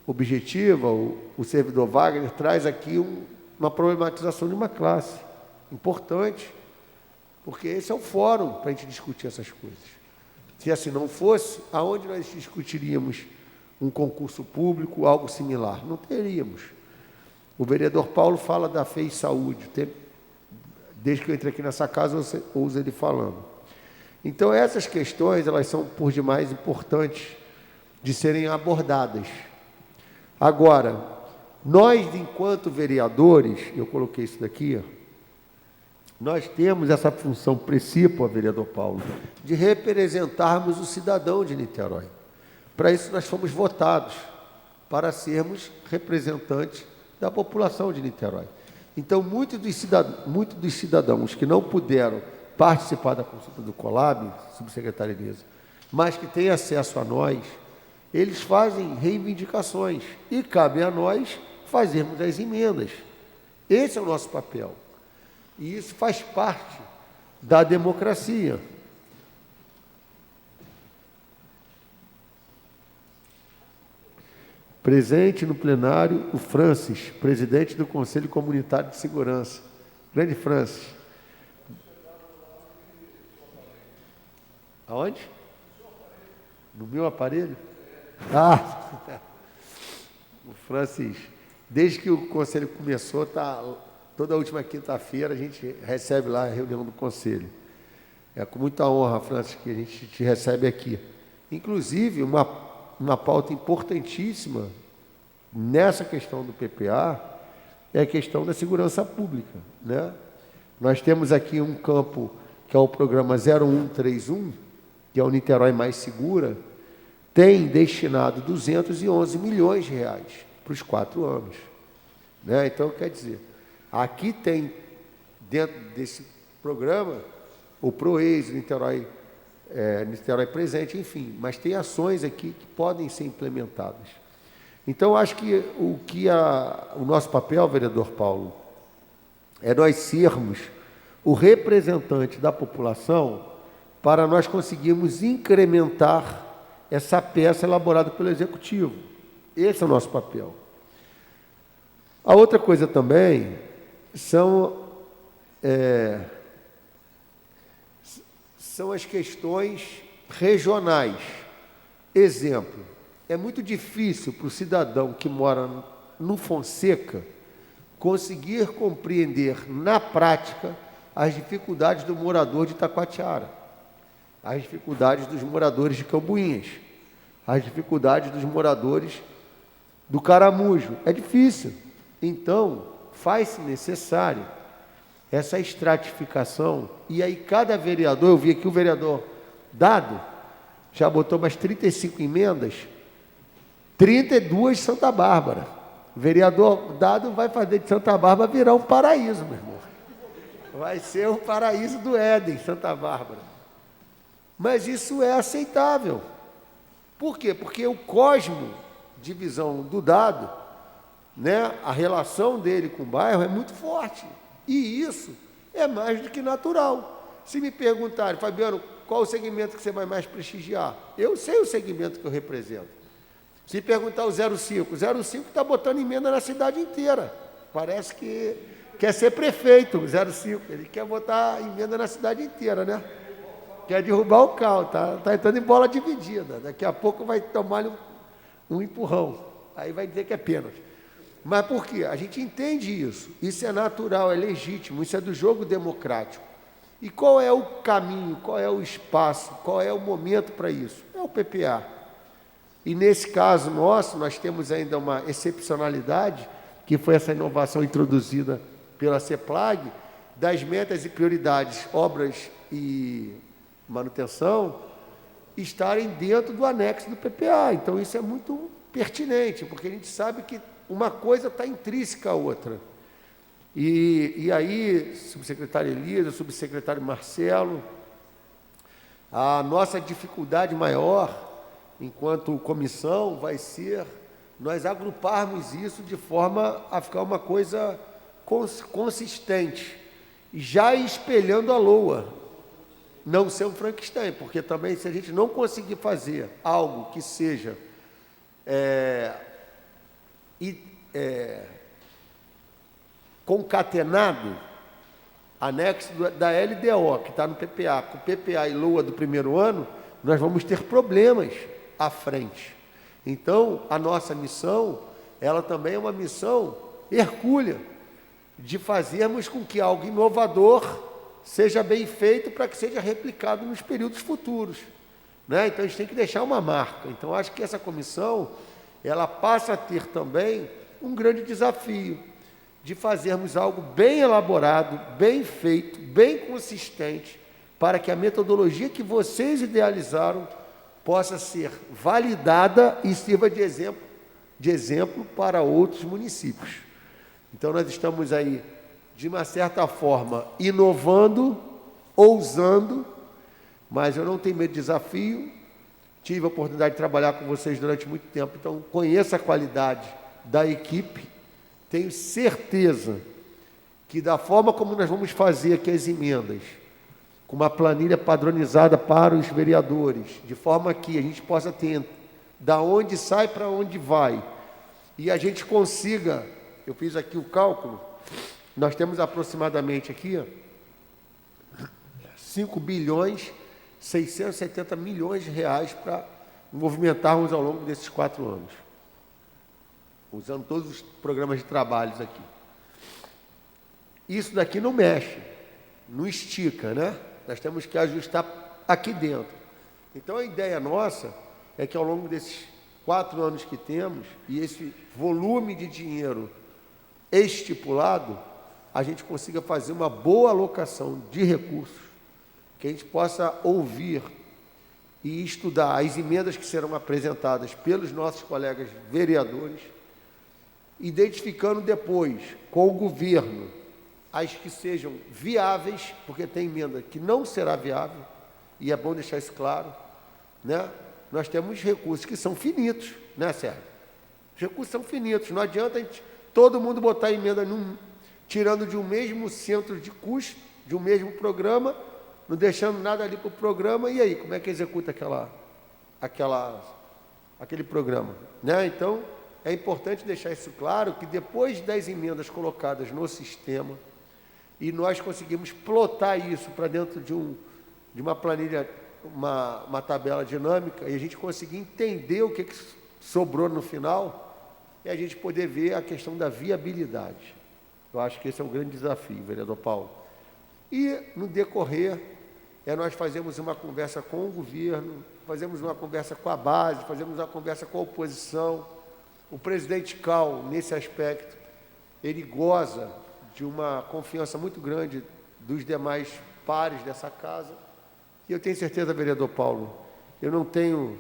objetiva, o servidor Wagner traz aqui uma problematização de uma classe importante, porque esse é o fórum para a gente discutir essas coisas. Se assim não fosse, aonde nós discutiríamos um concurso público, algo similar? Não teríamos. O vereador Paulo fala da FEI Saúde, desde que eu entrei aqui nessa casa, eu ouço ele falando. Então, essas questões, elas são, por demais, importantes de serem abordadas. Agora, nós, enquanto vereadores, eu coloquei isso daqui, nós temos essa função principal, vereador Paulo, de representarmos o cidadão de Niterói. Para isso, nós fomos votados, para sermos representantes da população de Niterói. Então, muitos dos cidadãos que não puderam participar da consulta do Colab, subsecretária Elisa, mas que têm acesso a nós, eles fazem reivindicações e cabe a nós fazermos as emendas. Esse é o nosso papel. E isso faz parte da democracia. Presente no plenário, o Francis, presidente do Conselho Comunitário de Segurança. Grande Francis. Aonde? No meu aparelho? O Francis, desde que o Conselho começou, toda a última quinta-feira a gente recebe lá a reunião do Conselho. É com muita honra, Francis, que a gente te recebe aqui. Inclusive, uma pauta importantíssima nessa questão do PPA é a questão da segurança pública, né? Nós temos aqui um campo que é o programa 0131, que é o Niterói Mais Segura, tem destinado 211 milhões de reais para os 4 anos, né? Então, quer dizer, aqui tem, dentro desse programa, o ProEx, Niterói Presente, enfim, mas tem ações aqui que podem ser implementadas. Então, acho que o nosso papel, vereador Paulo, é nós sermos o representante da população para nós conseguirmos incrementar essa peça elaborada pelo Executivo. Esse é o nosso papel. A outra coisa também são as questões regionais. Exemplo, é muito difícil para o cidadão que mora no Fonseca conseguir compreender na prática as dificuldades do morador de Taquatiara, as dificuldades dos moradores de Cambuinhas, as dificuldades dos moradores do Caramujo. É difícil. Então, faz-se necessário essa estratificação, e aí cada vereador, eu vi aqui o vereador Dado, já botou mais 35 emendas, 32 de Santa Bárbara. O vereador Dado vai fazer de Santa Bárbara virar um paraíso, meu irmão. Vai ser o paraíso do Éden, Santa Bárbara. Mas isso é aceitável. Por quê? Porque o cosmo de visão do Dado, né, a relação dele com o bairro é muito forte. E isso é mais do que natural. Se me perguntarem, Fabiano, qual o segmento que você vai mais prestigiar? Eu sei o segmento que eu represento. Se perguntar o 05 está botando emenda na cidade inteira. Parece que quer ser prefeito, o 05. Ele quer botar emenda na cidade inteira, né? Quer derrubar o CAL, tá entrando em bola dividida. Daqui a pouco vai tomar um empurrão. aí vai dizer que é pênalti. Mas por quê? A gente entende isso. Isso é natural, é legítimo, isso é do jogo democrático. E qual é o caminho, qual é o espaço, qual é o momento para isso? É o PPA. E nesse caso nosso, nós temos ainda uma excepcionalidade, que foi essa inovação introduzida pela CEPLAG, das metas e prioridades, obras e manutenção, estarem dentro do anexo do PPA. Então, isso é muito pertinente, porque a gente sabe que uma coisa está intrínseca à outra. E aí, subsecretário Elisa, subsecretário Marcelo, a nossa dificuldade maior, enquanto comissão, vai ser nós agruparmos isso de forma a ficar uma coisa consistente, já espelhando a LOA, não ser um Frankenstein, porque também se a gente não conseguir fazer algo que seja concatenado, anexo da LDO, que está no PPA, com o PPA e LOA do primeiro ano, nós vamos ter problemas à frente. Então, a nossa missão, ela também é uma missão hercúlea, de fazermos com que algo inovador seja bem feito para que seja replicado nos períodos futuros, né? Então, a gente tem que deixar uma marca. Então, acho que essa comissão, ela passa a ter também um grande desafio de fazermos algo bem elaborado, bem feito, bem consistente, para que a metodologia que vocês idealizaram possa ser validada e sirva de exemplo para outros municípios. Então, nós estamos aí, de uma certa forma, inovando, ousando, mas eu não tenho medo de desafio. Tive a oportunidade de trabalhar com vocês durante muito tempo, então conheço a qualidade da equipe. Tenho certeza que, da forma como nós vamos fazer aqui as emendas, com uma planilha padronizada para os vereadores, de forma que a gente possa ter da onde sai para onde vai, e a gente consiga, eu fiz aqui o cálculo, nós temos aproximadamente aqui 5 bilhões 670 milhões de reais para movimentarmos ao longo desses 4 anos, usando todos os programas de trabalhos aqui. Isso daqui não mexe, não estica, né? Nós temos que ajustar aqui dentro. Então, a ideia nossa é que, ao longo desses 4 anos que temos, e esse volume de dinheiro estipulado, a gente consiga fazer uma boa alocação de recursos, que a gente possa ouvir e estudar as emendas que serão apresentadas pelos nossos colegas vereadores, identificando depois com o governo as que sejam viáveis, porque tem emenda que não será viável, e é bom deixar isso claro, né? Nós temos recursos que são finitos, né, Sérgio? Os recursos são finitos, não adianta todo mundo botar emenda tirando de um mesmo centro de custo, de um mesmo programa, não deixando nada ali para o programa, e aí, como é que executa aquele programa, né? Então, é importante deixar isso claro, que depois das emendas colocadas no sistema, e nós conseguimos plotar isso para dentro de uma planilha, uma tabela dinâmica, e a gente conseguir entender o que sobrou no final, e a gente poder ver a questão da viabilidade. Eu acho que esse é um grande desafio, vereador Paulo. E, no decorrer, nós fazemos uma conversa com o governo, fazemos uma conversa com a base, fazemos uma conversa com a oposição. O presidente Cal, nesse aspecto, ele goza de uma confiança muito grande dos demais pares dessa casa. E eu tenho certeza, vereador Paulo, eu não tenho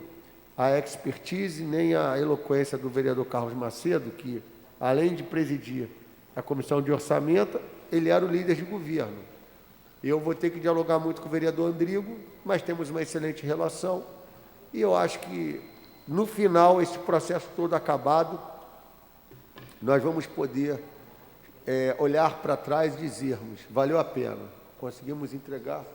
a expertise nem a eloquência do vereador Carlos Macedo, que, além de presidir a comissão de orçamento, ele era o líder de governo. Eu vou ter que dialogar muito com o vereador Andrigo, mas temos uma excelente relação, e eu acho que, no final, esse processo todo acabado, nós vamos poder olhar para trás e dizermos, valeu a pena, conseguimos entregar.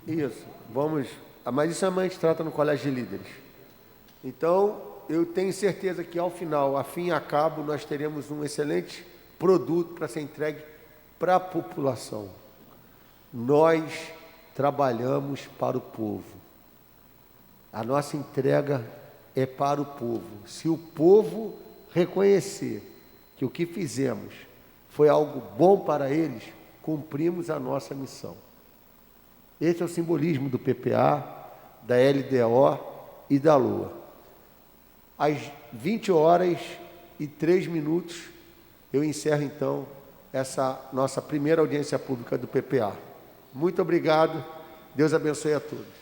Isso, vamos, mas isso a gente trata no colégio de líderes. Então, eu tenho certeza que, ao final, a fim e a cabo, nós teremos um excelente produto para ser entregue para a população. nós trabalhamos para o povo. A nossa entrega é para o povo. Se o povo reconhecer que o que fizemos foi algo bom para eles, cumprimos a nossa missão. Esse é o simbolismo do PPA, da LDO e da LOA. Às 20h03, eu encerro então essa nossa primeira audiência pública do PPA. Muito obrigado, Deus abençoe a todos.